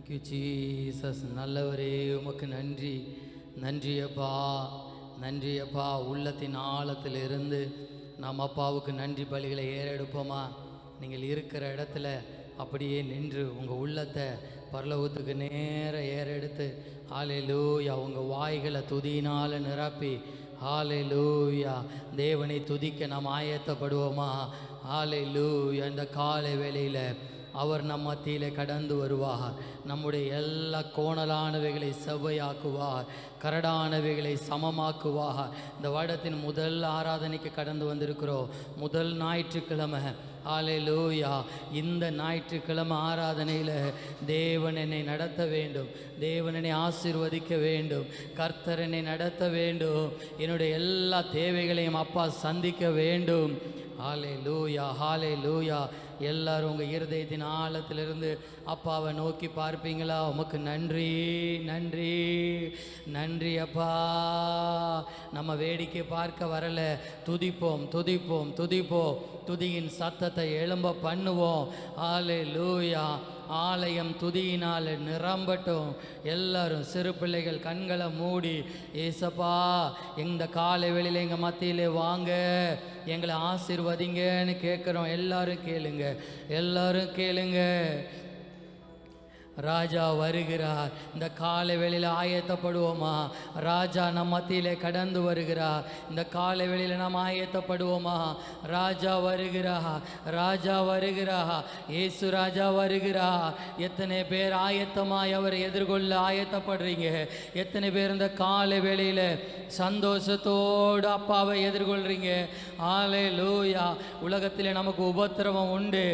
Thank you Jesus. நல்லவரே, உமக்கு நன்றி. நன்றியப்பா, நன்றியப்பா. உள்ளத்தின் ஆழத்திலிருந்து நாம் அப்பாவுக்கு நன்றி பலிகளை ஏறெடுப்போமா? நீங்கள் இருக்கிற இடத்துல அப்படியே நின்று உங்கள் உள்ளத்தை பரலோகத்துக்கு நேர ஏறெடுத்து ஹல்லேலூயா உங்கள் வாய்களை துதியினால் நிரப்பி ஹல்லேலூயா தேவனை துதிக்க நாம் ஆயத்தப்படுவோமா? ஹல்லேலூயா. இந்த காலை வேளையில் அவர் நம் மத்தியிலே கடந்து வருவார். நம்முடைய எல்லா கோணலானவைகளை செவ்வையாக்குவார், கரடானவைகளை சமமாக்குவார். இந்த வருடத்தின் முதல் ஆராதனைக்கு கடந்து வந்திருக்கிறோம். முதல் ஞாயிற்றுக்கிழமை. ஹல்லேலூயா. இந்த ஞாயிற்றுக்கிழமை ஆராதனையில் தேவன் என்னை நடத்த வேண்டும், தேவன் என்னை ஆசீர்வதிக்க வேண்டும், கர்த்தர் என்னை நடத்த வேண்டும், என்னுடைய எல்லா தேவைகளையும் அப்பா சந்திக்க வேண்டும். ஹல்லேலூயா, ஹல்லேலூயா. எல்லாரும் உங்கள் இருதயத்தின் ஆழத்திலிருந்து அப்பாவை நோக்கி பார்ப்பீங்களா? உமக்கு நன்றி, நன்றி, நன்றி அப்பா. நம்ம வேடிக்கை பார்க்க வரல, துதிப்போம், துதிப்போம், துதிப்போம். துதியின் சத்தத்தை எழும்ப பண்ணுவோம். ஹல்லேலூயா. ஆலயம் துதியினால் நிரம்பட்டும். எல்லாரும் சிறு பிள்ளைகள் கண்களை மூடி, ஏசப்பா இந்த காலை வேளையில் எங்கள் மத்தியிலே வாங்க, எங்களை ஆசீர்வதிங்கன்னு கேட்குறோம். எல்லாரும் கேளுங்க, எல்லாரும் கேளுங்க. ராஜா வருகிறார். இந்த காலை வேளையில் ஆயத்தப்படுவோமா? ராஜா நம் மத்தியிலே கடந்து வருகிறார். இந்த காலை வேளையில் நாம் ஆயத்தப்படுவோமா? ராஜா வருகிறார், ராஜா வருகிறார், இயேசு ராஜா வருகிறார். எத்தனை பேர் ஆயத்தமாய் அவரை எதிர்கொள்ள ஆயத்தப்படுறீங்க? எத்தனை பேர் இந்த காலை வேளையில் சந்தோஷத்தோடு அப்பாவை எதிர்கொள்றீங்க? ஹல்லேலூயா. உலகத்திலே நமக்கு உபத்திரவம் உண்டு,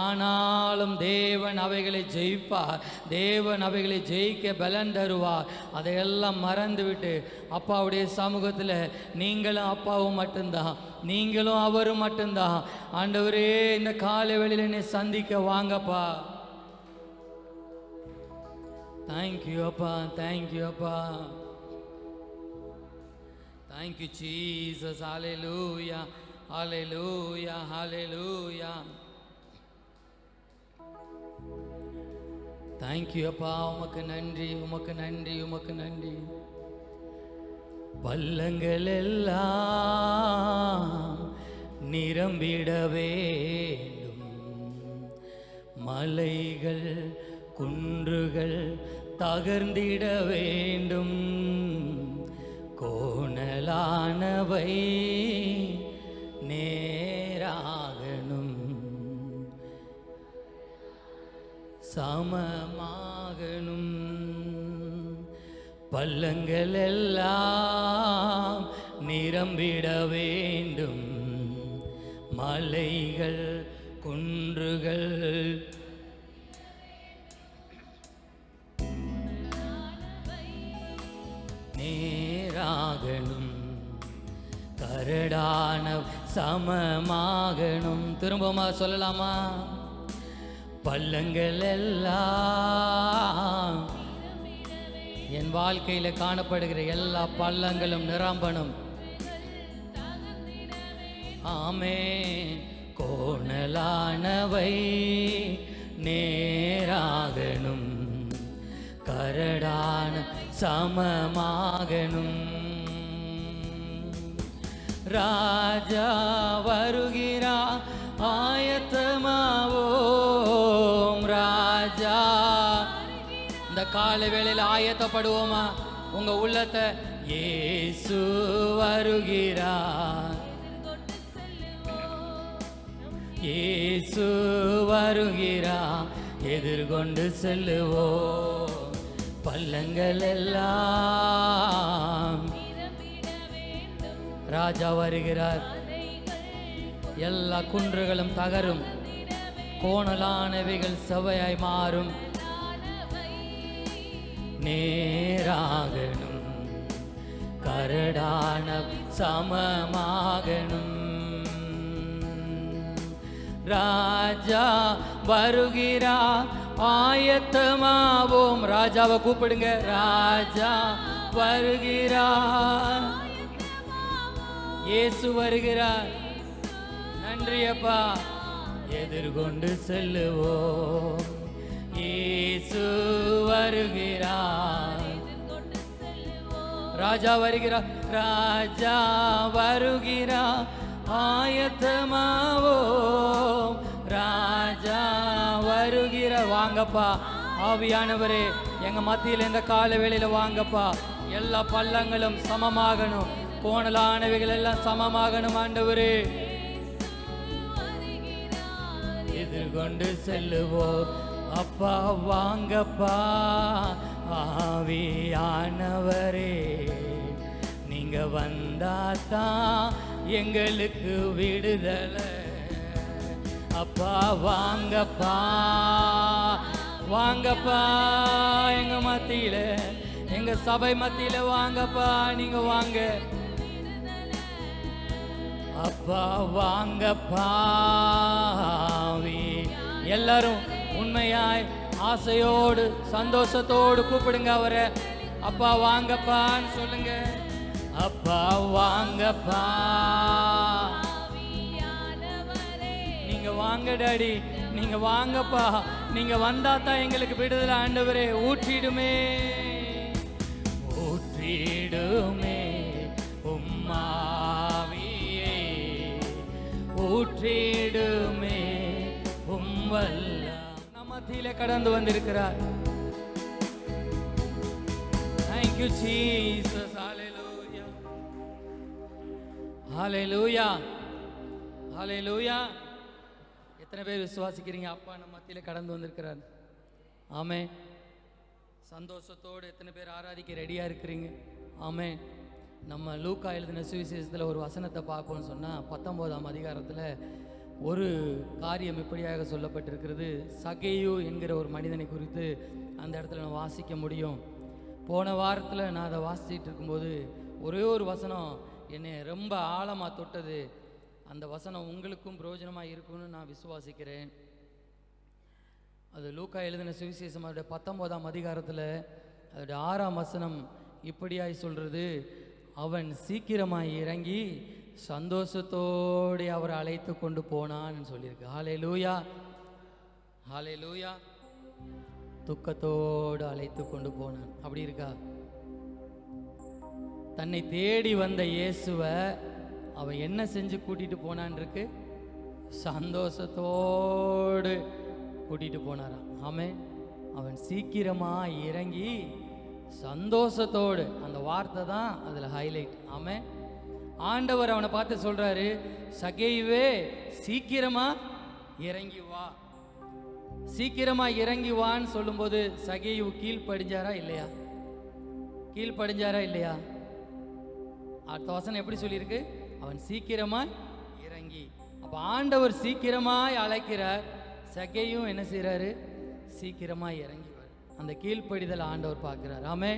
ஆனாலும் தேவன் அவைகளை ஜெயிப்பார், தேவன் அவைகளை ஜெயிக்க பலன் தருவார். அதையெல்லாம் மறந்துவிட்டு அப்பாவுடைய சமூகத்தில் நீங்களும் அப்பாவும் மட்டும்தான், நீங்களும் அவரும் மட்டும்தான். ஆண்டவரே இந்த காலை வேளையில் என்னை சந்திக்க வாங்கப்பா. தேங்க்யூ அப்பா, தேங்க்யூ அப்பா, தேங்க்யூ ஜீசஸ். ஹல்லேலூயா, ஹல்லேலூயா, ஹல்லேலூயா. தேங்க்யூ அப்பா. உமக்கு நன்றி, உமக்கு நன்றி, உமக்கு நன்றி. பள்ளங்கள் எல்லாம் நிரம்பிட வேண்டும், மலைகள் குன்றுகள் தகர்ந்திட வேண்டும், கோணலானவை நேராகணும், சமமாகணும். பள்ளங்கள் எல்லாம் நிரம்பிட வேண்டும், மலைகள் குன்றுகள் நேராகணும், கரடான சமமாகணும். திரும்பமா சொல்லலாமா? பள்ளங்கள் எல்லாம், என் வாழ்க்கையில் காணப்படுகிற எல்லா பள்ளங்களும் நிரம்பணும். ஆமென். கோணலானவை நேராகணும், கரடான சமமாகணும். ராஜா வருகிறார், ஆயத்தமாவோம். ராஜா இந்த காலை வேளையில் ஆயத்தப்படுவோமா? உங்க உள்ளத்தை இயேசு வருகிறார், இயேசு வருகிறார், எதிர்கொண்டு செல்லுவோம். பள்ளங்கள் எல்லாம் ராஜா வருகிறார். எல்லா குன்றுகளும் தகரும், கோணலானவைகள் செவ்வையாய் மாறும். நேராகணும், கரடான சமமாகணும். ராஜா வருகிறார், ஆயத்தமாவோம். ராஜாவை கூப்பிடுங்க. ராஜா வருகிறார், இயேசு வருகிறார். நன்றி அப்பா. எதிர்கொண்டு செல்லுவோம். இயேசு வருகிறார், ராஜா வருகிறார், ராஜா வருகிறார், ஆயத்தமாவோம், ராஜா வருகிறார். வாங்கப்பா ஆவியானவரே, எங்க மத்தியில் இந்த கால வேளையில வாங்கப்பா. எல்லா பள்ளங்களும் சமமாகணும், கோணலானவைகள் எல்லாம் சமமாகணும் ஆண்டவரே. எதிர்கொண்டு செல்லுவோம் அப்பா, வாங்கப்பா ஆவியானவரே. நீங்க வந்தாதான் எங்களுக்கு விடுதலை. அப்பா வாங்கப்பா, வாங்கப்பா எங்க மத்தியில, எங்க சபை மத்தியில வாங்கப்பா. நீங்க வாங்க அப்பா, வாங்கப்பா. எல்லாரும் உண்மையாய் ஆசையோடு சந்தோஷத்தோடு கூப்பிடுங்க அவரை. அப்பா வாங்கப்பான்னு சொல்லுங்க. அப்பா வாங்கப்பா, நீங்க வாங்க டாடி, நீங்க வாங்கப்பா. நீங்க வந்தா தான் எங்களுக்கு விடுதலை ஆண்டவரே. ஊற்றிடுமே, ஊற்றிடுமே உம்மாவியே, ஊற்றிடுமே உம்வல்ல. மத்தியிலே கடந்து வந்திருக்கிறார். Thank you Jesus. Hallelujah. Hallelujah. Hallelujah. எத்தனை பேர் விசுவாசிக்கிறீங்க அப்பா நம்ம மத்தியிலே கடந்து வந்திருக்கிறார்? ஆமே. சந்தோஷத்தோடு எத்தனை பேர் ஆராதிக்க ரெடியா இருக்கிறீங்க? ஆமே. நம்ம லூக்கா எழுதின சுவிசேஷத்தில் ஒரு வசனத்தை பார்ப்போம்னு சொன்னால் 19ஆம் அதிகாரத்தில் ஒரு காரியம் இப்படியாக சொல்லப்பட்டிருக்கிறது. சகேயு என்கிற ஒரு மனிதனை குறித்து அந்த இடத்துல நான் வாசிக்க முடியும். போன வாரத்தில் நான் அதை வாசிச்சுட்டு இருக்கும்போது ஒரே ஒரு வசனம் என்னை ரொம்ப ஆழமாக தொட்டது. அந்த வசனம் உங்களுக்கும் பிரயோஜனமாக இருக்கும்னு நான் விசுவாசிக்கிறேன். அது லூக்கா எழுதின சுவிசேஷம் அதோட 19ஆம் அதிகாரத்தில் அதோட 6ஆம் வசனம் இப்படியாய் சொல்கிறது. அவன் சீக்கிரமாய் இறங்கி சந்தோஷத்தோடு அவரை அழைத்து கொண்டு போனான்னு சொல்லியிருக்கு. ஹல்லேலூயா, ஹல்லேலூயா. துக்கத்தோடு அழைத்து கொண்டு போனான். அப்படி இருக்கா? தன்னை தேடி வந்த இயேசுவை அவன் என்ன செஞ்சு கூட்டிட்டு போனான் இருக்கு? சந்தோஷத்தோடு கூட்டிட்டு போனாராம். ஆமே. அவன் சீக்கிரமா இறங்கி சந்தோஷத்தோடு, அந்த வார்த்தை தான் அதில் ஹைலைட். ஆமே. ஆண்டவர் அவனை பார்த்து சொல்றாரு, சகேயுவே சீக்கிரமா இறங்கி வா. சீக்கிரமா இறங்கி வான்னு சொல்லும்போது சகேயு கீழ்ப்படிஞ்சாரா இல்லையா? கீழ்ப்படிஞ்சாரா இல்லையா? அடுத்த வசனம் எப்படி சொல்லியிருக்கு? அவன் சீக்கிரமாய் இறங்கி. அப்ப ஆண்டவர் சீக்கிரமாய் அழைக்கிறார், சகேயும் என்ன செய்யறாரு? சீக்கிரமாய் இறங்கி. அந்த கீழ்ப்படிதல் ஆண்டவர் பார்க்கிறார். ஆமே.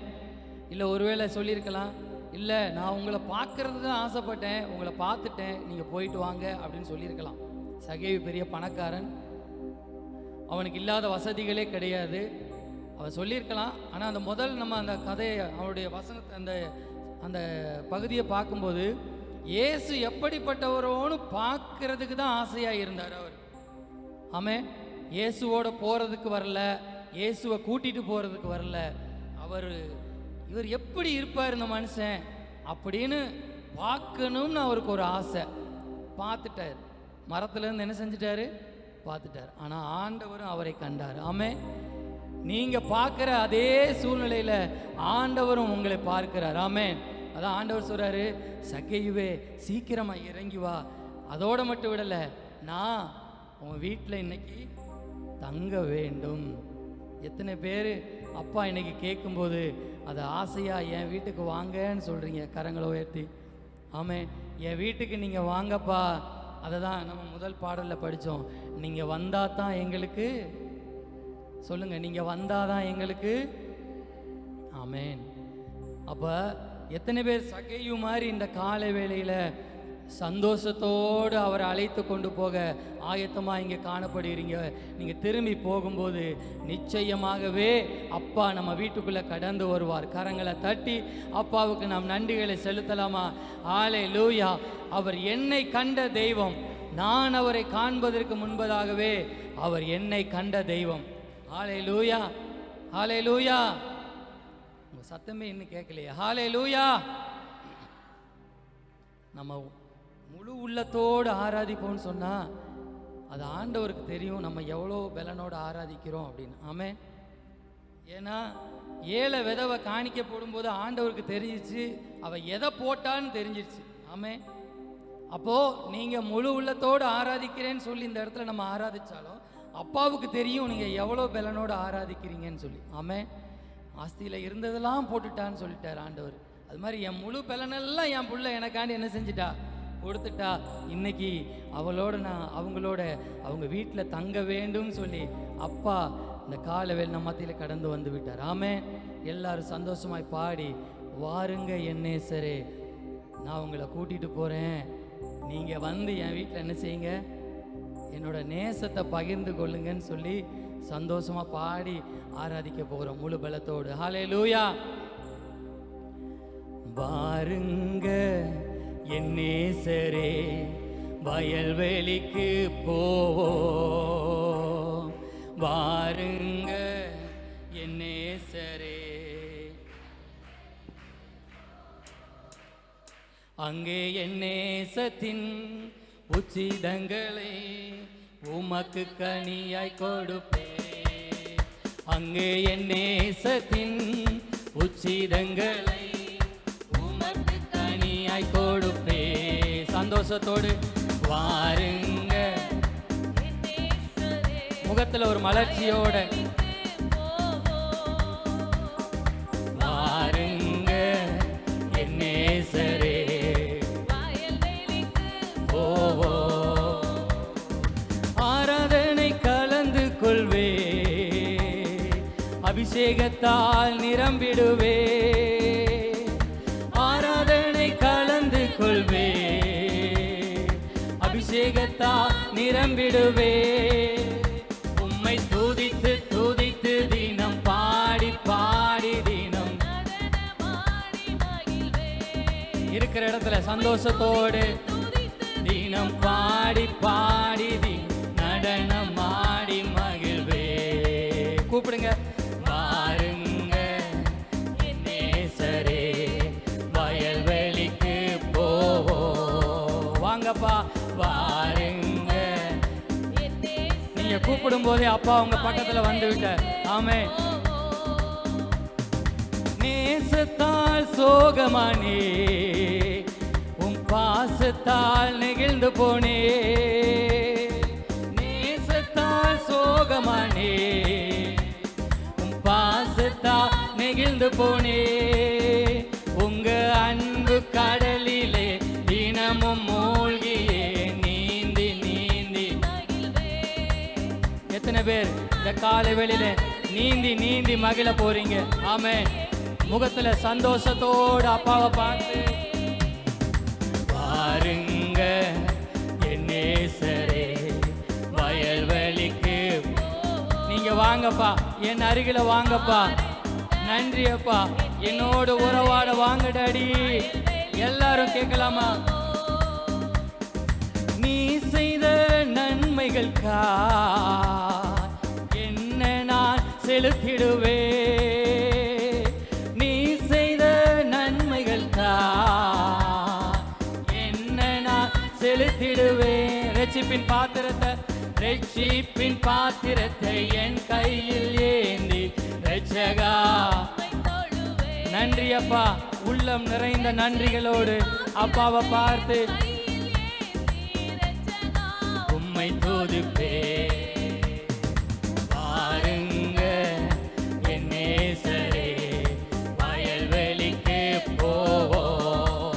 இல்லை ஒருவேளை சொல்லியிருக்கலாம், இல்லை நான் உங்களை பார்க்கறதுக்கு தான் ஆசைப்பட்டேன், உங்களை பார்த்துட்டேன், நீங்கள் போயிட்டு வாங்க அப்படின்னு சொல்லியிருக்கலாம். சகேயு பெரிய பணக்காரன், அவனுக்கு இல்லாத வசதிகளே கிடையாது. அவன் சொல்லியிருக்கலாம். ஆனால் அந்த முதல் நம்ம அந்த கதையை, அவனுடைய வசனத்தை, அந்த அந்த பகுதியை பார்க்கும்போது இயேசு எப்படிப்பட்டவரோன்னு பார்க்கறதுக்கு தான் ஆசையாக இருந்தார் அவர். ஆமே. இயேசுவோட போகிறதுக்கு வரல, இயேசுவை கூட்டிகிட்டு போகிறதுக்கு வரல. இவர் எப்படி இருப்பார் இந்த மனுஷன் அப்படின்னு பார்க்கணும்னு அவருக்கு ஒரு ஆசை. பார்த்துட்டார், மரத்துலேருந்து என்ன செஞ்சிட்டாரு? பார்த்துட்டார். ஆனால் ஆண்டவரும் அவரை கண்டார். ஆமே. நீங்கள் பார்க்குற அதே சூழ்நிலையில் ஆண்டவரும் உங்களை பார்க்கிறார். ஆமே. அதான் ஆண்டவர் சொல்கிறாரு, சகேயுவே சீக்கிரமாக இறங்கி வா. அதோடு மட்டும் விடலை, நான் உன் வீட்டில் இன்னைக்கு தங்க வேண்டும். எத்தனை பேர் அப்பா இன்னைக்கு கேட்கும்போது அதை ஆசையாக என் வீட்டுக்கு வாங்கன்னு சொல்கிறீங்க? கரங்களை உயர்த்தி. ஆமே. என் வீட்டுக்கு நீங்கள் வாங்கப்பா. அதை தான் நம்ம முதல் பாடலில் படித்தோம். நீங்கள் வந்தால் தான் எங்களுக்கு, சொல்லுங்கள், நீங்கள் வந்தால் தான் எங்களுக்கு. ஆமேன். அப்போ எத்தனை பேர் சகேயு மாதிரி இந்த காலை வேளையில் சந்தோஷத்தோடு அவரை அழைத்து கொண்டு போக ஆயத்தமாக இங்கே காணப்படுகிறீங்க? நீங்கள் திரும்பி போகும்போது நிச்சயமாகவே அப்பா நம்ம வீட்டுக்குள்ளே கடந்து வருவார். கரங்களை தட்டி அப்பாவுக்கு நாம் நன்றிகளை செலுத்தலாமா? ஹல்லேலூயா. அவர் என்னை கண்ட தெய்வம், நான் அவரை காண்பதற்கு முன்பதாகவே அவர் என்னை கண்ட தெய்வம். ஹல்லேலூயா, ஹல்லேலூயா. உங்க சத்தமே இன்னும் கேட்கலையே. ஹல்லேலூயா. நம்ம முழு உள்ளத்தோடு ஆராதிப்போம்னு சொன்னா அது ஆண்டவருக்கு தெரியும் நம்ம எவ்வளோ பலனோடு ஆராதிக்கிறோம் அப்படின்னு. ஆமென். ஏன்னா ஏழை விதவை காணிக்க போடும்போது ஆண்டவருக்கு தெரிஞ்சிச்சு, அவள் எதை போட்டான்னு தெரிஞ்சிருச்சு. ஆமென். அப்போது நீங்கள் முழு உள்ளத்தோடு ஆராதிக்கிறேன்னு சொல்லி இந்த இடத்துல நம்ம ஆராதித்தாலும் அப்பாவுக்கு தெரியும் நீங்கள் எவ்வளோ பலனோடு ஆராதிக்கிறீங்கன்னு சொல்லி. ஆமென். ஆஸ்தியில் இருந்ததெல்லாம் போட்டுட்டான்னு சொல்லிட்டார் ஆண்டவர். அது மாதிரி என் முழு பலனெல்லாம் என் புள்ள எனக்காண்டி என்ன செஞ்சிட்டா, கொடுத்துட்டா. இன்னைக்கு அவங்களோட அவங்க வீட்டில் தங்க வேண்டும் சொல்லி அப்பா இந்த காலவேளை நம்ம மத்தியில் கடந்து வந்து விட்டார். ஆமென். எல்லாரும் சந்தோஷமாய் பாடி, வாருங்க என் நேசரே, நான் உங்களை கூட்டிகிட்டு போகிறேன், நீங்கள் வந்து என் வீட்டில் என்ன செய்யுங்க, என்னோட நேசத்தை பகிர்ந்து கொள்ளுங்கன்னு சொல்லி சந்தோஷமாக பாடி ஆராதிக்க போகிறோம் முழு பலத்தோடு. ஹல்லேலூயா. வாருங்க என் நேசரே, வயல்வெளிக்கு போவோம், வாருங்க என் நேசரே, அங்கே என் நேசத்தின் உச்சிதங்களை உமக்கு கனியாய் கொடுப்பே, அங்கே என் நேசத்தின் உச்சிதங்களை உமக்கு கனியாய் கொடுப்பே. சந்தோஷத்தோடு வாருங்க, முகத்துல ஒரு மலர்ச்சியோட வாருங்க என் நேசரே, போவோ ஆராதனை கலந்து கொள்வே, அபிஷேகத்தால் நிரம்பிடுவே, ஆராதனை கலந்து கொள்வே, அபிஷேகத்தால் நிரம்பிடுவே, உம்மை துதித்து துதித்து தினம் பாடி பாடி தினம் இருக்கிற இடத்துல சந்தோஷத்தோடு தினம் பாடி பாடி நடனம் ஆடி மகிழ்வே. கூப்பிடுங்க, வாருங்க என் நேசரே, வயல்வெளிக்கு போவோம், வாங்கப்பா வாருங்க. நீங்க கூப்பிடும் போதே அப்பா உங்க பக்கத்துல வந்து விட்டார். ஆமென். நேசத்தால் சோகமானே, உம் பாசத்தால் நெகிழ்ந்து போனே, நேசத்தால் சோகமானே, உம் பாசத்தால் நெகிழ்ந்து போனே, உங்க அன்பு கடலிலே தினமும் மூழ்கியே நீந்தி நீந்தி. எத்தனை பேர் இந்த காலை வேளையில நீந்தி நீந்தி மகிழ போறீங்க? ஆமென். முகத்துல சந்தோஷத்தோடு அப்பாவை பார்த்து வாருங்க என் நேசரே, வயல்வெளிக்கு நீங்க வாங்கப்பா, என் அருகில வாங்கப்பா. நன்றி அப்பா, என்னோடு உறவாட வாங்க டாடி. எல்லாரும் கேட்கலாமா? நீ செய்த நன்மைகளுக்கா என்ன நான் செலுத்திடுவே, நீ செய்த நன்மைகளுக்கா என்ன நான் செலுத்திடுவே. ரட்சிப்பின் பாத்திரத்தை என் கையில் ஏந்தி ரட்சகா. நன்றி அப்பா, உள்ளம் நிறைந்த நன்றிகளோடு அப்பாவை பார்த்து உம்மை துதிப்பே. வாருங்க என் நேசரே, வயல்வெளிக்கு போவோம்,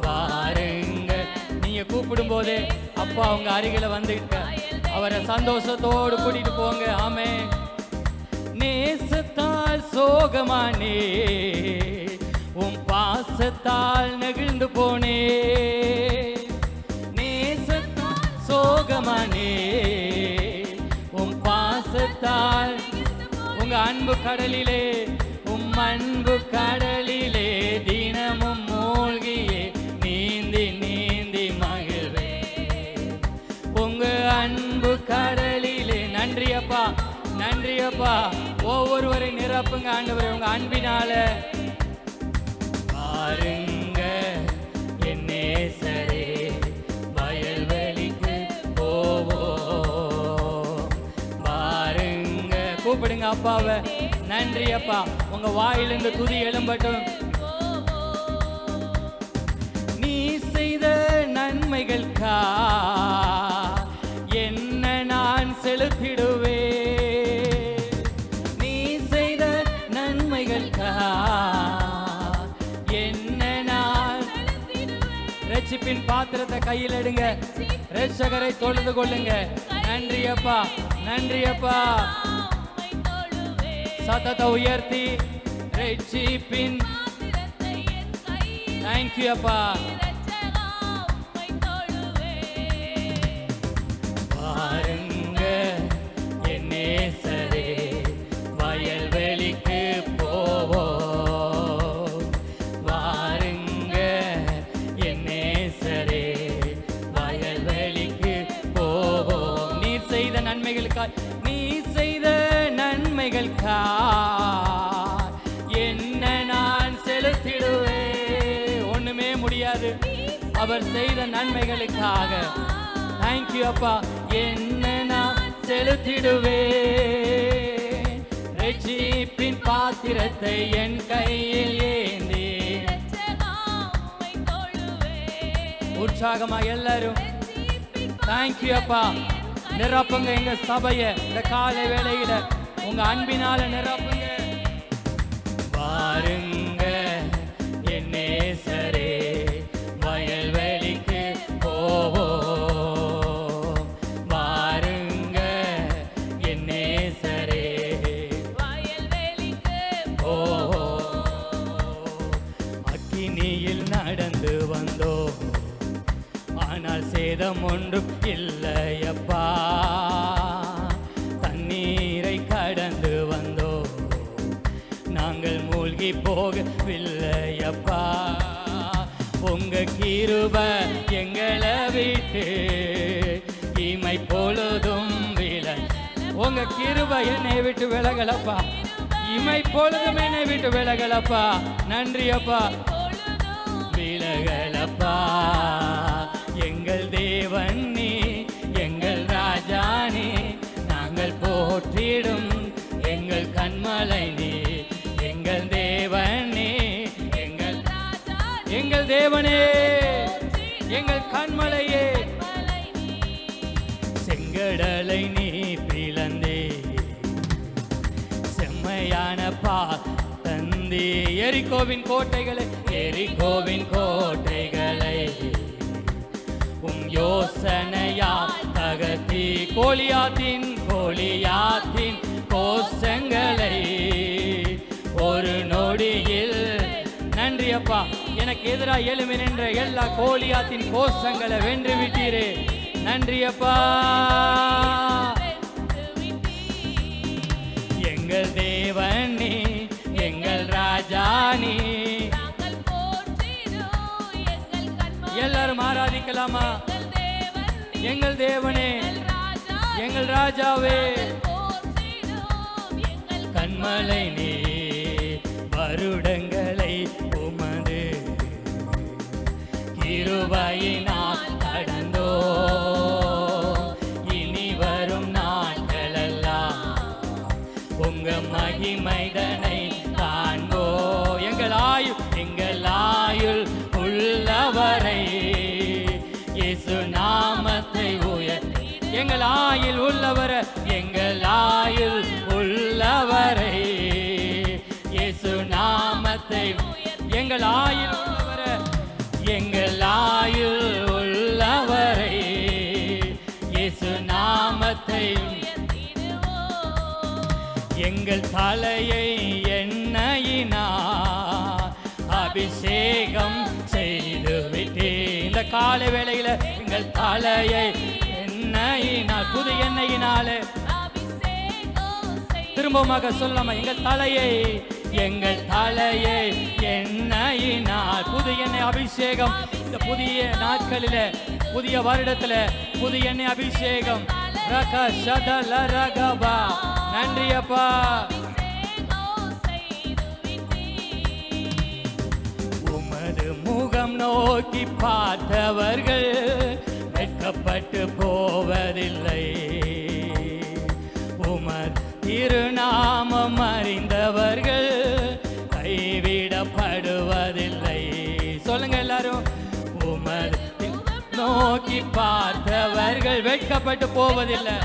வாருங்க. நீங்க கூப்பிடும் போதே அப்பா உங்க அருகில வந்துட்டு அவரை சந்தோஷத்தோடு கூட்டிட்டு போங்க. ஆமென். நேசத்தால் சோகமானே, உம் பாசத்தால் நெகிழ்ந்து போனே, நேசத்தால் சோகமானே, உம் பாசத்தால் உங்க அன்பு கடலிலே, உம் அன்பு கடலிலே தினமும் மூழ்கியே நீந்தி நீந்தி மகிழ்வே. உங்க அன்பு கடலிலே. நன்றி அப்பா, நன்றி நன்றி அப்பா. ஒவ்வொருவரை நிரப்புங்க ஆண்டவரே உங்க அன்பினால. பாருங்க என் நேசரே, வயல்வெளிக்கு போவோம். பாருங்க, கூப்பிடுங்க அப்பாவை. நன்றி அப்பா. உங்க வாயிலிருந்து துதி எழும்பட்டும். நீ செய்த நன்மைகளுக்கா என்ன நான் செலுத்திடுவே. நீ செய்த நன்மைகளுக்கா என்ன நான் ரட்சிப்பின் பாத்திரத்தை கையில் எடுங்க. ரட்சகரை தொழுது கொள்ளுங்க. நன்றி அப்பா, நன்றி அப்பா. சத்தத்தை உயர்த்தி ரட்சிப்பின் தேங்க்யூ அப்பா. பாருங்க என் நேசரே, வயல்வெளிக்கு போவோம். பாருங்க என் நேசரே, வயல்வெளிக்கு போவோம். நீ செய்த நன்மைகளுக்காய், நீ செய்த நன்மைகளுக்கா என்ன நான் செலுத்திடுவே. ஒண்ணுமே முடியாது அவர் செய்த நன்மைகளுக்காக. தேங்க்யூ அப்பா. என்ன நான் செலுத்திடுவே. ரட்சிப்பின் பாத்திரத்தை என் கையில் ஏந்தி உற்சாகமா எல்லாரும் தேங்க்யூ அப்பா. நிரப்புங்க எங்க சபைய இந்த காலை வேளையில உங்க அன்பினால நிரப்புங்க. பாருங்க என் நேசரே, வயல்வெளிக்கு போவோம். பாருங்க என் நேசரே, வயல்வெளிக்கு போவோம். அக்கினியில் நடந்து வந்தோம், ஆனால் சேதம் ஒன்றும் இல்லையப்பா. தண்ணீரை கடந்து வந்தோம், நாங்கள் மூழ்கி போகவில்லையப்பா. உங்க கிருபை எங்களை விட்டு இமை பொழுதும் உங்க கிருபை என்னை விட்டு விலகலப்பா. இமை பொழுதும் என்னை விட்டு விலகலப்பா. நன்றி அப்பா. விலகலப்பா. எங்கள் தேவன் நீ, எங்கள் ராஜா நீ, நாங்கள் போற்றிடும் எங்கள் கண்மலை நீ. எங்கள் தேவன் நீ, எங்கள் தேவனே, எங்கள் கண்மலையே. செங்கடலை நீ பிளந்தே, செம்மையான பா தந்தி. எரிகோவின் கோட்டைகளை, எரிகோவின் கோட்டைகளை யோசனையா தகர்த்தி. கோலியாத்தின் கோஷங்களை ஒரு நொடியில். நன்றி அப்பா. எனக்கு எதிராக எழுமி நின்ற எல்லா கோலியாத்தின் கோஷங்களை வென்று விட்டீரே. நன்றி அப்பா. எங்கள் தேவன் நீ, எங்கள் ராஜா நீ. எல்லாரும் ஆராதிக்கலாமா? எங்கள் தேவனே, எங்கள் ராஜாவே, கண்மலை நீ. வருடங்களை உமது கிருபையினால் கடந்தோ. இனி வரும் நாட்களெல்லாம் உங்க மகிமைதனை காண்போ. எங்கள் ஆயுள் உள்ளவரை இயேசு நாமத்தை உயர்த்தி. எங்கள் ஆயுள் உள்ளவரை, எங்கள் ஆயுள் உள்ளவரை இயேசு நாமத்தை. எங்கள் ஆயுள் உள்ளவரை, எங்கள் ஆயுள் உள்ளவரை இயேசு நாமத்தை. எங்கள் தலையை எண்ணெயினால் அபிஷேகம் செய்து விட்டே. இந்த காலை வேளையில எங்கள் தலையை எண்ணெயினால், புது எண்ணெயினாலே. திரும்பமாக சொல்லாம, எங்கள் தலையை எண்ணெயினால், புது எண்ணெய் அபிஷேகம். இந்த புதிய நாட்களில, புதிய வருடத்துல புது எண்ணெய் அபிஷேகம். நன்றி அப்பா. உமது முகம் நோக்கி பார்த்தவர்கள் வெட்கப்பட்டு போவதில்லை. உமது திருநாமம் அறிந்தவர்கள் கைவிடப்படுவதில்லை. சொல்லுங்க எல்லாரும். உமது நோக்கி பார்த்தவர்கள் வெட்கப்பட்டு போவதில்லை.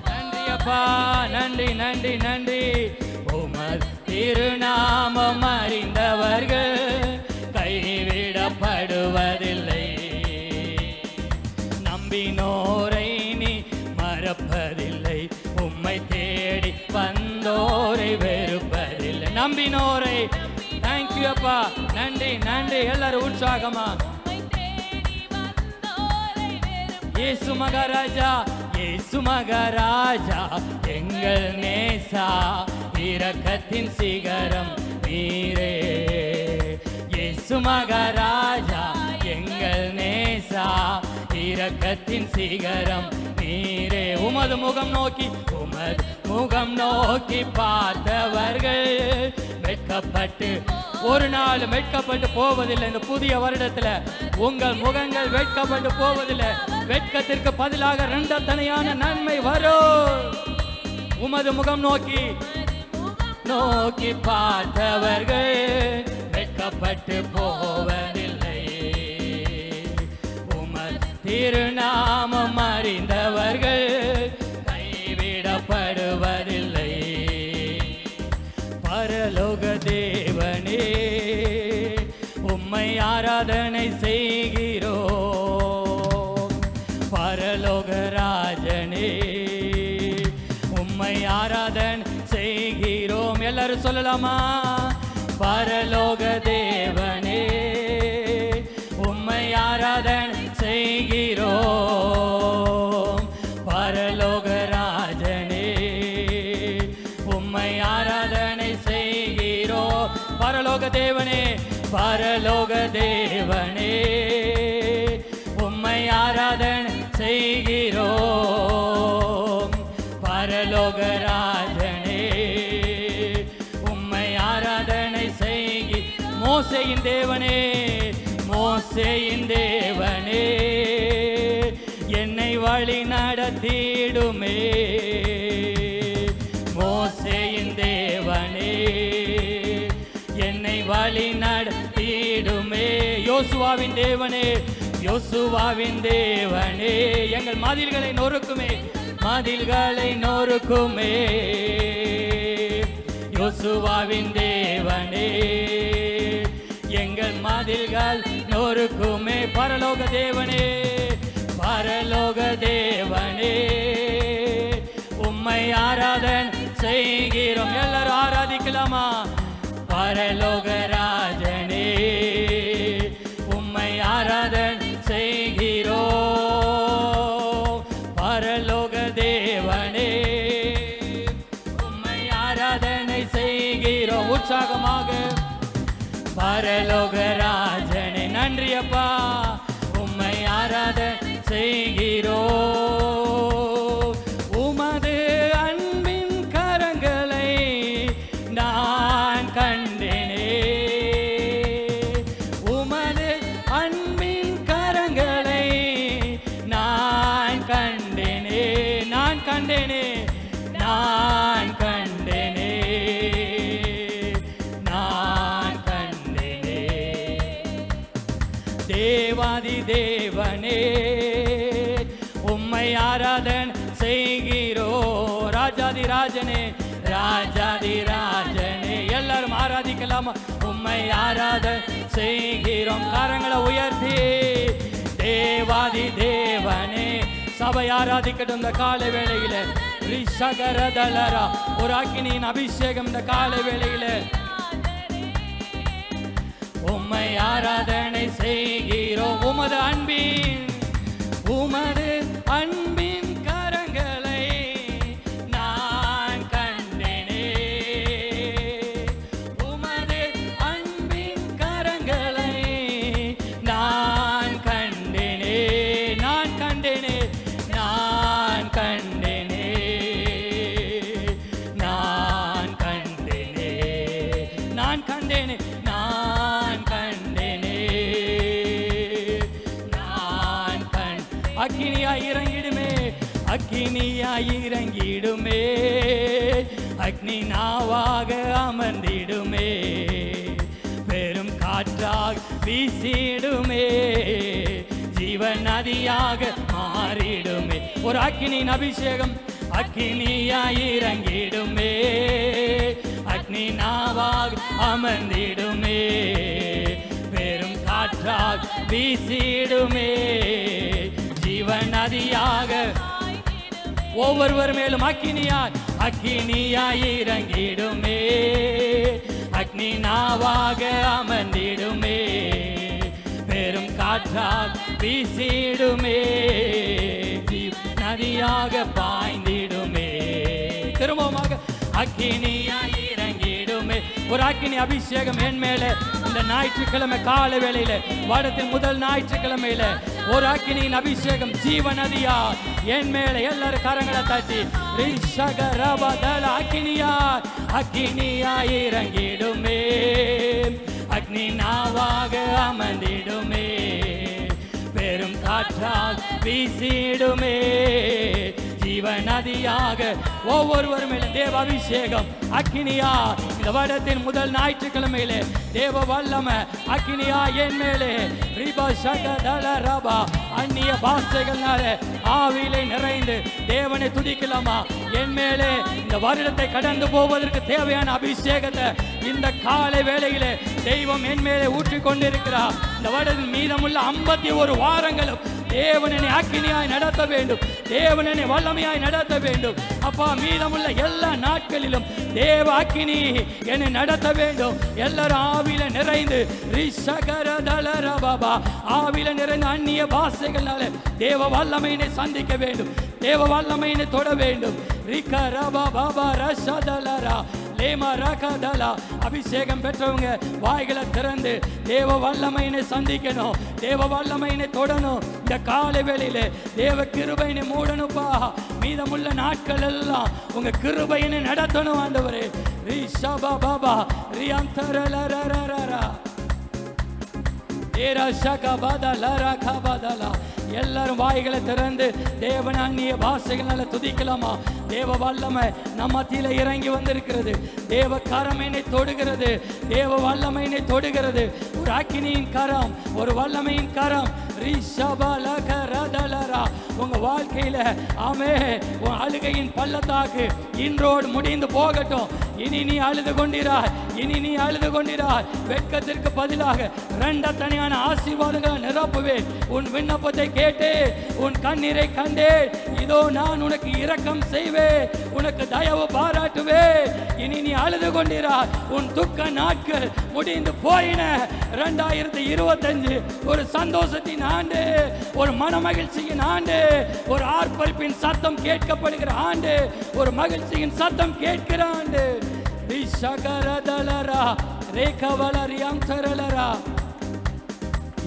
நன்றி அப்பா, நன்றி நன்றி நன்றி. உமது திருநாமம் அறிந்தவர்கள் கைவிடப்படுவதில்லை. நம்பினோரை நீ மறப்பதில்லை. உம்மை தேடி வந்தோரை வெறுப்பதில்லை. நம்பினோரை. தேங்க்யூ அப்பா, நன்றி நன்றி. எல்லாரும் உற்சாகமா. இயேசு மகாராஜா, இயேசு மகாராஜா, எங்கள் நேசா, இரக்கத்தின் சிகரம் நீரே. இயேசு மகாராஜா, எங்கள் நேசா, இரக்கத்தின் சிகரம் நீரே. உமது முகம் நோக்கி, உமது முகம் நோக்கி பார்த்தவர்கள் வெட்கப்பட்டு ஒரு நாள் வெட்கப்பட்டு போவதில்லை. இந்த புதிய வருடத்துல உங்கள் முகங்கள் வெட்கப்பட்டு போவதில்லை. வெட்கத்திற்கு பதிலாக இரண்டத்தனையான நன்மை வரும். உமது முகம் நோக்கி நோக்கி பார்த்தவர்கள் வெட்கப்பட்டு போவதில்லை. உமது திருநாமம் அறிந்தவர்கள் கைவிடப்படுவதில்லை. பரலோக தேவனே, உம்மை ஆராதனை செய்கிறோம். பரலோக ராஜனே, உம்மை ஆராதனை செய்கிறோம். எல்லாரும் சொல்லலாமா? பரலோக தேவனே, உம்மை ஆராதனை செய்கிறோம். பரலோக ராஜனே, உம்மை ஆராதனை செய்கிறோம். பரலோக தேவனே, பரலோக தேவனே, உம்மை ஆராதனை செய்கிறோம். பரலோக ராஜனே, உம்மை ஆராதனை செய்கி. மோசேயின் தேவனே, மோசேயின் தேவனே, என்னை வழி நடத்திடுமே. மோசேயின் தேவனே, என்னை வழி நடத்திடுமே. யோசுவாவின் தேவனே, யோசுவாவின் தேவனே, எங்கள் மதில்களை நொறுக்குமே, மதில்களை நொறுக்குமே. யோசுவாவின் தேவனே, எங்கள் மதில்கள் நொறுக்குமே. பரலோக தேவனே, பரலோக தேவனே, உம்மை ஆராதனை செய்கிறோம். எல்லாரும் ஆராதிக்கலாமா? பரலோக ராஜனே, உம்மை ஆராதனை செய்கிறோம். பரலோக தேவனே, உம்மை ஆராதனை செய்கிறோம். உற்சாகமாக. பரலோக ராஜனே, நன்றி அப்பா, உம்மை ஆராதனை செய்கிறோம். உமது அன்பின் கரங்களை நான் கண்டேனே. உமது அன்பின் கரங்களை நான் கண்டேனே. நான் கண்டேனே, நான் கண்டேனே, நான் கண்டேனே. தேவாதி தேவனே, உம்மை ஆராதனை செய்கிறோ. ராஜாதி ராஜனே, ராஜாதி ராஜனே, எல்லாரும் ஆராதிக்கலாமா? உம்மை ஆராதனை செய்கிறோம். கரங்களை உயர்த்தி. தேவாதி தேவனே, சபை ஆராதிக்கட்டும். இந்த காலை வேளையில ரிஷகரதலரா, ஒரு அக்கினியின் அபிஷேகம் இந்த காலை வேளையில. உம்மை ஆராதனை செய்கிறோம். உமது அன்பின், உமது அன்பின் கரங்களை நான் கண்டேனே. உமது அன்பின் கரங்களை நான் கண்டேனே. நான் கண்டேனே, நான் கண்டேனே, கண்டேனே, நான் கண்டேனே, நான் அக்கினியாய் இறங்கிடுமே, அக்கினியாய் இறங்கிடுமே, அக்னி நாவாக அமர்ந்திடுமே, பெரும் காற்றாக வீசிடுமே, ஜீவன் நதியாக மாறிடுமே. ஒரு அக்கினியின் அபிஷேகம், அக்கினியாய் இறங்கிடுமே, அக்னி நாவாக அமர்ந்திடுமே, பெரும் காற்றாக வீசிடுமே, ஜீவன் நதியாக. ஒவ்வொருவர் மேலும் அக்கினியாய், அக்கினியாய் இறங்கிடுமே, அக்னி நாவாக அமர்ந்திடுமே, பெரும் காற்றாக வீசிடுமே, நதியாக பாய்ந்திடுமே. திரும்பமாக அக்கினியாய் இறங்கிடுமே. ஒரு அக்கினி அபிஷேகம் என் மேலே இந்த ஞாயிற்றுக்கிழமை கால வேளையில, வாரத்தின் முதல் ஞாயிற்றுக்கிழமையில ஒரு அக்கினியின் அபிஷேகம் ஜீவ நதியா என் மேலே. எல்லாரும் கரங்களை தட்டி அக்கினியாய், அக்கினியாய் இறங்கிடுமே, அக்னி நாவாக அமர்ந்திடுமே, பெரும் காற்றால் வீசிடுமே, ஜீவ நதியாக. ஒவ்வொருவரும் தேவ அபிஷேகம் அக்கினியா இந்த வருடத்தின் முதல் ஞாயிற்றுக்கிழமையில தேவ வல்லமை அக்கினியா என் மேலே. அந்நிய பாஷைகள்னால ஆவியிலே நிறைந்து தேவனை துதிக்கலாமா? என் மேலே இந்த வருடத்தை கடந்து போவதற்கு தேவையான அபிஷேகத்தை இந்த காலை வேளையிலே தெய்வம் என் மேலே ஊற்றி கொண்டிருக்கிறார். இந்த வருடத்தின் மீதமுள்ள 51 வாரங்களும் தேவனை அக்கினியாய் நடத்த வேண்டும், தேவனை வல்லமையாய் நடத்த வேண்டும். அப்பா, மீதமுள்ள எல்லா நாட்களிலும் தேவ அக்கினி என்னை நடத்த வேண்டும். எல்லாரும் ஆவியில நிறைந்து ஆவியில நிறைந்து அந்நிய பாஷைகளால தேவ வல்லமையினை சந்திக்க வேண்டும், தேவ வல்லமையினை தொட வேண்டும். அபிஷேகம் பெற்றவங்க வாய்களை திறந்து தேவ வல்லமையினை சந்திக்கணும், தேவ வல்லமையினை தொடணும். இந்த காலை வேளையில தேவ கிருபையினை மூடணுப்பா. மீதமுள்ள நாட்கள் எல்லாம் உங்க கிருபையினை நடத்தணும் ஆண்டவரே. எல்லாரும் வாய்களை திறந்து தேவன் அந்நிய பாஷைகளால துதிக்கலாமா? தேவ வல்லமை நம்ம மத்தியில இறங்கி வந்திருக்கிறது, தேவ கரமையினை தொடுகிறது, தேவ வல்லமையினை தொடுகிறது. ஒரு அக்கினியின் கரம், ஒரு வல்லமையின் கரம். உங்க வாழ்க்கையில ஆமே உன் அழுகையின் பள்ளத்தாக்கு இன்றோடு முடிந்து போகட்டும். இனி நீ அழுது கொண்டிராய், இனி நீ அழுது கொண்டிராய். வெட்கத்திற்கு பதிலாக 2 தனியான ஆசீர்வாதங்களை நிரப்புவேன். உன் விண்ணப்பத்தை கேட்டு உன் கண்ணீரை கண்டே, இதோ நான் உனக்கு இரக்கம் செய்வேன், உனக்கு தயவு பாராட்டுவேன். இனி நீ அழுது கொண்டிராய். உன் துக்க நாட்கள் முடிந்து போயின. 2025 ஒரு சந்தோஷத்தின் ஆண்டு, ஒரு மன மகிழ்ச்சியின் ஆண்டு, ஒரு ஆர்ப்பரிப்பின் சத்தம் கேட்கப்படுகிற ஆண்டு, ஒரு மகிழ்ச்சியின் சத்தம் கேட்கிற ஆண்டு.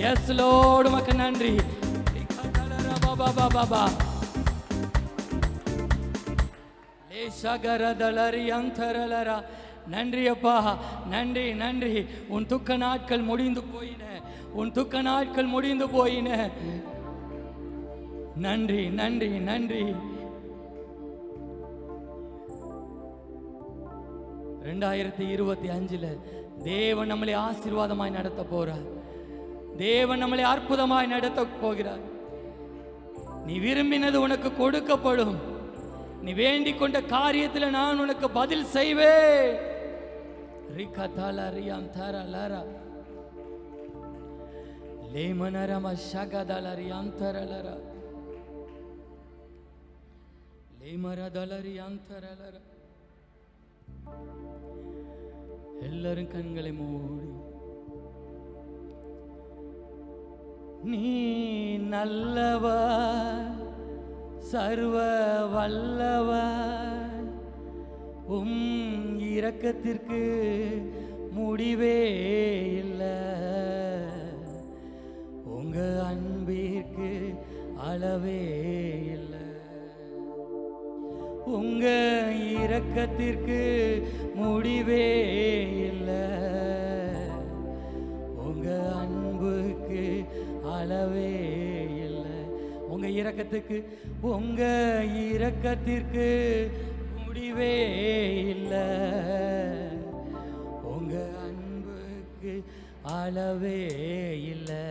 எஸ் லார்ட், உமக்கு நன்றி. நன்றி அப்பா, நன்றி நன்றி. உன் துக்க நாட்கள் முடிந்து போயின, உன் துக்க நாட்கள் முடிந்து போயின. நன்றி நன்றி நன்றி. 2025 தேவன் நம்மளை ஆசீர்வாதமாய் நடத்த போறார், தேவன் நம்மளை அற்புதமாய் நடத்த போகிறார். நீ விரும்பினது உனக்கு கொடுக்கப்படும், நீ வேண்டிக் கொண்ட காரியத்தில் நான் உனக்கு பதில் செய்வேன். எல்லாரும் கண்களை மூடி, நீ நல்லவர், சர்வ வல்லவர், உம் இரக்கத்திற்கு முடிவே இல்லை, உங்க அன்பிற்கு அளவே இல்லை, உங்க இரக்கத்திற்கு முடிவே இல்லை. அளவே இல்லை. உங்க இரக்கத்திற்கு முடிவே இல்லை. உங்க அன்புக்கு அளவே இல்லை.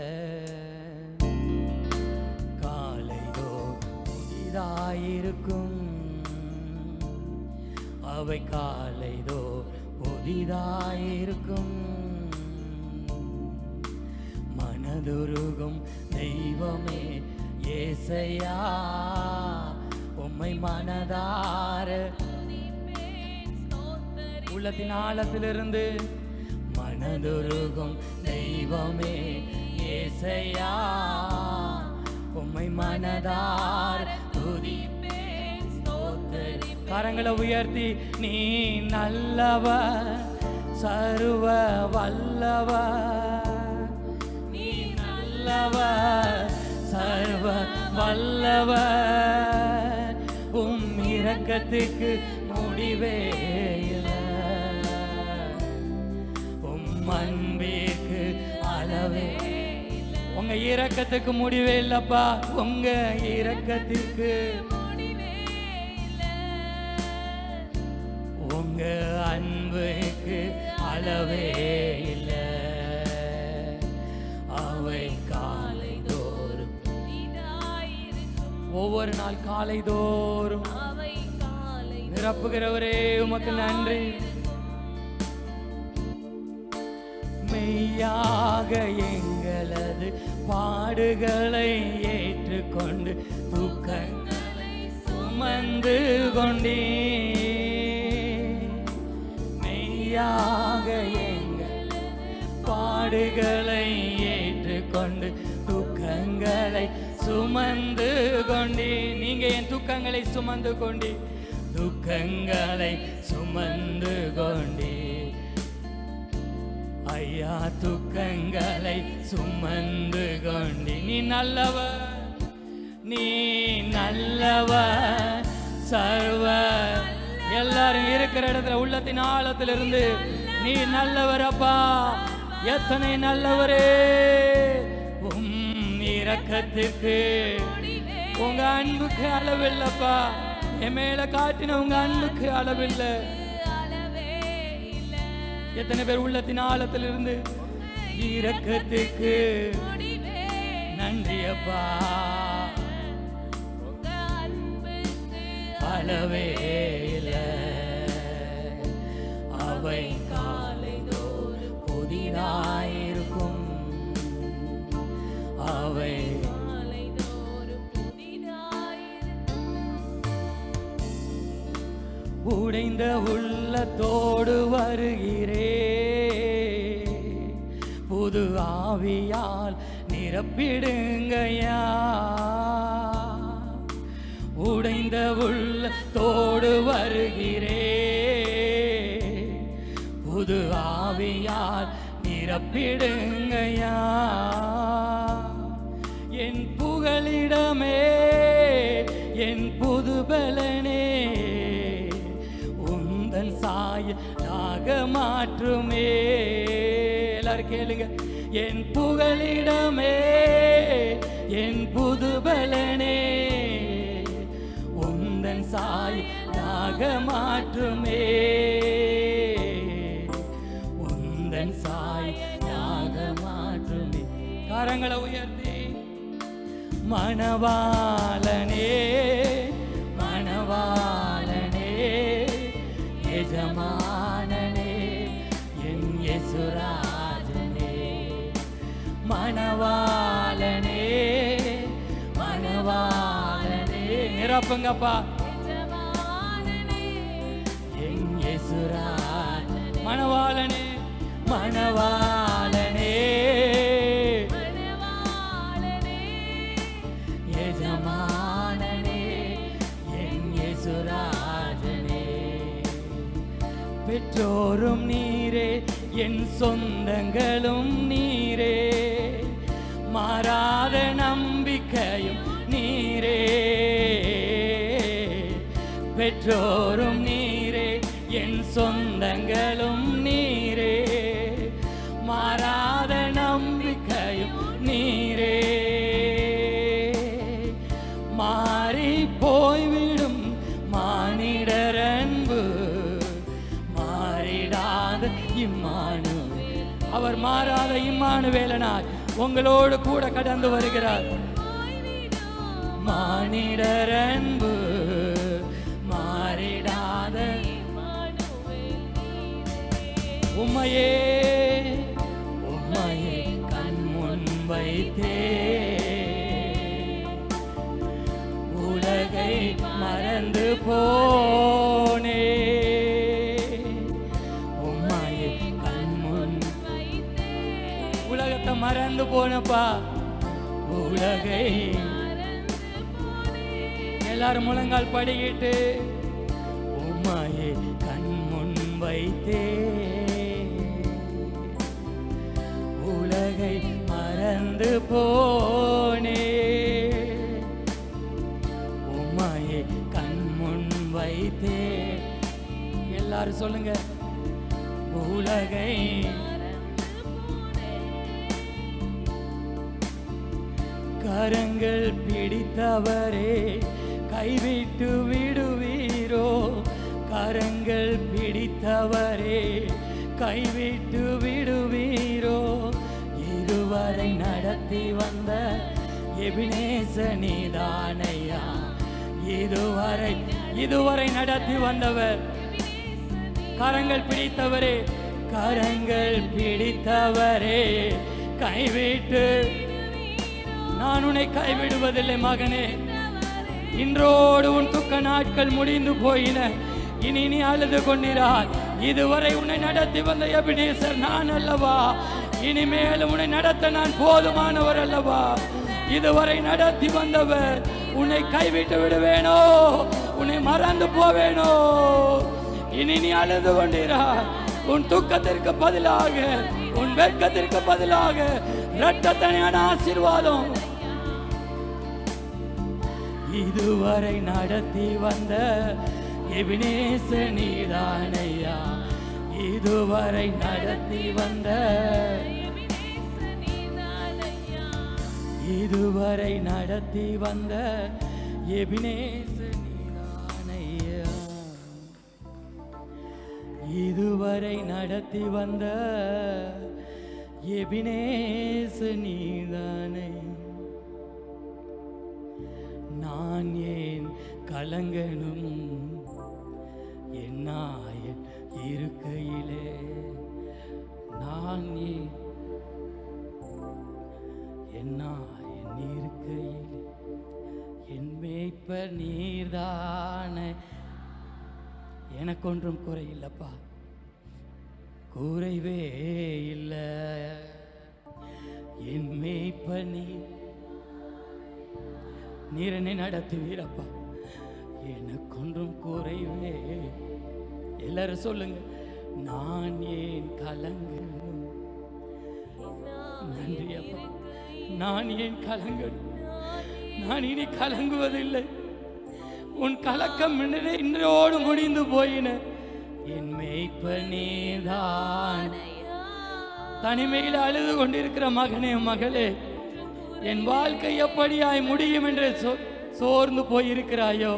காலைதோ புதிதாயிருக்கும், அவை காலைதோ புதிதாயிருக்கும். மனதுருகும் தெய்வமே ஏசையா, உம்மை மனதார உள்ளத்தின் ஆழத்திலிருந்து மனதுருகும் தெய்வமே ஏசையா, உம்மை மனதார துதிப்பேன் ஸ்தோத்திரிப்பேன். கரங்களை உயர்த்தி நீ நல்லவர், சர்வ வல்லவர், நீ நல்லவர், சர்வ வல்லவர், உம் இரக்கத்துக்கு முடிவே இல்லை. உம் அன்பிற்கு அளவே. உங்க இரக்கத்துக்கு முடிவே இல்லப்பா. உங்க இரக்கத்துக்கு உங்க அன்புக்கு அளவே இல்லை. அவை காலை தோறும் ஒவ்வொரு நாள் காலை தோறும் நிரப்புகிறவரே உமக்கு நன்றி. மெய்யாக எங்களது பாடுகளை ஏற்றுக்கொண்டு துக்கங்களை சுமந்து கொண்டே. மெய்யாக எங்களது பாடுகளை ஏற்றுக்கொண்டு துக்கங்களை சுமந்து கொண்டே. நீங்க என் துக்கங்களை சுமந்து கொண்டே, துக்கங்களை சுமந்து கொண்டே ஐயா, துக்கங்களை சுமந்து கொண்டே. நீ நல்லவர், நீ நல்லவர், சர்வ. எல்லாரும் இருக்கிற இடத்துல உள்ளத்தின் ஆழத்திலிருந்து நீ நல்லவர் அப்பா, எத்தனை நல்லவரே. உம் இரக்கத்துக்கு உங்க அன்புக்கு அளவில்லப்பா. என் மேல காட்டின உங்க அன்புக்கு அளவில்லை. எத்தனை பேர் உள்ளத்தின் ஆழத்திலிருந்து இரக்கத்துக்கு நன்றி அப்பா. அளவே இல்லை. அவை காலை தோறும் புதிதாயிருக்கும், அவை உடைந்த உள்ளத்தோடு வருகிறே, புது ஆவியால் நிரப்பிடுங்கயா. உடைந்த உள்ளத்தோடு வருகிறே, புது ஆவியால் நிரப்பிடுங்கயா. என் புகலிடமே, என் புது பலனே, உந்தன் சாயலாக மாற்றுமே. எல்லாரும் கேளுங்க. என் புகலிடமே, என் புது பலனே, உந்தன் சாயலாக மாற்றுமே. உந்தன் சாயலாக மாற்றுமே. கரங்களை உயர்த்தி மணவாளனே, மணவாளனே, எஜமானனே, என் இயேசுராஜனே. மணவாளனே, மணவாளனே, நிரப்புங்கப்பா. என் இயேசுராஜனே, மணவாளனே, மணவாளனே, எஜமானனே, என் இயேசுராஜனே. பெற்றோரும் நீரே, என் சொந்தங்களும் நீரே, மாறாத நம்பிக்கையும் நீரே. பெற்றோரும் நீரே, என் சொந்தங்களும் நீரே, மாறாத நம்பிக்கையும் நீரே. மாறாத இம்மானுவேல். அவர் மாறாத இம்மானுவேலனாய் உங்களோடு கூட கடந்து வருகிறார். மானிடர் அன்பு மாறிடாத உம்மையே உம்மையே கண்முன் வைத்தே உலகை மறந்து போனே. உம்மையே கண்முன் உலகத்தை மறந்து போனப்பா. உலகை எல்லாரும் முழங்கால் படிக்கிட்டு உம்மையே கண்முன் வைத்தே உலகை மறந்து போனே. உம்மையே கண்முன் வைத்தே. எல்லாரும் சொல்லுங்க, உலகை கரங்கள் பிடித்தவரே கைவிட்டு விடுவீரோ. கரங்கள் பிடித்தவரே கைவிட்டு விடுவீரோ. இதுவரை நடத்தி வந்த எபினேச நீதானையா. இதுவரை நடத்தி வந்தவர். கரங்கள் பிடித்தவரே கரங்கள் பிடித்தவரே கைவிட்டு. நான் உன்னை கைவிடுவதில்லை மகனே. இன்றோடு உன் துக்க நாட்கள் முடிந்து போயின. இனி நீ அழுது கொண்டிராய். இதுவரை உன்னை நடத்தி வந்த எபினேசர் நான் அல்லவா. இனிமேலும் உன்னை நடத்த நான் போதுமானவர் அல்லவா. இதுவரை நடத்தி வந்தவர். உன்னை கைவிட்டு விடுவேனோ, உன்னை மறந்து போவேனோ. இனி நீ அழுது கொண்டிராய். உன் துக்கத்திற்கு பதிலாக, உன் வெட்கத்திற்கு பதிலாக இரட்டத்தனையான ஆசீர்வாதம். இதுவரை நடத்தி வந்த எபினேச நீதானையா. இதுவரை நடத்தி வந்த இதுவரை நடத்தி வந்த எபினேச நீதானையா. இதுவரை நடத்தி வந்த எபினேச நீதானை. நான் ஏன் கலங்கணும் என்னாயன் இருக்கையிலே. நான் ஏன் என்னாயன் இருக்கையிலே. என் மேய்ப்பர் நீர்தான. எனக்கு ஒன்றும் குறையில்லப்பா, குறைவே இல்லை. என் மேய்ப்பர் நீர் என்னை நடத்துவீரப்பா. எனக்கொன்றும் குறைவே. எல்லாரும் சொல்லுங்க, நான் ஏன் கலங்கணும். நன்றி அப்பா. நான் ஏன் கலங்கணும். நான் இனி கலங்குவதில்லை. உன் கலக்கம் இன்றோடு முடிந்து போயின. என் மேய்ப்பர் நீதான். தனிமையில் அழுது கொண்டிருக்கிற மகனே மகளே, என் வாழ்க்கை எப்படியாய் முடியும் என்று சோர்ந்து போயிருக்கிறாயோ.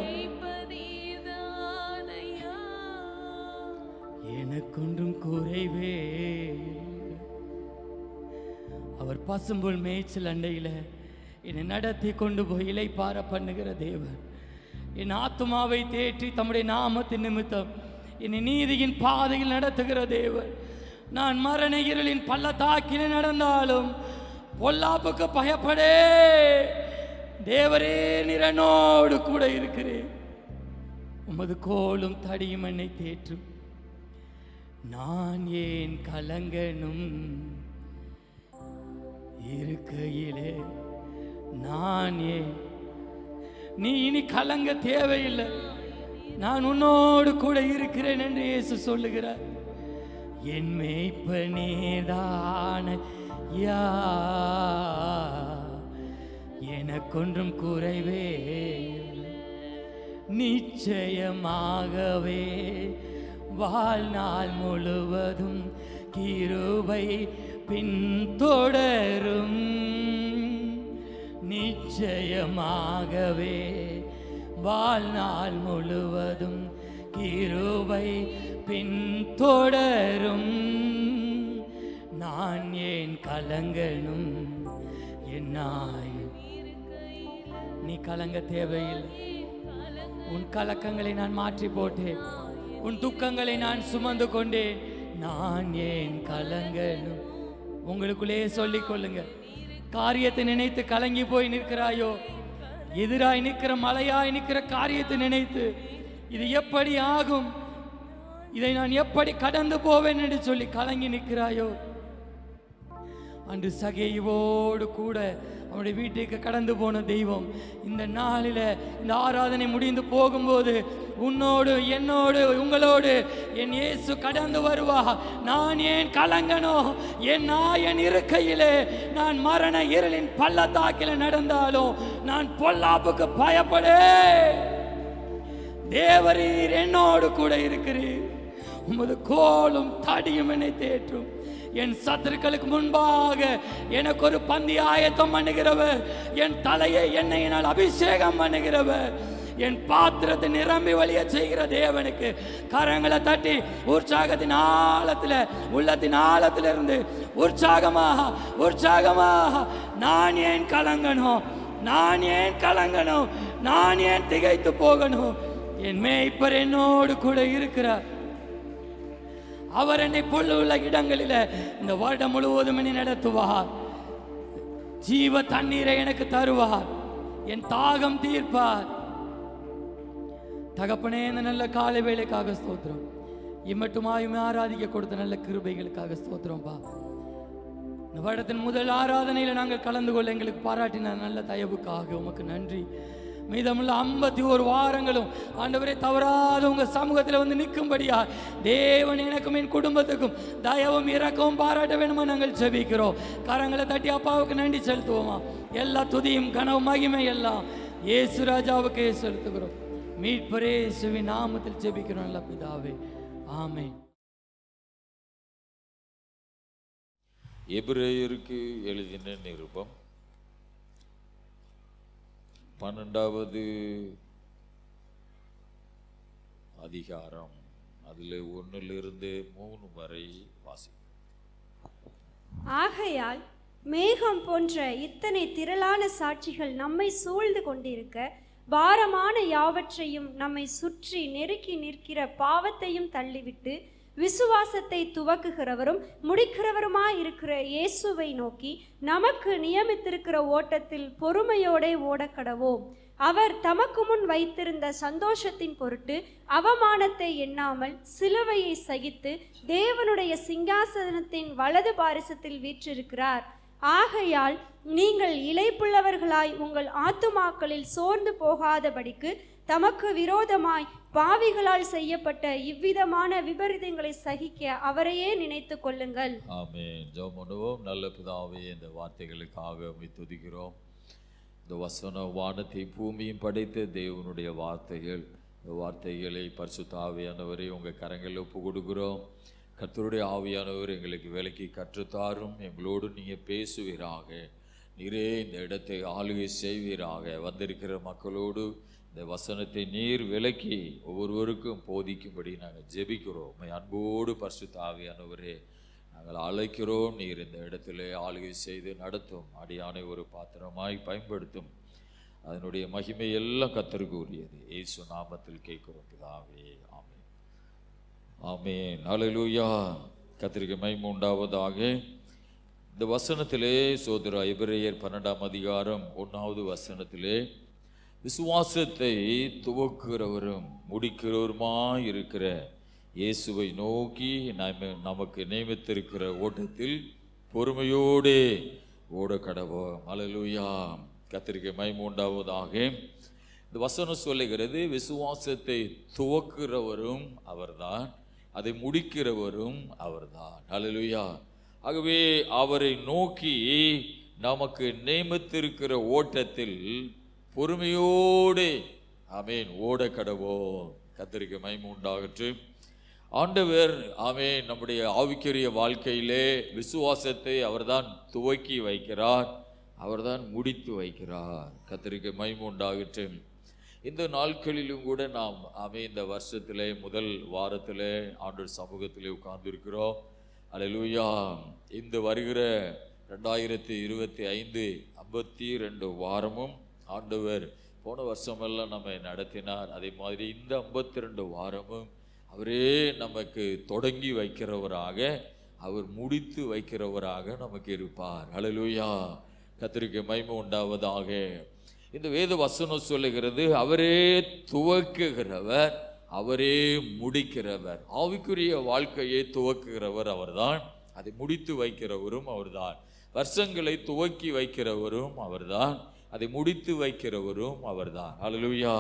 எனக்கொன்றும் குறைவே. அவர் பசும்புல் மேய்ச்சல் அண்டையில என்னை நடத்தி கொண்டு போய் இளைப்பார பண்ணுகிற தேவன். என் ஆத்துமாவை தேற்றி தம்முடைய நாமத்தின் நிமித்தம் என்னை நீதியின் பாதையில் நடத்துகிற தேவன். நான் மரண இருளின் பள்ளத்தாக்கிலே நடந்தாலும் பொல்லாப்புக்கு பயப்படே. தேவரே நிறனோடு கூட இருக்கிறேன். உமது கோலும் தடியும் என்னை தேற்றும். நான் ஏன் கலங்கணும் இருக்கையிலே. நான் ஏன். நீ இனி கலங்க தேவையில்லை. நான் உன்னோடு கூட இருக்கிறேன் என்று இயேசு சொல்லுகிறார். என் மேய்ப்பர் நீர்தான. எனக்கொன்றும் குறைவே. நிச்சயமாகவே வாழ்நாள் முழுவதும் கிருபை பின்தொடரும். நிச்சயமாகவே வாழ்நாள் முழுவதும் கிருபை பின்தொடரும். நான் ஏன் கலங்கணும்? என்னாய் நீ கலங்க தேவையில்லை. உன் கலக்கங்களை நான் மாற்றி போட்டேன், உன் துக்கங்களை நான் சுமந்து கொண்டேன். நான் ஏன் கலங்கணும்? உங்களுக்குள்ளே சொல்லிக் கொள்ளுங்க. காரியத்தை நினைத்து கலங்கி போய் நிற்கிறாயோ? எதிராய் நிற்கிற மலையாய் நிற்கிற காரியத்தை நினைத்து இது எப்படி ஆகும், இதை நான் எப்படி கடந்து போவேன் என்று சொல்லி கலங்கி நிற்கிறாயோ? அன்று சகேயுவோடு கூட அவனுடைய வீட்டுக்கு கடந்து போன தெய்வம் இந்த நாளில் இந்த ஆராதனை முடிந்து போகும்போது உன்னோடு என்னோடு உங்களோடு என் இயேசு கடந்து வருவா. நான் ஏன் கலங்கணும்? என் நாயன் இருக்கையிலே நான் மரண இருளின் பள்ளத்தாக்கில் நடந்தாலும் நான் பொல்லாப்புக்கு பயப்படே. தேவரீர் என்னோடு கூட இருக்கிறீர். உமது கோலும் தடியும் என்னை தேற்றும். என் சத்துருக்களுக்கு முன்பாக எனக்கு ஒரு பந்தி ஆயத்தம் பண்ணுகிறவர், என் தலையை எண்ணெயினால் அபிஷேகம் பண்ணுகிறவர், என் பாத்திரத்தை நிரம்பி வழிய செய்கிற தேவனுக்கு கரங்களை தட்டி உற்சாகத்தின் ஆழத்தில் உள்ளத்தின் ஆழத்திலிருந்து உற்சாகமாக உற்சாகமாக நான் ஏன் கலங்கணும்? நான் ஏன் கலங்கணும்? நான் ஏன் திகைத்து போகணும்? என் மேய்ப்பர் என்னோடு கூட இருக்கிறார். அவர் என்னை புல்லுள்ள இடங்களில் இந்த வருடம் முழுவதும் என்னை நடத்துவார். ஜீவ தண்ணீரை எனக்கு தருவார். என் தாகம் தீர்ப்பார். தகப்பனே, இந்த நல்ல காலை வேளைக்காக ஸ்தோத்திரம். இம்மட்டுமாயுமே ஆராதிக்க கொடுத்த நல்ல கிருபைகளுக்காக ஸ்தோத்திரம்பா. இந்த வருடத்தின் முதல் ஆராதனையில் நாங்கள் கலந்து கொள்ள எங்களுக்கு பாராட்டின நல்ல தயவுக்காக உமக்கு நன்றி. மீதமுள்ள 51 வாரங்களும் ஆண்டவரே தவறாத உங்க சமூகத்தில் வந்து நிற்கும்படியா தேவன் எனக்கும் என் குடும்பத்துக்கும் தயவும் இரக்கவும் பாராட்ட வேணுமா நாங்கள் ஜெபிக்கிறோம். கரங்களை தட்டி அப்பாவுக்கு நன்றி செலுத்துவோமா? எல்லா துதியும் கனவு மகிமை எல்லாம் இயேசு ராஜாவுக்கு செலுத்துகிறோம். மீட்பரே இயேசுவின் நாமத்தில் ஜெபிக்கிறோம் நல்ல பிதாவே, ஆமென். எபிரேயருக்கு எழுதின நிருபம் 12வது அதிகாரம், அதில் 1லிருந்து 3 வரை வாசிக்கும். ஆகையால் மேகம் போன்ற இத்தனை திரளான சாட்சிகள் நம்மை சூழ்ந்து கொண்டிருக்க, பாரமான யாவற்றையும் நம்மை சுற்றி நெருக்கி நிற்கிற பாவத்தையும் தள்ளிவிட்டு விசுவாசத்தை துவக்குகிறவரும் முடிக்கிறவருமாயிருக்கிற இயேசுவை நோக்கி நமக்கு நியமித்திருக்கிற ஓட்டத்தில் பொறுமையோடே ஓடக்கடவோம். அவர் தமக்கு முன் வைத்திருந்த சந்தோஷத்தின் பொருட்டு அவமானத்தை எண்ணாமல் சிலுவையை சகித்து தேவனுடைய சிங்காசனத்தின் வலது பாரிசத்தில் வீற்றிருக்கிறார். ஆகையால் நீங்கள் இளைப்புள்ளவர்களாய் உங்கள் ஆத்துமாக்களில் சோர்ந்து போகாதபடிக்கு தமக்கு விரோதமாய் பாவிகளால் செய்யப்பட்ட இவ்விதமான விபரீதங்களை சகிக்க அவரையே நினைத்து கொள்ளுங்கள். ஆமென். ஜெபம் பண்ணுவோம். நல்ல பிதாவே, இந்த வார்த்தைகளுக்காக உம்மை துதிக்கிறோம். இந்த வசன வானத்தை பூமியும் படைத்த தேவனுடைய வார்த்தைகள், இந்த வார்த்தைகளை பரிசுத்த ஆவியானவரை உங்கள் கரங்களில் ஒப்பு கொடுக்கிறோம். கர்த்தருடைய ஆவியானவர் எங்களுக்கு விலக்கி கற்றுத்தாரும். எங்களோடு நீங்கள் பேசுவீராக. நீரே இந்த இடத்தை ஆளுகை செய்வீராக. வந்திருக்கிற மக்களோடு இந்த வசனத்தை நீர் விலக்கி ஒவ்வொருவருக்கும் போதிக்கும்படி நாங்கள் ஜெபிக்கிறோம். உம்மை அன்போடு பரிசுத்த ஆவியானவரே நாங்கள் அழைக்கிறோம். நீர் இந்த இடத்துல ஆளுகை செய்து நடத்தும். அடியானை ஒரு பாத்திரமாய் பயன்படுத்தும். அதனுடைய மகிமை எல்லாம் கர்த்தருக்கு உரியது. இயேசு நாமத்தில் கேட்கிறோம் பிதாவே, ஆமென். ஆமென். ஹல்லேலூயா. கர்த்தருக்கு மகிமை உண்டாவதாக. இந்த வசனத்திலே சோதர எபிரேயர் 12ஆம் அதிகாரம் 1வது வசனத்திலே விசுவாசத்தை துவக்குகிறவரும் முடிக்கிறவருமாய் இருக்கிற இயேசுவை நோக்கி நமக்கு நியமித்திருக்கிற ஓட்டத்தில் பொறுமையோடே ஓட கடவோம். ஹல்லேலூயா. கர்த்தருக்கு மகிமை உண்டாவதாக. இந்த வசனம் சொல்லுகிறது, விசுவாசத்தை துவக்குகிறவரும் அவர்தான், அதை முடிக்கிறவரும் அவர்தான். ஹல்லேலூயா. ஆகவே அவரை நோக்கி நமக்கு நியமித்திருக்கிற ஓட்டத்தில் பொறுமையோடு ஆமென் ஓட கடவோம். கர்த்தருக்கு மகிமை உண்டாகட்டும். ஆண்டவர் ஆமென் நம்முடைய ஆவிக்குரிய வாழ்க்கையிலே விசுவாசத்தை அவர்தான் துவக்கி வைக்கிறார், அவர்தான் முடித்து வைக்கிறார். கர்த்தருக்கு மகிமை உண்டாகட்டும். இந்த நாட்களிலும் கூட நாம் இந்த வருஷத்திலே முதல் வாரத்திலே ஆண்டவர் சமூகத்திலே உட்கார்ந்திருக்கிறோம். அல்லேலூயா. இந்த வருகிற 2025 52 வாரமும் ஆண்டவர் போன வருஷமெல்லாம் நம்மை நடத்தினார். அதே மாதிரி இந்த 52 வாரமும் அவரே நமக்கு தொடங்கி வைக்கிறவராக, அவர் முடித்து வைக்கிறவராக நமக்கு இருப்பார். அல்லேலூயா. கர்த்தருக்கு மகிமை உண்டாவதாக. இந்த வேத வசனம் சொல்லுகிறது, அவரே துவக்குகிறவர், அவரே முடிக்கிறவர். ஆவிக்குரிய வாழ்க்கையை துவக்குகிறவர் அவர்தான், அதை முடித்து வைக்கிறவரும் அவர்தான். வருஷங்களை துவக்கி வைக்கிறவரும் அவர்தான், அதை முடித்து வைக்கிறவரும் அவர்தான். அல்லேலூயா.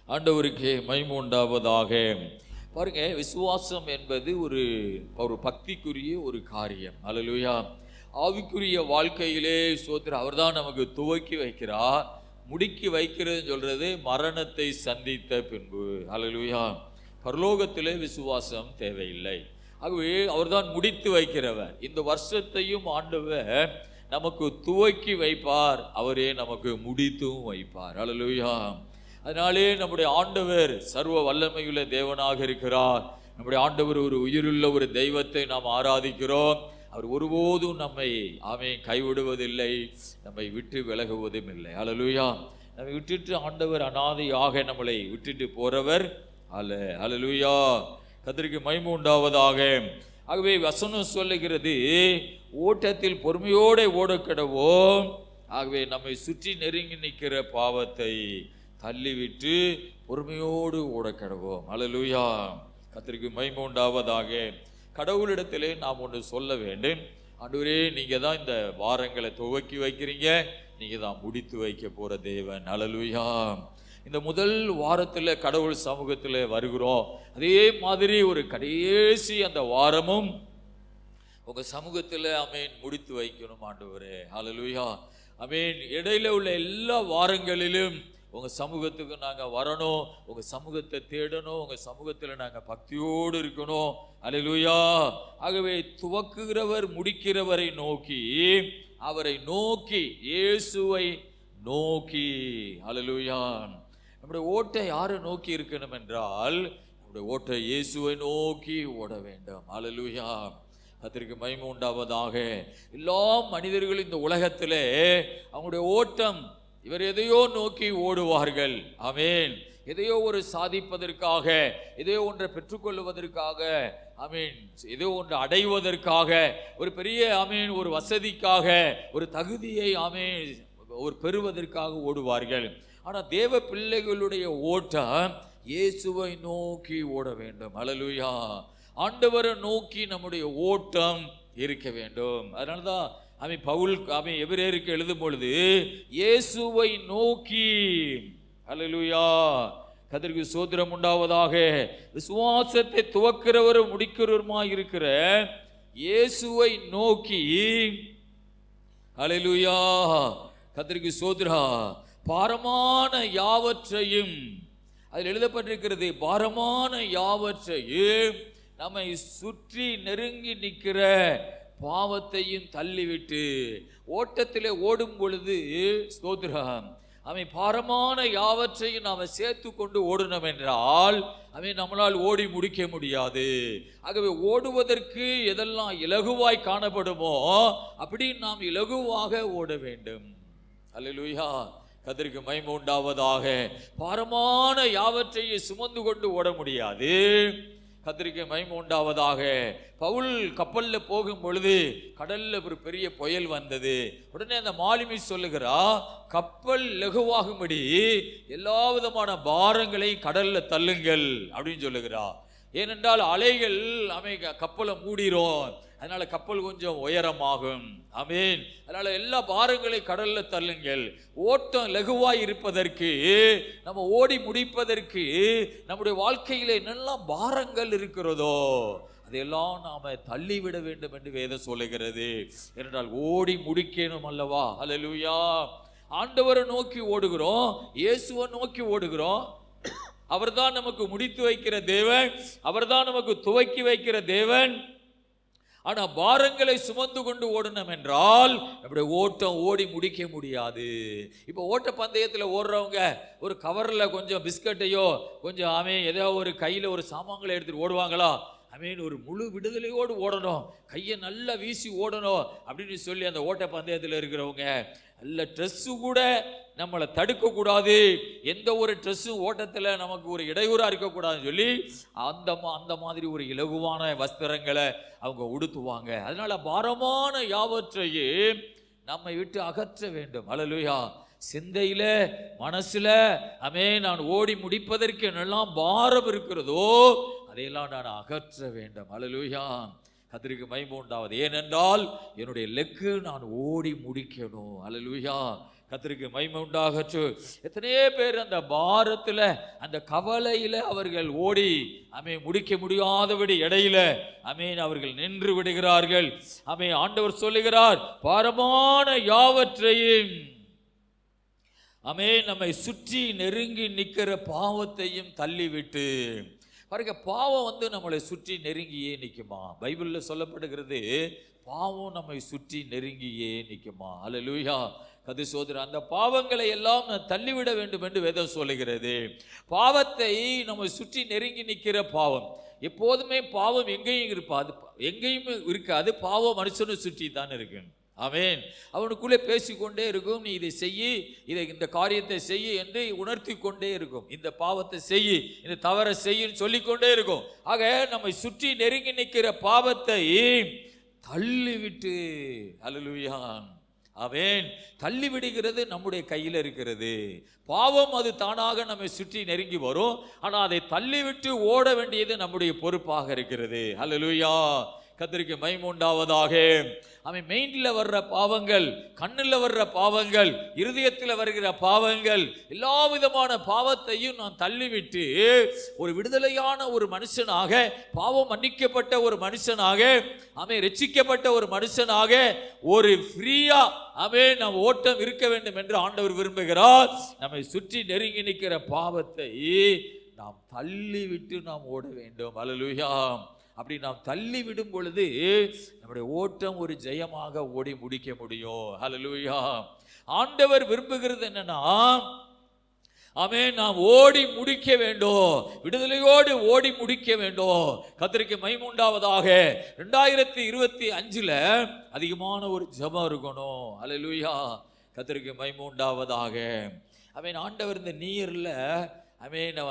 ஆண்டவருக்கு மகிமை உண்டாவதாக. பாருங்க, விசுவாசம் என்பது ஒரு பக்திக்குரிய ஒரு காரியம். அல்லேலூயா. ஆவிக்குரிய வாழ்க்கையிலே ஸ்தோத்திரம், அவர்தான் நமக்கு துவக்கி வைக்கிறார். முடுக்கி வைக்கிறது சொல்றது மரணத்தை சந்தித்த பின்பு. அல்லேலூயா. பரலோகத்திலே விசுவாசம் தேவையில்லை. ஆகவே அவர்தான் முடித்து வைக்கிறவர். இந்த வருஷத்தையும் ஆண்டவர் நமக்கு துவக்கி வைப்பார், அவரே நமக்கு முடித்தும் வைப்பார். அல்லேலூயா. அதனாலே நம்முடைய ஆண்டவர் சர்வ வல்லமையுள்ள தேவனாக இருக்கிறார். நம்முடைய ஆண்டவர் ஒரு உயிருள்ள ஒரு தெய்வத்தை நாம் ஆராதிக்கிறோம். அவர் ஒருபோதும் நம்மை கைவிடுவதில்லை, நம்மை விட்டு விலகுவதும் இல்லை. அல்லேலூயா. நம்மை விட்டுட்டு ஆண்டவர் அனாதையாக நம்மளை விட்டுட்டு போறவர் அல்ல. அல்லேலூயா. கர்த்தருக்கு மகிமை உண்டாவதாக. ஆகவே வசனம் சொல்லுகிறது, ஓட்டத்தில் பொறுமையோடு ஓடக்கடவோம். ஆகவே நம்மை சுற்றி நெருங்கி நிற்கிற பாவத்தை தள்ளிவிட்டு பொறுமையோடு ஓடக்கடவோம். அல்லேலூயா. கர்த்தருக்கு மகிமை உண்டாவதாக. கடவுளிடத்திலே நாம் ஒன்று சொல்ல வேண்டும். ஆண்டவரே, நீங்க தான் இந்த வாரங்களை துவக்கி வைக்கிறீங்க, நீங்க தான் முடித்து வைக்க போற தேவன். அல்லேலூயா. இந்த முதல் வாரத்தில் கடவுள் சமூகத்தில் வருகிறோம். அதே மாதிரி ஒரு கடைசி அந்த வாரமும் உங்க சமூகத்தில் முடித்து வைக்கணும் ஆண்டவரே. அல்லேலூயா. இடையில உள்ள எல்லா வாரங்களிலும் உங்க சமூகத்துக்கு நாங்க வரணும், உங்க சமூகத்தை தேடணும், உங்க சமூகத்தில் நாங்க பக்தியோடு இருக்கணும். அல்லேலூயா. ஆகவே துவக்குகிறவர் முடிக்கிறவரை நோக்கி, அவரை நோக்கி, இயேசுவை நோக்கி. அல்லேலூயா. நம்முடைய ஓட்டை யாரை நோக்கி இருக்கணும் என்றால், நம்முடைய ஓட்டை இயேசுவை நோக்கி ஓட வேண்டும். அல்லேலூயா. கர்த்தருக்கு மகிமை உண்டாவதாக. எல்லா மனிதர்களும் இந்த உலகத்திலே அவங்களுடைய ஓட்டம், இவர் எதையோ நோக்கி ஓடுவார்கள். ஆமென். எதையோ ஒரு சாதிப்பதற்காக, எதையோ ஒன்றை பெற்றுக்கொள்வதற்காக, ஏதோ ஒன்று அடைவதற்காக, ஒரு பெரிய ஒரு வசதிக்காக, ஒரு தகுதியை ஒரு பெறுவதற்காக ஓடுவார்கள். ஆனால் தேவ பிள்ளைகளுடைய ஓட்டம் இயேசுவை நோக்கி ஓட வேண்டும். அல்லேலூயா. ஆண்டவரை நோக்கி நம்முடைய ஓட்டம் இருக்க வேண்டும். அதனாலதான் பவுல் எபிரேயருக்கு எழுதும் பொழுது இயேசுவை நோக்கி. அல்லேலூயா. கர்த்தருக்கு ஸ்தோத்திரம் உண்டாவதாக. விசுவாசத்தை துவக்கிறவரும் முடிக்கிறவருமாய் இருக்கிற இயேசுவை நோக்கி. அல்லேலூயா. கர்த்தருக்கு ஸ்தோத்திரம். பாரமான யாவற்றையும், அதில் எழுதப்பட்டிருக்கிறது, பாரமான யாவற்றையும் நம்மை சுற்றி நெருங்கி நிற்கிற பாவத்தையும் தள்ளிவிட்டு ஓட்டத்திலே ஓடும் பொழுது ஸ்தோத்திரம், பாரமான யாவற்றையும் நாம் சேர்த்து கொண்டு ஓடணும் என்றால் நம்மளால் ஓடி முடிக்க முடியாது. ஆகவே ஓடுவதற்கு எதெல்லாம் இலகுவாய் காணப்படுமோ அப்படி நாம் இலகுவாக ஓட வேண்டும். அல்லேலூயா. கர்த்தருக்கு மகிமை உண்டாவதாக. பாரமான யாவற்றையும் சுமந்து கொண்டு ஓட முடியாது. கர்த்தருக்கு மகிமை உண்டாவதாக. பவுல் கப்பல்ல போகும் பொழுது கடல்ல ஒரு பெரிய புயல் வந்தது. உடனே அந்த மாலுமி சொல்லுகிறா, கப்பல் லகுவாகும்படி எல்லா விதமான பாரங்களை கடல்ல தள்ளுங்கள் அப்படின்னு சொல்லுகிறா. ஏனென்றால் அலைகள் கப்பலை மூடிரும், அதனால கப்பல் கொஞ்சம் உயரமாகும். ஆமென். அதனால எல்லா பாரங்களை கடல்ல தள்ளுங்கள். ஓட்டம் லகுவாய் இருப்பதற்கு, நம்ம ஓடி முடிப்பதற்கு நம்முடைய வாழ்க்கையில என்னெல்லாம் பாரங்கள் இருக்கிறதோ அதையெல்லாம் நாம தள்ளிவிட வேண்டும் என்று வேதம் சொல்லுகிறது. ஏனென்றால் ஓடி முடிக்கணும் அல்லவா. அல்லேலூயா. ஆண்டவரை நோக்கி ஓடுகிறோம், இயேசுவை நோக்கி ஓடுகிறோம். அவர்தான் நமக்கு முடித்து வைக்கிற தேவன், அவர்தான் நமக்கு துவக்கி வைக்கிற தேவன். ஆனா பாரங்களை சுமந்து கொண்டு ஓடணும் என்றால் நம்முடைய ஓட்டம் ஓடி முடிக்க முடியாது. இப்போ ஓட்ட பந்தயத்தில் ஓடுறவங்க ஒரு கவர்ல கொஞ்சம் பிஸ்கட்டையோ கொஞ்சம் ஏதோ ஒரு கையில ஒரு சாமான்களை எடுத்துட்டு ஓடுவாங்களா? ஒரு முழு விடுதலையோடு ஓடணும், கையை நல்லா வீசி ஓடணும் அப்படின்னு சொல்லி அந்த ஓட்ட பந்தயத்தில் இருக்கிறவங்க நல்ல ட்ரெஸ்ஸு கூட நம்மளை தடுக்கக்கூடாது, எந்த ஒரு ட்ரெஸ்ஸும் ஓட்டத்தில் நமக்கு ஒரு இடையூறாக இருக்கக்கூடாதுன்னு சொல்லி அந்த மாதிரி ஒரு இலகுவான வஸ்திரங்களை அவங்க உடுத்துவாங்க. அதனால பாரமான யாவற்றையும் நம்மை விட்டு அகற்ற வேண்டும். அல்லேலூயா. சிந்தையில மனசுல நான் ஓடி முடிப்பதற்கு என்னெல்லாம் பாரம் இருக்கிறதோ அதையெல்லாம் நான் அகற்ற வேண்டும். அல்லேலூயா. கர்த்தருக்கு மகிமை உண்டாவது. ஏனென்றால் என்னுடைய லெக்கு நான் ஓடி முடிக்கணும். அல்லேலூயா. கர்த்தருக்கு மகிமை உண்டாகட்டும். எத்தனையோ பேர் அந்த பாரத்துல அந்த கவலையில அவர்கள் ஓடி முடிக்க முடியாதபடி இடையில அவர்கள் நின்று விடுகிறார்கள். ஆண்டவர் சொல்லுகிறார், பாரமான யாவற்றையும் நம்மை சுற்றி நெருங்கி நிற்கிற பாவத்தையும் தள்ளிவிட்டு. பாருங்க, பாவம் நம்மளை சுற்றி நெருங்கியே நிற்குமா? பைபிளில் சொல்லப்படுகிறது, பாவம் நம்மை சுற்றி நெருங்கியே நிற்குமா? அல்லேலூயா. கது சோதர அந்த பாவங்களை எல்லாம் தள்ளிவிட வேண்டும் என்று வேதம் சொல்லுகிறது. பாவத்தை நம்மை சுற்றி நெருங்கி நிற்கிற பாவம் எப்போதுமே பாவம் எங்கேயும் இருப்பாது, எங்கேயும் இருக்காது. பாவம் மனுஷனை சுற்றி தான் இருக்கு. அவனுக்குள்ளே பேசிக்கொண்டே இருக்கும், நீ இதை செய்யி, இந்த காரியத்தை செய்யி என்று உணர்த்தி கொண்டே இருக்கும். இந்த பாவத்தை செய்யி, இந்த தவறை செய்யின்னு சொல்லிக்கொண்டே இருக்கும். ஆக நம்மை சுற்றி நெருங்கி நிற்கிற பாவத்தை தள்ளிவிட்டு, அல்லேலூயா, தள்ளி விடுகிறது நம்முடைய கையில் இருக்கிறது. பாவம் அது தானாக நம்மை சுற்றி நெருங்கி வரும், ஆனால் அதை தள்ளிவிட்டு ஓட வேண்டியது நம்முடைய பொறுப்பாக இருக்கிறது. அல்லேலூயா. கர்த்தருக்கு மகிமை உண்டாவதாக. மெயின்ல வர்ற பாவங்கள், கண்ணில் வர்ற பாவங்கள், இருதயத்தில் வருகிற பாவங்கள், எல்லா விதமான பாவத்தையும் நான் தள்ளிவிட்டு ஒரு விடுதலையான ஒரு மனுஷனாக, பாவம் மன்னிக்கப்பட்ட ஒரு மனுஷனாக, ரட்சிக்கப்பட்ட ஒரு மனுஷனாக, ஒரு ஃப்ரீயா நம் ஓட்டம் இருக்க வேண்டும் என்று ஆண்டவர் விரும்புகிறார். நம்மை சுற்றி நெருங்கி நிற்கிற பாவத்தை நாம் தள்ளிவிட்டு நாம் ஓட வேண்டும். அல்லேலூயா. அப்படி நாம் தள்ளி விடும் பொழுது நம்முடைய ஓட்டம் ஒரு ஜெயமாக ஓடி முடிக்க முடியும். அல்லேலூயா. ஆண்டவர் விரும்புகிறது என்னன்னா, நாம் ஓடி முடிக்க வேண்டும், விடுதலையோடு ஓடி முடிக்க வேண்டும். கர்த்தருக்கு மகிமை உண்டாவதாக. 2025 அதிகமான ஒரு ஜெபம் இருக்கணும். அல்லேலூயா. கர்த்தருக்கு மகிமை உண்டாவதாக. ஆண்டவர் இந்த நீர்ல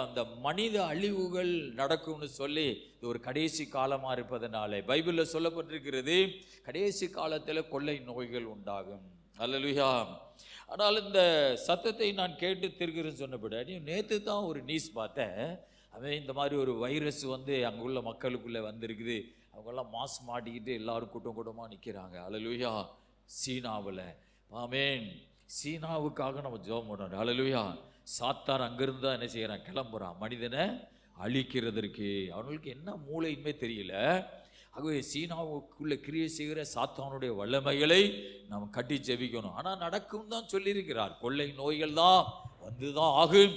அந்த மனித அழிவுகள் நடக்கும்னு சொல்லி, இது ஒரு கடைசி காலமாக இருப்பதனால பைபிளில் சொல்லப்பட்டிருக்கிறது, கடைசி காலத்தில் கொள்ளை நோய்கள் உண்டாகும். அல்லேலூயா. ஆனால் இந்த சத்தத்தை நான் கேட்டு திருக்கிறேன்னு சொன்னபடி நேற்று தான் ஒரு நியூஸ் பார்த்தேன். இந்த மாதிரி ஒரு வைரஸ் அங்குள்ள மக்களுக்குள்ளே வந்திருக்குது. அவங்கெல்லாம் மாஸ்க் மாட்டிக்கிட்டு எல்லாரும் கூட்டம் கூட்டமாக நிற்கிறாங்க. அல்லேலூயா. சீனாவில் சீனாவுக்காக நம்ம ஜெபம் பண்ணணும். அல்லேலூயா. சாத்தான் அங்கிருந்து தான் என்ன செய்யறான், கிளம்புறான் மனிதனை அழிக்கிறதற்கு. அவனுக்கு என்ன மூளையுமே தெரியல. ஆகவே சீனாவுக்குள்ள கிரியை செய்கிற சாத்தானுடைய வல்லமைகளை நாம் கட்டி ஜெபிக்கணும். ஆனால் நடக்கும் தான் சொல்லியிருக்கிறார். கொள்ளை நோய்கள் தான் வந்துதான் ஆகும்.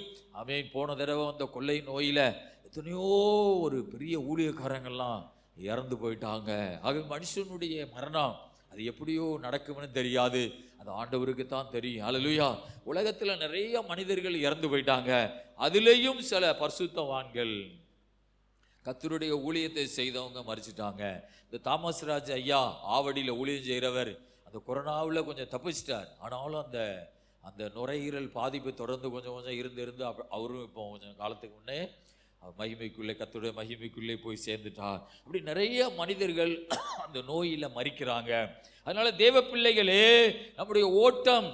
போன தடவை வந்த கொள்ளை நோயில எத்தனையோ ஒரு பெரிய ஊழியக்காரங்கள்லாம் இறந்து போயிட்டாங்க. ஆகவே மனுஷனுடைய மரணம் அது எப்படியோ நடக்கும்னு தெரியாது, அது ஆண்டவருக்கு தான் தெரியும். அல்லேலூயா. உலகத்தில் நிறைய மனிதர்கள் இறந்து போயிட்டாங்க. அதுலேயும் சில பரிசுத்தவான்கள், கர்த்தருடைய ஊழியத்தை செய்தவங்க மறிச்சிட்டாங்க. இந்த தாமஸ் ராஜ் ஐயா ஆவடியில் ஊழியம் செய்கிறவர் அந்த கொரோனாவில் கொஞ்சம் தப்பிச்சிட்டார். ஆனாலும் அந்த நுரையீரல் பாதிப்பு தொடர்ந்து கொஞ்சம் இருந்து அவரும் இப்போ கொஞ்சம் காலத்துக்கு முன்னே மகிமைக்குள்ளே, கர்த்தருடைய மகிமைக்குள்ளே போய் சேர்ந்துட்டார். அப்படி நிறைய மனிதர்கள் அந்த நோயில மரிக்கிறாங்க. அதனால தேவ பிள்ளைகளே, நம்முடைய ஓட்டம்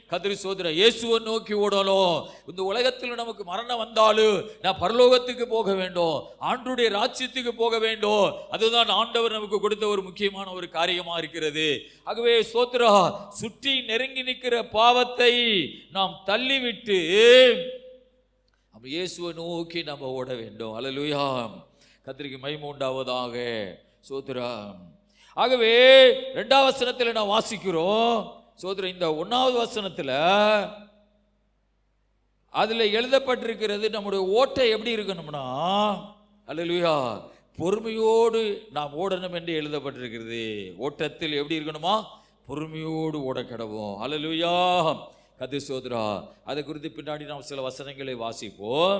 கர்த்தர் சோதர இயேசுவை நோக்கி ஓடணும். இந்த உலகத்தில் நமக்கு மரணம் வந்தாலும் நான் பரலோகத்துக்கு போக வேண்டும், ஆண்டவருடைய ராஜ்யத்துக்கு போக வேண்டும். அதுதான் ஆண்டவர் நமக்கு கொடுத்த ஒரு முக்கியமான ஒரு காரியமா இருக்கிறது. ஆகவே சோத்ரா, சுற்றி நெருங்கி நிற்கிற பாவத்தை நாம் தள்ளிவிட்டு இயேசுவை நோக்கி நம்ம ஓட வேண்டும். அல்லேலூயா. கர்த்தருக்கு மகிமை உண்டாவதாக. சோத்ரம். ஆகவே 2ஆம் வசனத்தில் நான் வாசிக்கிறோம். சோத்ரம், இந்த 1ஆவது வசனத்தில் அதுல எழுதப்பட்டிருக்கிறது நம்முடைய ஓட்டை எப்படி இருக்கணும்னா, அல்லேலூயா, பொறுமையோடு நாம் ஓடணும் என்று எழுதப்பட்டிருக்கிறது. ஓட்டத்தில் எப்படி இருக்கணுமா? பொறுமையோடு ஓட கடவோம். அல்லேலூயா, கர்த்தர் ஸ்தோத்திரா. அதை குறித்து பின்னாடி நாம் சில வசனங்களை வாசிப்போம்.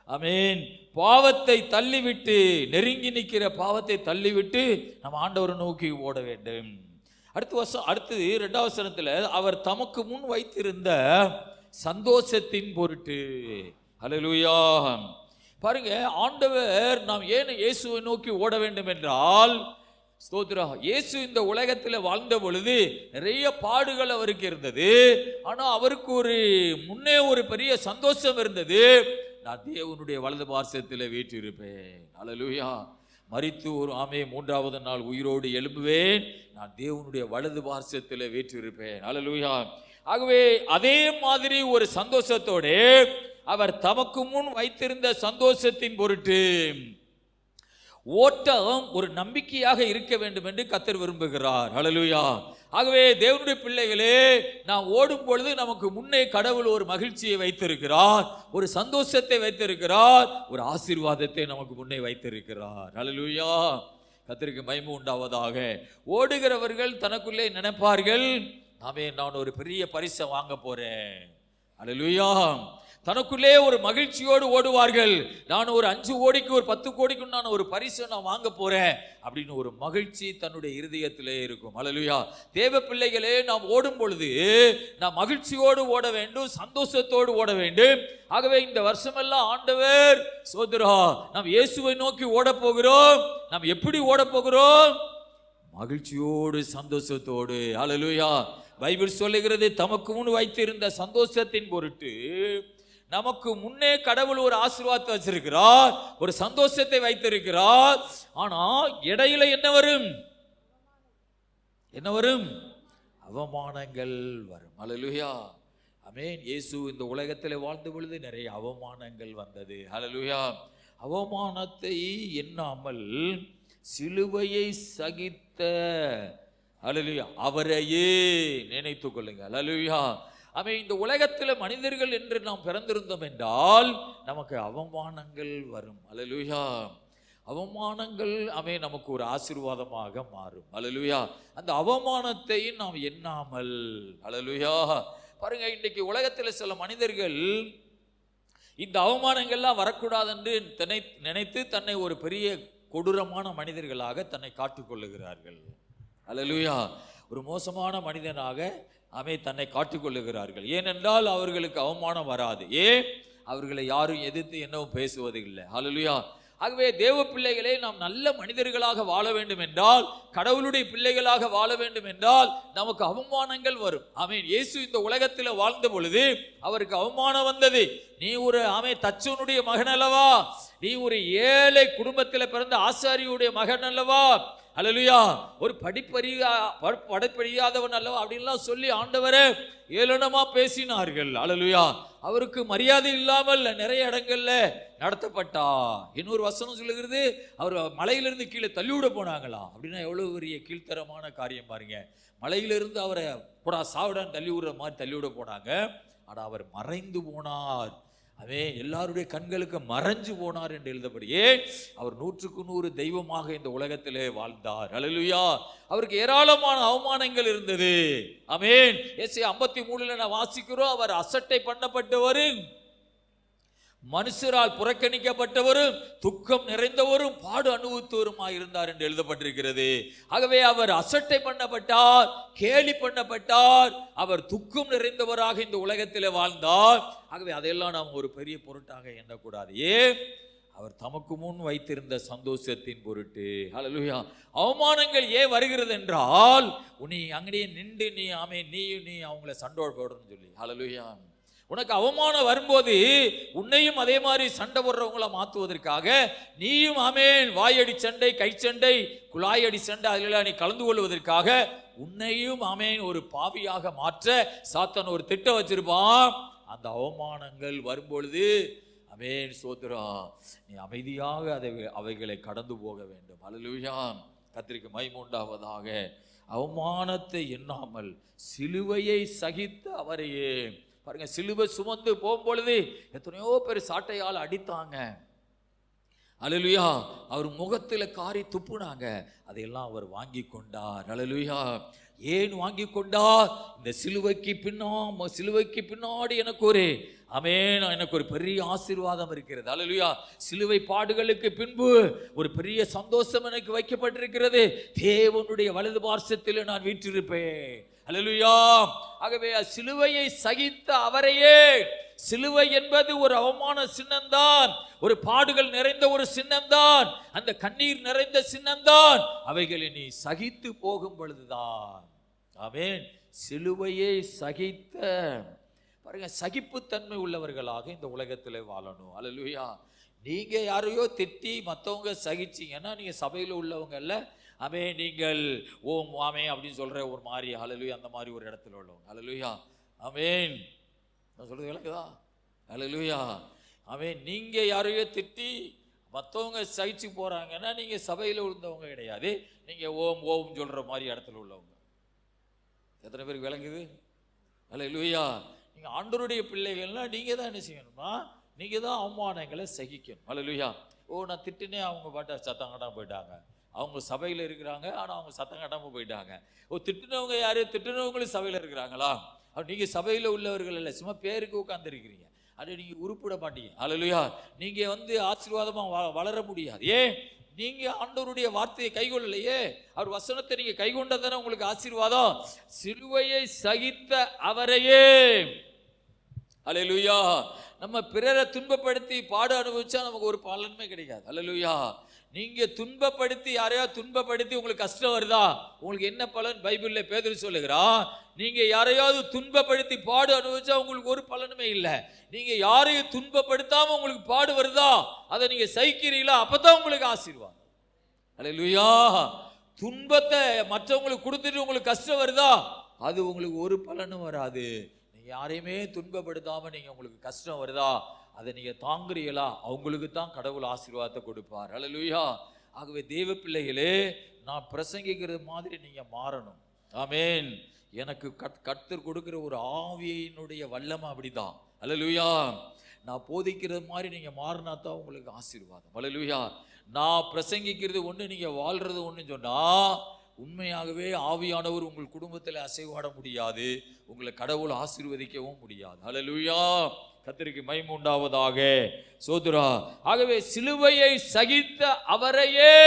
ஆமென். பாவத்தை தள்ளிவிட்டு, நெருங்கி நிற்கிற பாவத்தை தள்ளிவிட்டு நம்ம ஆண்டவரை நோக்கி ஓட வேண்டும். அடுத்து 2வது வசனத்துல, அவர் தமக்கு முன் வைத்திருந்த சந்தோஷத்தின் பொருட்டு. அல்லேலூயா. பாருங்க, ஆண்டவர் நாம் ஏன் இயேசுவை நோக்கி ஓட வேண்டும் என்றால், ஸ்தோத்திரா, இயேசு இந்த உலகத்தில் வாழ்ந்த பொழுது நிறைய பாடுகள் அவருக்கு இருந்தது. ஆனா அவருக்கு முன்னே ஒரு பெரிய சந்தோஷம் இருந்தது. நான் தேவனுடைய வலது பார்சத்தில் வீற்றிருப்பேன். அல்லேலூயா. மரித்து ஆமே 3வது நாள் உயிரோடு எழும்புவேன், நான் தேவனுடைய வலது பார்சத்தில் வீற்றிருப்பேன். அல்லேலூயா. ஆகவே அதே மாதிரி ஒரு சந்தோஷத்தோட அவர் தமக்கு முன் வைத்திருந்த சந்தோஷத்தின் பொருட்டு ஓட்டம் ஒரு நம்பிக்கையாக இருக்க வேண்டும் என்று கர்த்தர் விரும்புகிறார். அல்லேலூயா. ஆகவே தேவனுடைய பிள்ளைகளே, நாம் ஓடும் பொழுது நமக்கு முன்னே கடவுள் ஒரு மகிழ்ச்சியை வைத்திருக்கிறார், ஒரு சந்தோஷத்தை வைத்திருக்கிறார், ஒரு ஆசீர்வாதத்தை நமக்கு முன்னே வைத்திருக்கிறார். அல்லேலூயா. கர்த்தருக்கு மகிமை உண்டாவதாக. ஓடுகிறவர்கள் தனக்குள்ளே நினைப்பார்கள், நான் ஒரு பெரிய பரிசை வாங்க போறேன். அல்லேலூயா. தனக்குள்ளே ஒரு மகிழ்ச்சியோடு ஓடுவார்கள். நான் ஒரு 5 கோடிக்கு ஒரு 10 கோடிக்கு நான் ஒரு பரிசை நான் வாங்க போறேன் அப்படின்னு ஒரு மகிழ்ச்சி தன்னுடைய இருதயத்திலே இருக்கும். அல்லேலூயா. தேவ பிள்ளைகளே, நாம் ஓடும் பொழுது நாம் மகிழ்ச்சியோடு ஓட வேண்டும், சந்தோஷத்தோடு ஓட வேண்டும். ஆகவே இந்த வருஷமெல்லாம் ஆண்டவர் சோதரா, நாம் இயேசுவை நோக்கி ஓட போகிறோம். நாம் எப்படி ஓட போகிறோம்? மகிழ்ச்சியோடு, சந்தோஷத்தோடு. அல்லேலூயா. பைபிள் சொல்லுகிறது, தமக்கு முன் வைத்திருந்த சந்தோஷத்தின் பொருட்டு நமக்கு முன்னே கடவுள் ஒரு ஆசீர்வாதத்தை வச்சிருக்கிறார், ஒரு சந்தோஷத்தை வைத்திருக்கிறார். ஆனா இடையில என்ன வரும்? அவமானங்கள் வரும். அல்லேலூயா. ஆமென். இயேசு இந்த உலகத்தில் வாழ்ந்த பொழுது நிறைய அவமானங்கள் வந்தது. அல்லேலூயா. அவமானத்தை எண்ணாமல் சிலுவையை சகித்த, அல்லேலூயா, அவரையே நினைத்துக் கொள்ளுங்கள். அல்லேலூயா. ஆமென். இந்த உலகத்தில் மனிதர்கள் என்று நாம் பிறந்திருந்தோம் என்றால் நமக்கு அவமானங்கள் வரும். அல்லேலூயா. அவமானங்கள் ஆமென் நமக்கு ஒரு ஆசீர்வாதமாக மாறும். அல்லேலூயா. அந்த அவமானத்தை நாம் எண்ணாமல், அல்லேலூயா. பாருங்க, இன்னைக்கு உலகத்தில் சில மனிதர்கள் இந்த அவமானங்கள்லாம் வரக்கூடாது என்று நினைத்து தன்னை ஒரு பெரிய கொடூரமான மனிதர்களாக தன்னை காட்டிக்கொள்ளுகிறார்கள். அல்லேலூயா. ஒரு மோசமான மனிதனாக தன்னை காட்டிக்கொள்ளுகிறார்கள். ஏனென்றால் அவர்களுக்கு அவமானம் வராது. அவர்களை யாரும் எதிர்த்து என்னவும் பேசுவது இல்லை. அல்லேலூயா. ஆகவே தேவ பிள்ளைகளே, நாம் நல்ல மனிதர்களாக வாழ வேண்டும் என்றால், கடவுளுடைய பிள்ளைகளாக வாழ வேண்டும் என்றால் நமக்கு அவமானங்கள் வரும். ஆமென். இயேசு இந்த உலகத்தில் வாழ்ந்த பொழுது அவருக்கு அவமானம் வந்தது. நீ ஒரு தச்சனுடைய மகன் அல்லவா, நீ ஒரு ஏழை குடும்பத்தில் பிறந்த ஆசாரியுடைய மகன் அல்லவா, அல்லேலூயா, ஒரு படிப்பறியாதவன் அல்லவா அப்படின்லாம் சொல்லி ஆண்டவரே ஏளனமா பேசினார்கள். அல்லேலூயா. அவருக்கு மரியாதை இல்லாமல் நிறைய இடங்கள்ல நடத்தப்பட்டா. இன்னொரு வசனம் சொல்லுகிறது, அவர் மலையிலிருந்து கீழே தள்ளிவிட போனாங்களா. அப்படின்னா எவ்வளவு பெரிய கீழ்த்தரமான காரியம் பாருங்க. மலையிலிருந்து அவரை போடா சாவிடான்னு தள்ளி விடுற மாதிரி தள்ளிவிட போனாங்க. ஆனா அவர் மறைந்து போனார். எல்லாருடைய கண்களுக்கு மறைஞ்சு போனார் என்று எழுதப்படியே அவர் 100க்கு 100 தெய்வமாக இந்த உலகத்திலே வாழ்ந்தார். அல்லேலூயா. அவருக்கு ஏராளமான அவமானங்கள் இருந்தது. ஆமென். எஸ்ஐயா 53 நான் வாசிக்கிறோம், அவர் அசட்டை பண்ணப்பட்டவர், மனுஷரால் புறக்கணிக்கப்பட்டவரும், துக்கம் நிறைந்தவரும், பாடு அனுபவித்தவருமாய் இருந்தார் என்று எழுதப்பட்டிருக்கிறது. ஆகவே அவர் அசட்டை பண்ணப்பட்டார், கேலி பண்ணப்பட்டார், அவர் துக்கம் நிறைந்தவராக இந்த உலகத்தில் வாழ்ந்தார். ஆகவே அதையெல்லாம் நாம் ஒரு பெரிய பொருட்டாக எண்ணக்கூடாது. அவர் தமக்கு முன் வைத்திருந்த சந்தோஷத்தின் பொருட்டு. அல்லேலூயா. அவமானங்கள் ஏன் வருகிறது என்றால், நீ அங்கேயே நின்று நீ அவங்கள சண்டை போடணும்னு சொல்லி. அல்லேலூயா. உனக்கு அவமானம் வரும்போது உன்னையும் அதே மாதிரி சண்டை போடுறவங்கள மாற்றுவதற்காக நீயும் வாயடி சண்டை, கை சண்டை, குழாயடி சண்டை அதில் நீ கலந்து கொள்வதற்காக உன்னையும் ஒரு பாவியாக மாற்ற சாத்தான் ஒரு திட்டம் வச்சிருப்பான். அந்த அவமானங்கள் வரும்பொழுது சோதரா நீ அமைதியாக அவைகளை கடந்து போக வேண்டும். அல்லேலூயா. கர்த்தருக்கு மகிமை உண்டாவதாக. அவமானத்தை எண்ணாமல் சிலுவையை சகித்த அவரையே. பாருங்க, சிலுவை சுமந்து போகும்பொழுது எத்தனையோ பேர் சாட்டையால் அடித்தாங்க. அல்லேலூயா. அவர் முகத்துல காரி துப்புனாங்க, அதையெல்லாம் அவர் வாங்கி கொண்டார். அல்லேலூயா. ஏன் வாங்கி கொண்டார்? இந்த சிலுவைக்கு பின்னாடி எனக்கு ஒரு பெரிய ஆசீர்வாதம் இருக்கிறது. அல்லேலூயா. சிலுவை பாடுகளுக்கு பின்பு ஒரு பெரிய சந்தோஷம் எனக்கு வைக்கப்பட்டிருக்கிறது. தேவனுடைய வலது பார்சத்தில் நான் வீற்றிருப்பேன். அல்லேலூயா. ஆகவே சிலுவையை சகித்த அவரையே, சிலுவை என்பது ஒரு அவமான சின்னம்தான், ஒரு பாடுகள் நிறைந்த ஒரு சின்னம்தான், அந்த கண்ணீர் நிறைந்த சின்னம்தான். அவைகளை நீ சகித்து போகும் பொழுதுதான், ஆமென், சிலுவையை சகித்த பாருங்க, சகிப்புத்தன்மை உள்ளவர்களாக இந்த உலகத்தில் வாழணும். அல்லேலூயா. நீங்க யாரையோ திட்டி மற்றவங்க சகிச்சீங்கன்னா நீங்க சபையில் உள்ளவங்க அல்ல, ஆமென், நீங்கள் ஓம் ஆமே அப்படின்னு சொல்ற ஒரு மாதிரி, அல்லேலூயா, அந்த மாதிரி ஒரு இடத்துல உள்ளவங்க. அல்லேலூயா. ஆமென். நான் சொல்றது விளக்குதா? அல்லேலூயா. ஆமென். நீங்க யாரையோ திட்டி மற்றவங்க சகிச்சு போறாங்கன்னா நீங்க சபையில் உள்ளவங்க கிடையாது, நீங்க ஓம் ஓம் சொல்ற மாதிரி இடத்துல உள்ளவங்க. எத்தனை பேருக்கு விளங்குது? அல்லேலூயா. நீங்க ஆண்டவருடைய பிள்ளைகள்னா நீங்க தான் என்ன செய்யணுமா? நீங்க தான் அவமானங்களை சகிக்கணும். அல்லேலூயா. நான் திட்டுனே அவங்க பாட்ட சத்தம் கட்டாம போயிட்டாங்க, அவங்க சபையில் இருக்கிறாங்க, ஆனால் அவங்க சத்தம் கட்டாமல் போயிட்டாங்க. திட்டுனவங்க யாரு? திட்டுனவங்களும் சபையில் இருக்கிறாங்களா? நீங்க சபையில் உள்ளவர்கள் இல்லை, சும்மா பேருக்கு உட்கார்ந்து இருக்கிறீங்க, அது நீங்க உருப்பிட மாட்டீங்க. அல்லேலூயா. நீங்க ஆசீர்வாதமா வளர முடியாது. ஏன்? நீங்க ஆண்டவருடைய வார்த்தையை கைகொள்ளலையே, அவர் வசனத்தை நீங்க கைகொண்டதானே உங்களுக்கு ஆசீர்வாதம். சிலுவையை சகித்த அவரையே. அல்லேலூயா. நம்ம பிறரை துன்பப்படுத்தி பாடு அனுபவிச்சா நமக்கு ஒரு பலனுமே கிடைக்காது. அல்லேலூயா. நீங்க துன்பப்படுத்தி யாரையாவது துன்பப்படுத்தி உங்களுக்கு கஷ்டம் வருதா? உங்களுக்கு என்ன பலன்? பைபிள்ல பேதுரு சொல்லுகிறான், நீங்க யாரையாவது துன்பப்படுத்தி பாடு அனுபவிச்சா உங்களுக்கு ஒரு பலனுமே இல்லை. நீங்க யாரையும் துன்பப்படுத்தாம உங்களுக்கு பாடு வருதா, அதை நீங்க சகிக்கிறீங்களா, அப்பதான் உங்களுக்கு ஆசீர்வாதம். அல்லேலூயா. துன்பத்தை மற்றவங்களுக்கு கொடுத்துட்டு உங்களுக்கு கஷ்டம் வருதா, அது உங்களுக்கு ஒரு பலனும் வராது. நீங்க யாரையுமே துன்பப்படுத்தாம நீங்க உங்களுக்கு கஷ்டம் வருதா, அதை நீங்க தாங்குறீங்களா, அவங்களுக்கு தான் கடவுள் ஆசீர்வாதத்தை கொடுப்பார். அல்லேலூயா. ஆகவே தேவ பிள்ளைகளே, நான் பிரசங்கிக்கிறது மாதிரி நீங்க மாறணும். ஆமென். எனக்கு கர்த்தர் கொடுக்கிற ஒரு ஆவியினுடைய வல்லமை அப்படிதான். அல்லேலூயா. நான் போதிக்கிறது மாதிரி நீங்க மாறினா தான் உங்களுக்கு ஆசீர்வாதம். அல்லேலூயா. நான் பிரசங்கிக்கிறது ஒன்று, நீங்க வாழ்றது ஒன்று சொன்னா உண்மையாகவே ஆவியானவர் உங்கள் குடும்பத்தில் அசைவாட முடியாது, உங்களை கடவுள் ஆசீர்வதிக்கவும் முடியாது. அல்லேலூயா. கர்த்தருக்கு மகிமை உண்டாவதாக. சோதரா. ஆகவே சிலுவையை சகித்த அவரையே,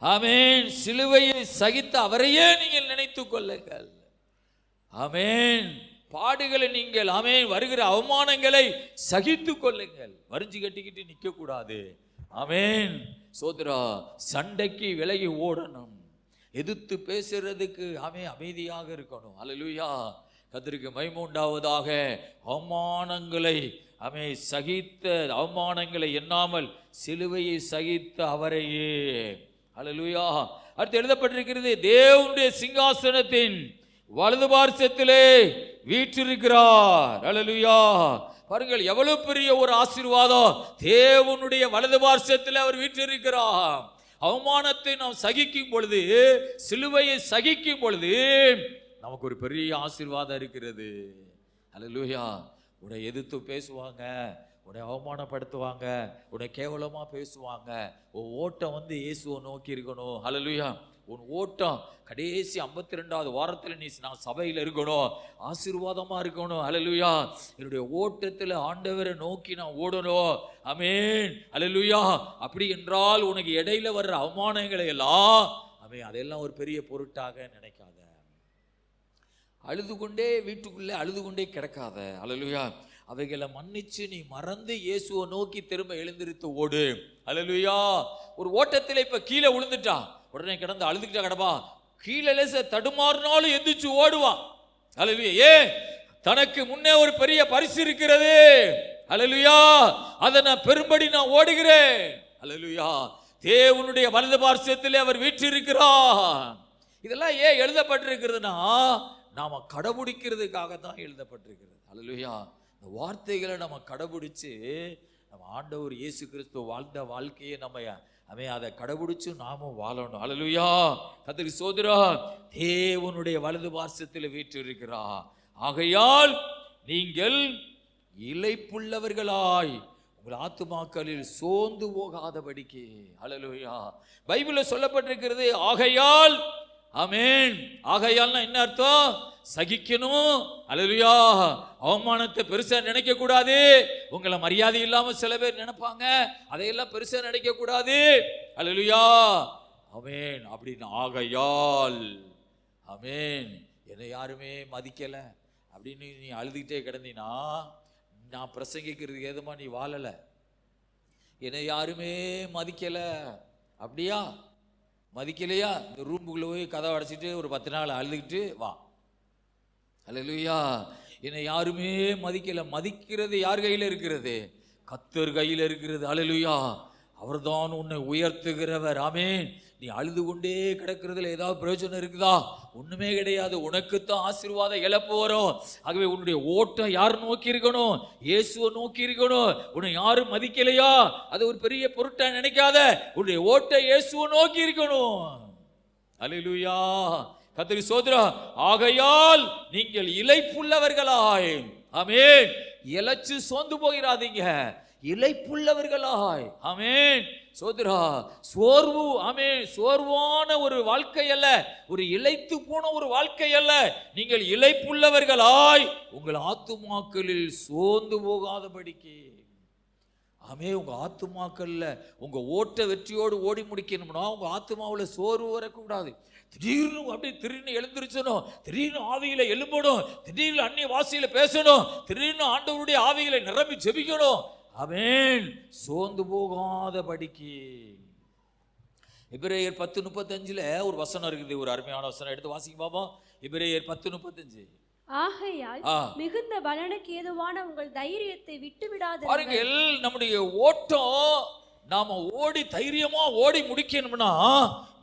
ஆமென், சிலுவையை சகித்த அவரையே நீங்கள் நினைத்துக் கொள்ளுங்கள். ஆமென். பாடுகளை நீங்கள், ஆமென், வருகிற அவமானங்களை சகித்துக் கொள்ளுங்கள். வரிஞ்சு கட்டிக்கிட்டு நிற்க கூடாது. ஆமென். சோதரா. சண்டைக்கு விலகி ஓடணும், எதிர்த்து பேசுறதுக்கு அமைதியாக இருக்கணும். அல்லேலூயா. கர்த்தருக்கு மகிமை உண்டாவதாக. அவமானங்களை சகித்த, அவமானங்களை எண்ணாமல் சிலுவையை சகித்த அவரையே. அல்லேலூயா. அடுத்து எழுதப்பட்டிருக்கிறது, தேவனுடைய சிங்காசனத்தின் வலது பார்சத்திலே வீற்றிருக்கிறார். அல்லேலூயா. பாருங்கள், எவ்வளவு பெரிய ஒரு ஆசீர்வாதம். தேவனுடைய வலது பார்சத்தில் அவர் வீற்றிருக்கிறார். அவமானத்தை நாம் சகிக்கும் பொழுது, சிலுவையை சகிக்கும் பொழுது நமக்கு ஒரு பெரிய ஆசீர்வாதம் இருக்கிறது. அல்லேலூயா. உன்னை எதிர்த்து பேசுவாங்க, உன்னை அவமானப்படுத்துவாங்க, உன்னை கேவலமா பேசுவாங்க. உன் ஓட்டம் இயேசுவை நோக்கி இருக்கணும். அல்லேலூயா. உன் ஓட்டம் கடைசி 52வது வாரத்தில் நான் சபையில் இருக்கணும், ஆசீர்வாதமா இருக்கணும். அல்லேலூயா. என்னுடைய ஓட்டத்தில் ஆண்டவரை நோக்கி நான் ஓடணும். ஆமென். அல்லேலூயா. அப்படி என்றால் உனக்கு இடையில வர்ற அவமானங்களை எல்லாம் அதெல்லாம் ஒரு பெரிய பொருட்டாக நினைக்காத. அழுது கொண்டே வீட்டுக்குள்ளே அழுது கொண்டே கிடக்காத. அல்லேலூயா. அவைகளை மன்னிச்சு நீ மறந்து இயேசுவை நோக்கி திரும்ப எழுந்திருத்து ஓடு. அல்லேலூயா. ஒரு ஓட்டத்தில் இப்ப கீழே விழுந்துட்டான், உடனே கிடந்து அழுதுகிட்டா கிடப்பா, கீழே லேச தடுமாறினாலும் எந்திரிச்சு ஓடுவான். அல்லேலூயா. ஏன்? தனக்கு முன்னே ஒரு பெரிய பரிசு இருக்கிறது. அல்லேலூயா. அதை நான் பெரும்படி நான் ஓடுகிறேன். அல்லேலூயா. தேவனுடைய வலது பார்சத்திலே அவர் வீற்றிருக்கிறார். இதெல்லாம் ஏன் எழுதப்பட்டிருக்கிறதுனா நாம கடைபிடிக்கிறதுக்காக தான் எழுதப்பட்டிருக்கிறது. அல்லேலூயா. இந்த வார்த்தைகளை நம்ம கடைபிடிச்சு நம்ம ஆண்டவர் இயேசு கிறிஸ்து வாழ்ந்த வாழ்க்கையை நம்ம அதை கடைபிடிச்சு நாமும் வாழணும். அல்லேலூயா. கர்த்தருக்கு ஸ்தோத்திரம். தேவனுடைய வலது பார்சத்தில் வீற்றிருக்கிறார். ஆகையால் நீங்கள் இளைப்புள்ளவர்களாய் உங்கள் ஆத்துமாக்களில் சோர்ந்து போகாதபடிக்கு. ஹல்லேலூயா. பைபிளில் சொல்லப்பட்டிருக்கிறது ஆகையால். ஆமென். ஆகையால்னா என்ன அர்த்தம்? சகிக்கணும். ஹல்லேலூயா. அவமானத்தை பெருசா நினைக்க கூடாது. உங்களை மரியாதை இல்லாம சில பேர் நினைப்பாங்க, அதையெல்லாம் பெருசா நினைக்க கூடாது. ஹல்லேலூயா. ஆமென். அப்படின்னு ஆகையால். ஆமென். என்னை யாருமே மதிக்கல அப்படின்னு நீ அழுதுகிட்டே கிடந்தீனா, நான் பிரசங்கிக்கிறதுக்கு ஏதுமா நீ வாழல. என்னை யாருமே மதிக்கல, அப்படியா? மதிக்கலையா? இந்த ரூமுக்குள்ள போய் கதவை அடைச்சிட்டு ஒரு 10 நாள் அழுதுகிட்டு வா. ஹல்லேலூயா. என்னை யாருமே மதிக்கல. மதிக்கிறது யார் கையில் இருக்கிறது? கர்த்தர் கையில் இருக்கிறது. ஹல்லேலூயா. அவர்தான் உன்னை உயர்த்துகிறவர். ஆமென். நீ அழுது கொண்டே கிடக்கிறதுல ஏதாவது பிரயோஜனம் இருக்குதா? ஒண்ணுமே கிடையாது. உனக்குத்தான் ஆசீர்வாதம் இழப்பு வரும். ஆகவே உன்னுடைய ஓட்டம் யார் நோக்கி இருக்கணும்? இயேசுவை நோக்கி இருக்கணும். உன்னை யாரும் மதிக்கலையா, அது ஒரு பெரிய பொருட்டா நினைக்காத. உன்னுடைய ஓட்டம் இயேசுவை நோக்கி இருக்கணும். அல்லேலூயா. கர்த்தருக்கு ஸ்தோத்திரம். ஆகையால் நீங்கள் இளைப்புள்ளவர்களாய். ஆமென். இளைச்சு சோர்ந்து போயிராதீங்க. இளைப்புள்ளவர்களாய். ஆமென். சோதரா. சோர்வு. ஆமென். சோர்வான ஒரு வாழ்க்கை அல்ல, ஒரு இளைத்து போன ஒரு வாழ்க்கை அல்ல. நீங்கள் இளைப்புள்ளவர்களாய் உங்கள் ஆத்துமாக்களில் சோர்ந்து போகாதபடிக்கு. ஆமே. உங்க ஆத்துமாக்கள்ல உங்க ஓட்ட வெற்றியோடு ஓடி முடிக்கணும்னா உங்க ஆத்துமாவில் சோர்வு வரக்கூடாது. திடீர்னு அப்படியே திடீர்னு எழுந்திருச்சணும், திடீர்னு ஆவியில எழும்பணும், திடீர்னு அந்நிய வாசியில பேசணும், திடீர்னு ஆண்டவருடைய ஆவியில நிரம்பி ஜெபிக்கணும். ஆமென். சோர்ந்து போகாதபடிக்கு. எபிரேயர் 10:35 ஒரு வசனம் இருக்குது, ஒரு அருமையான வசனம். எடுத்து வாசிங்க பாப்பா. எபிரேயர் 10:35. ஆகையால் மிகுந்த பலனுக்கு ஏதுவான உங்கள் தைரியத்தை விட்டு விடாதீர்கள். பாருங்கள், நம்முடைய ஓட்டம் நாம ஓடி தைரியமா ஓடி முடிக்கணும்னா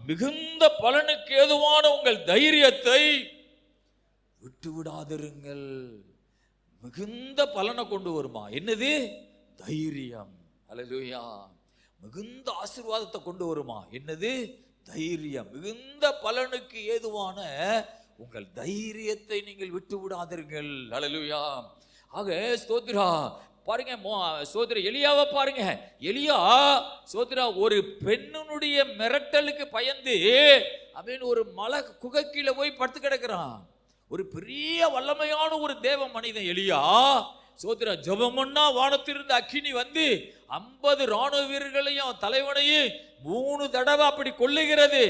மிகுந்த பலனுக்கு ஏதுவான உங்கள் தைரியத்தை விட்டு விடாதிருங்கள். மிகுந்த பலனை கொண்டு வருமா? என்னது? தைரியம். அல்லேலூயா. மிகுந்த ஆசீர்வாதத்தை கொண்டு வருமா? என்னது? தைரியம். மிகுந்த பலனுக்கு ஏதுவான உங்கள் தைரியத்தை நீங்கள் விட்டு விடாதீர்கள். அல்லேலூயா. ஆக ஸ்தோத்திரா. பாருங்க, சோதர எலியாவை பாருங்க. எலியா சோதரா ஒரு பெண்ணுடைய மிரட்டலுக்கு பயந்து அப்படின்னு ஒரு மலை குகைக்கீழ போய் படுத்து கிடக்கிறான். ஒரு பெரிய வல்லமையான ஒரு தேவ மனிதன் எலியா. சோதரா ஜெபம் பண்ணா வானத்திலிருந்து அக்கினி வந்து 50 ராணுவ வீரர்களையும் தலைவனையும் 3 தடவை அப்படி கொல்லுகிறது.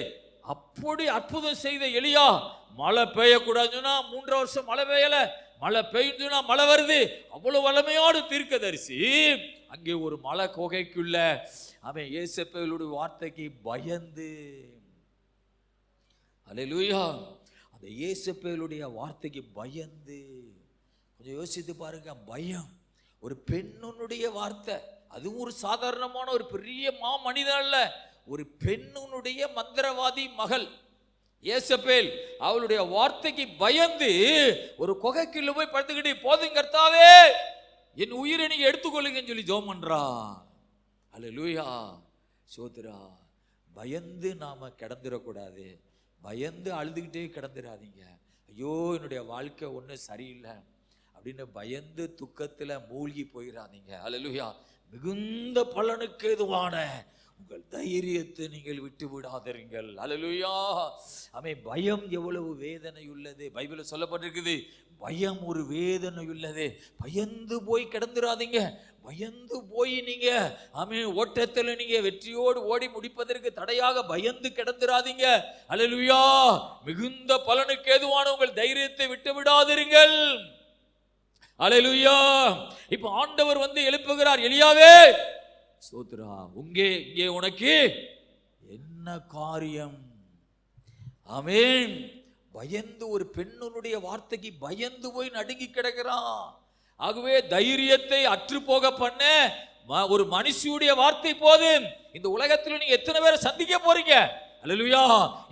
அப்படி அற்புதம் செய்த எலியா மழை பெய்யக்கூடாதுன்னா 3 வருஷம் மழை பெய்யல, மழை பெய்யுதுன்னா மழை வருது. அவ்வளவு வல்லமையோடு தீர்க்கதரிசி அங்கே ஒரு மலை குகைக்குள்ள அவன் இயேசப்பேலுடைய வார்த்தைக்கு பயந்து. அல்லேலூயா. அந்த இயேசப்பேலுடைய வார்த்தைக்கு பயந்து. கொஞ்சம் யோசித்து பாருங்க. பயம். ஒரு பெண்ணுடைய வார்த்தை, அதுவும் ஒரு சாதாரணமான ஒரு பெரிய மனிதன் அல்ல, ஒரு பெண்ணுடைய மந்திரவாதி மகள் இயேசபேல். அவளுடைய வார்த்தைக்கு பயந்து ஒரு குகைக்குள்ள போய் படுத்துக்கிட்டு, போதும் கர்த்தாவே என் உயிரை நீங்க எடுத்துக்கொள்ளுங்கன்னு சொல்லி ஜெபம் பண்றா. அல்லேலூயா. சோதரா. பயந்து நாம கிடந்துடக்கூடாது. பயந்து அழுதுகிட்டே கிடந்துடாதீங்க. ஐயோ என்னுடைய வாழ்க்கை ஒன்றும் சரியில்லை அப்படின்னு பயந்து துக்கத்துல மூழ்கி போயிடாதீங்க. அல்லேலூயா. மிகுந்த பலனுக்கு ஏதுவான உங்கள் தைரியத்தை நீங்கள் விட்டு விடாதீர்கள். அல்லேலூயா. ஆமென். பயம் எவ்வளவு வேதனை உள்ளது. பைபிளில் சொல்லப்பட்டிருக்குது, பயம் ஒரு வேதனை உள்ளது. பயந்து போய் கிடந்துடாதீங்க. பயந்து போய் நீங்க ஆமென் ஓட்டத்தில் நீங்க வெற்றியோடு ஓடி முடிப்பதற்கு தடையாக பயந்து கிடந்துடாதீங்க. அல்லேலூயா. மிகுந்த பலனுக்கு ஏதுவான உங்கள் தைரியத்தை விட்டு விடாதீர்கள். அல்லேலூயா. இப்ப ஆண்டவர் வந்து எழுப்புகிறார், எலியாவே ஸ்தோத்திரா, இங்கே உனக்கு என்ன காரியம்? ஆமென். பயந்து ஒரு பெண்ணுடைய வார்த்தைக்கு பயந்து போய் நடுங்கி கிடக்கிறான். ஆகவே தைரியத்தை அற்று போக பண்ண ஒரு மனுஷியுடைய வார்த்தை போதும். இந்த உலகத்தில் நீங்க எத்தனை பேரை சந்திக்க போறீங்க? அல்லேலூயா.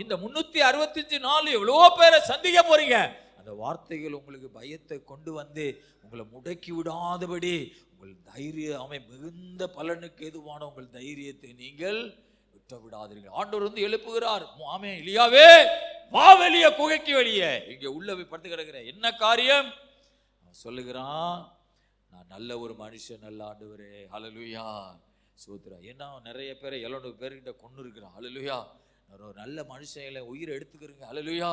இந்த 365 நாள் எவ்வளவோ பேரை சந்திக்க போறீங்க. அந்த வார்த்தைகள் உங்களுக்கு பயத்தை கொண்டு வந்து உங்களை முடக்கி விடாதபடி உங்கள் தைரியம் மிகுந்த பலனுக்கு ஏதுவான உங்கள் தைரியத்தை நீங்கள் விட்டு விடாதீர்கள். ஆண்டவர் வந்து எழுப்புகிறார். ஆமென். எலியாவே வா வெளியே, குகைக்கு வெளியே, இங்க உள்ள போய் படுத்து கிடக்கிற என்ன காரியம்? சொல்லுகிறான், நான் நல்ல ஒரு மனுஷன் அல்ல ஆண்டவரே. ஹல்லேலூயா. சோத்ரா. ஏன்னா நிறைய பேரை 700 பேர்கிட்ட கொண்டு இருக்கிறான். ஹல்லேலூயா. நான் ஒரு நல்ல மனுஷன் உயிரை எடுத்துக்கிறேங்க. ஹல்லேலூயா.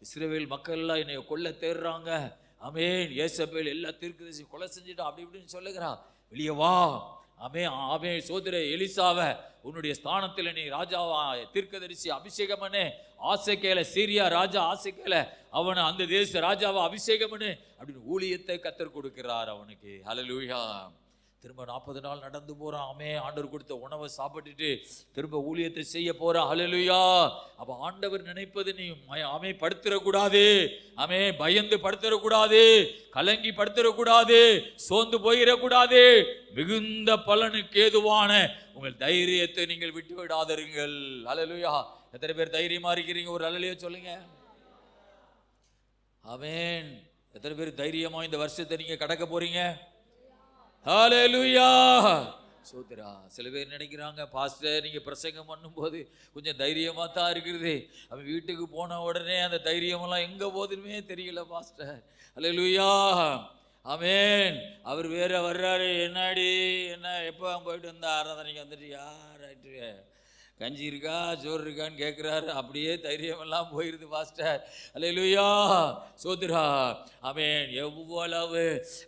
இஸ்ரவேல் மக்கள் எல்லாம் என்னை கொல்ல தேடுறாங்க. ஆமென். ஏசபேல் எல்லா தீர்க்கதரிசி கொலை செஞ்சுட்டான் அப்படி இப்படின்னு சொல்லுகிறான். வெளியே வா. ஆமென். ஆமென். சோதரே எலிசாவை உன்னுடைய ஸ்தானத்தில் நீ ராஜாவா தீர்க்கதரிசி அபிஷேகம் பண்ணு. ஆசேக்கேல சீரியா ராஜா ஆசேக்கேல அவனை அந்த தேச ராஜாவா அபிஷேகம் பண்ணு அப்படின்னு ஊழியத்தை கத்தர் கொடுக்கிறார் அவனுக்கு. ஹல்லேலூயா. திரும்ப 40 நாள் நடந்து போறான். ஆமென். ஆண்டவர் கொடுத்த உணவை சாப்பிட்டுட்டு திரும்ப ஊழியத்தை செய்ய போறான். ஹல்லேலூயா. அப்ப ஆண்டவர் நினைப்பது நீ ஆமென் படுத்துறக்கூடாது. ஆமென். பயந்து படுத்துறக்கூடாது. கலங்கி படுத்துறக்கூடாது. சோர்ந்து போயிடக்கூடாது. மிகுந்த பலனுக்கு ஏதுவான உங்கள் தைரியத்தை நீங்கள் விட்டு விடாதீர்கள். ஹல்லேலூயா. எத்தனை பேர் தைரியமா இருக்கிறீங்க? ஒரு அல்லேலூயா சொல்லுங்க. ஆமென். எத்தனை பேர் தைரியமா இந்த வருஷத்தை நீங்க கடக்க போறீங்க? ஹல்லேலூயா. சோத்ரா. சில பேர் நினைக்கிறாங்க, பாஸ்டர் நீங்க பிரசங்கம் பண்ணும்போது கொஞ்சம் தைரியமா தான் இருக்கிறது, அவன் வீட்டுக்கு போன உடனே அந்த தைரியமெல்லாம் எங்க போதுமே தெரியல பாஸ்டர். ஹல்லேலூயா. ஆமென். அவர் வேற வர்றாரு. என்னடி என்ன எப்போ போயிட்டு வந்தா? ஆராதனைக்கு வந்துட்டியா? ரைட்டு. கஞ்சி இருக்கா சோறு இருக்கான்னு கேட்குறாரு. அப்படியே தைரியம் எல்லாம் போயிருது பாஸ்டர். ஹல்லேலூயா. சோத்ரா. ஆமென். எவ்வளவு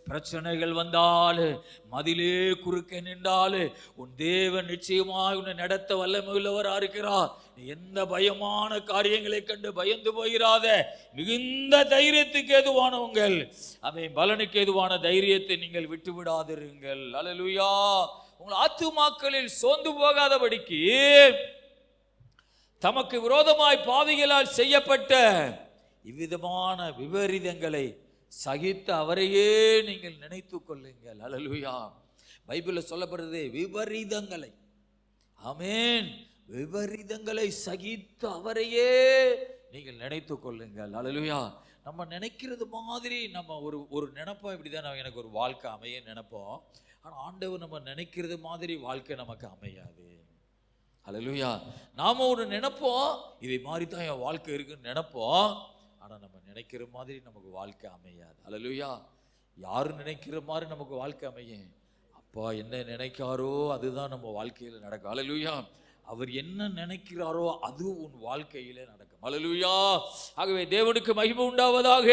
பிரச்சனைகள் வந்தாலும் மதிலே குறுக்க நின்றாலும் உன் தேவன் நிச்சயமாய் உன்னை நடத்த வல்லமை உள்ளவரா இருக்கிறார். எந்த பயமான காரியங்களை கண்டு பயந்து போயிராத. மிகுந்த தைரியத்துக்கு ஏதுவானவங்கள் ஆமென் பலனுக்கு ஏதுவான தைரியத்தை நீங்கள் விட்டு விடாதிருங்கள். ஹல்லேலூயா. உங்கள் ஆத்துமாக்களில் சோர்ந்து போகாதபடிக்கு தமக்கு விரோதமாய் பாவிகளால் செய்யப்பட்ட இவ்விதமான விபரீதங்களை சகித்த அவரையே நீங்கள் நினைத்து கொள்ளுங்கள். ஹல்லேலூயா. பைபிளில் சொல்லப்படுறது விபரீதங்களை. ஆமென். விபரீதங்களை சகித்த அவரையே நீங்கள் நினைத்து கொள்ளுங்கள். ஹல்லேலூயா. நம்ம நினைக்கிறது மாதிரி நம்ம ஒரு நினைப்போம். இப்படிதான் எனக்கு ஒரு வாழ்க்கை அமைய நினைப்போம். ஆனால் ஆண்டவர் நம்ம நினைக்கிறது மாதிரி வாழ்க்கை நமக்கு அமையாது. ஹல்லேலூயா. நாம ஒரு நினைப்போம், இதை மாதிரி தான் என் வாழ்க்கை இருக்குன்னு நினைப்போம். ஆனால் நம்ம நினைக்கிற மாதிரி நமக்கு வாழ்க்கை அமையாது. ஹல்லேலூயா. யாரும் நினைக்கிற மாதிரி நமக்கு வாழ்க்கை அமையும். அப்பா என்ன நினைக்காரோ அதுதான் நம்ம வாழ்க்கையில் நடக்கும். ஹல்லேலூயா. அவர் என்ன நினைக்கிறாரோ அது உன் வாழ்க்கையிலே நடக்கும். ஹல்லேலூயா. ஆகவே தேவனுக்கு மகிமை உண்டாவதாக.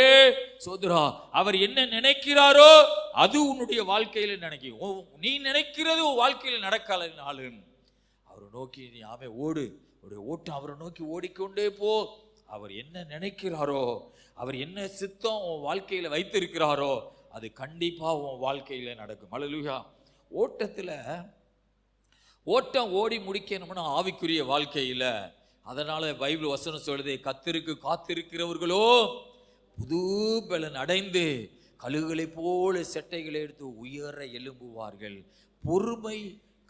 சோதரா. அவர் என்ன நினைக்கிறாரோ அது உன்னுடைய வாழ்க்கையில நினைக்கும். நீ நினைக்கிறது உன் வாழ்க்கையில நடக்காலும் அவரை நோக்கி நீ ஓடு. ஒரு ஓட்டம் அவரை நோக்கி ஓடிக்கொண்டே போ. அவர் என்ன நினைக்கிறாரோ, அவர் என்ன சித்தம் உன் வாழ்க்கையில வைத்திருக்கிறாரோ அது கண்டிப்பா உன் வாழ்க்கையில நடக்கும். ஹல்லேலூயா. ஓட்டம் ஓடி முடிக்கணும்னா ஆவிக்குரிய வாழ்க்கையில. அதனால பைபிள் வசனம் சொல்லுது, கர்த்தருக்கு காத்திருக்கிறவர்களோ புது பலன் அடைந்து கழுகுகளை போல செட்டைகளை எடுத்து உயர எழும்புவார்கள். பொறுமை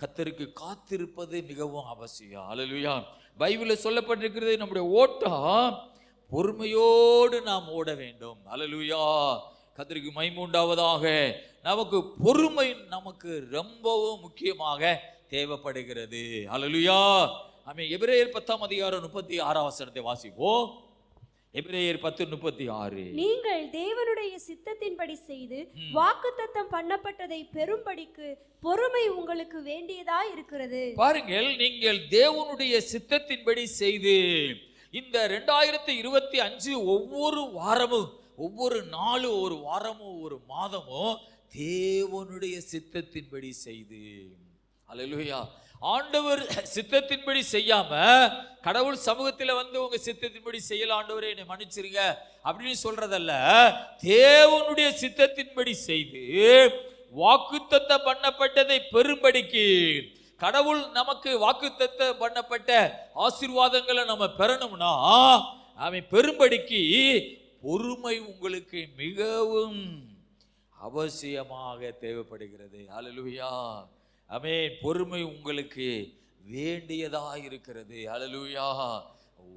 கர்த்தருக்கு காத்திருப்பது மிகவும் அவசியம். ஹல்லேலூயா. பைபிளில் சொல்லப்பட்டிருக்கிறது, நம்முடைய ஓட்டம் பொறுமையோடு நாம் ஓட வேண்டும். ஹல்லேலூயா. கர்த்தருக்கு மகிமை உண்டாவதாக. நமக்கு பொறுமை நமக்கு ரொம்பவும் முக்கியமாக தேவைப்படுகிறது. ஹல்லேலூயா. ஆமென். எபிரேயர் 10:36 வாசிப்போம். எபிரேயர் 10:36. நீங்கள் தேவனுடைய சித்தத்தின்படி செய்து வாக்குத்தத்தம் பண்ணப்பட்டதை பெறும்படிக்கு பொறுமை உங்களுக்கு வேண்டியதாய் இருக்கிறது. பாருங்கள், நீங்கள் தேவனுடைய சித்தத்தின்படி செய்து இந்த 2025 ஒவ்வொரு வாரமும் ஒவ்வொரு நாளும் ஒரு வாரமும் ஒரு மாதமும் தேவனுடைய சித்தத்தின்படி செய்து. ஹல்லேலூயா. ஆண்டவர் சித்தத்தின்படி செய்யாம கடவுள் சமூகத்தில் வந்து உங்க சித்தத்தின்படி செய்யல, ஆண்டவரே என்னை மன்னிச்சிருங்க அப்படின்னு சொல்றதல்ல. தேவனுடைய சித்தத்தின்படி செய்து வாக்குத்தத்தம் பண்ணப்பட்டதை பெறும்படிக்கு, கடவுள் நமக்கு வாக்குத்தத்தம் பண்ணப்பட்ட ஆசீர்வாதங்களை நம்ம பெறணும்னா அவன் பெறும்படிக்கு பொறுமை உங்களுக்கு மிகவும் அவசியமாக தேவைப்படுகிறது. ஹல்லேலூயா. ஆமென். பொறுமை உங்களுக்கு வேண்டியதாக இருக்கிறது. ஹல்லேலூயா.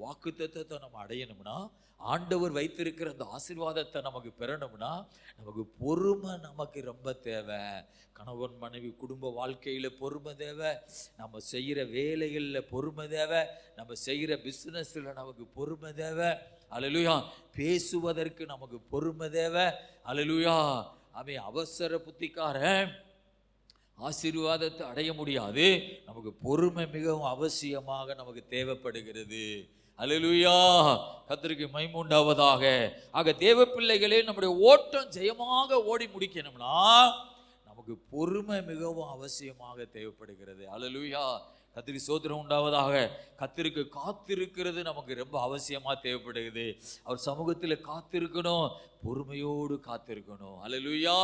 வாக்குத்தத்தத்தை நம்ம அடையணும்னா, ஆண்டவர் வைத்திருக்கிற அந்த ஆசீர்வாதத்தை நமக்கு பெறணும்னா நமக்கு பொறுமை நமக்கு ரொம்ப தேவை. கணவன் மனைவி குடும்ப வாழ்க்கையில் பொறுமை தேவை. நம்ம செய்கிற வேலைகளில் பொறுமை தேவை. நம்ம செய்கிற பிஸ்னஸில் நமக்கு பொறுமை தேவை. ஹல்லேலூயா. பேசுவதற்கு நமக்கு பொறுமை தேவை. ஹல்லேலூயா. அவசர புத்திக்காரன் ஆசீர்வாதத்தை அடைய முடியாது. நமக்கு பொறுமை மிகவும் அவசியமாக நமக்கு தேவைப்படுகிறது. அல்லேலூயா, கர்த்தருக்கு மகிமை உண்டாவதாக. ஆக தேவ பிள்ளைகளே, நம்முடைய ஓட்டம் ஜெயமாக ஓடி முடிக்கணும்னா நமக்கு பொறுமை மிகவும் அவசியமாக தேவைப்படுகிறது. அல்லேலூயா, கர்த்தருக்கு ஸ்தோத்திரம் உண்டாவதாக. கர்த்தருக்கு காத்திருக்கிறது நமக்கு ரொம்ப அவசியமா தேவைப்படுகிறது. அவர் சமூகத்தில் காத்திருக்கணும், பொறுமையோடு காத்திருக்கணும். அல்லேலூயா.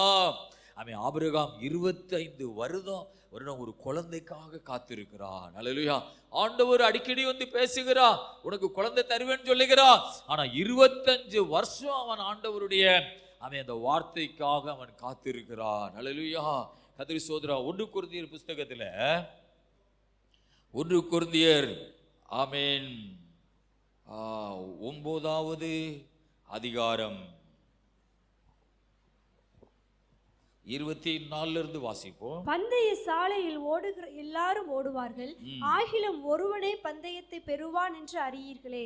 ஆபிரகாம் 25 வருடம் ஒரு குழந்தைக்காக காத்திருக்கிறான். அல்லேலூயா. ஆண்டவர் அடிக்கடி வந்து பேசுகிறார், உனக்கு குழந்தை தருவேன்னு சொல்லுகிறார். ஆனா 25 வருஷம் அவன் ஆண்டவருடைய அந்த வார்த்தைக்காக அவன் காத்திருக்கிறான். அல்லேலூயா, கர்த்தருக்கு ஸ்தோத்திரம். 1 கொரிந்தியர் புஸ்தகத்துல 1 கொரிந்தியர் 9வது அதிகாரம் 24 இருந்து வாசிப்போம். பந்தய சாலையில் ஓடுகிற எல்லாரும் ஓடுவார்கள், ஆகிலும் ஒருவனே பந்தயத்தை பெறுவான் என்று அறியீர்களே.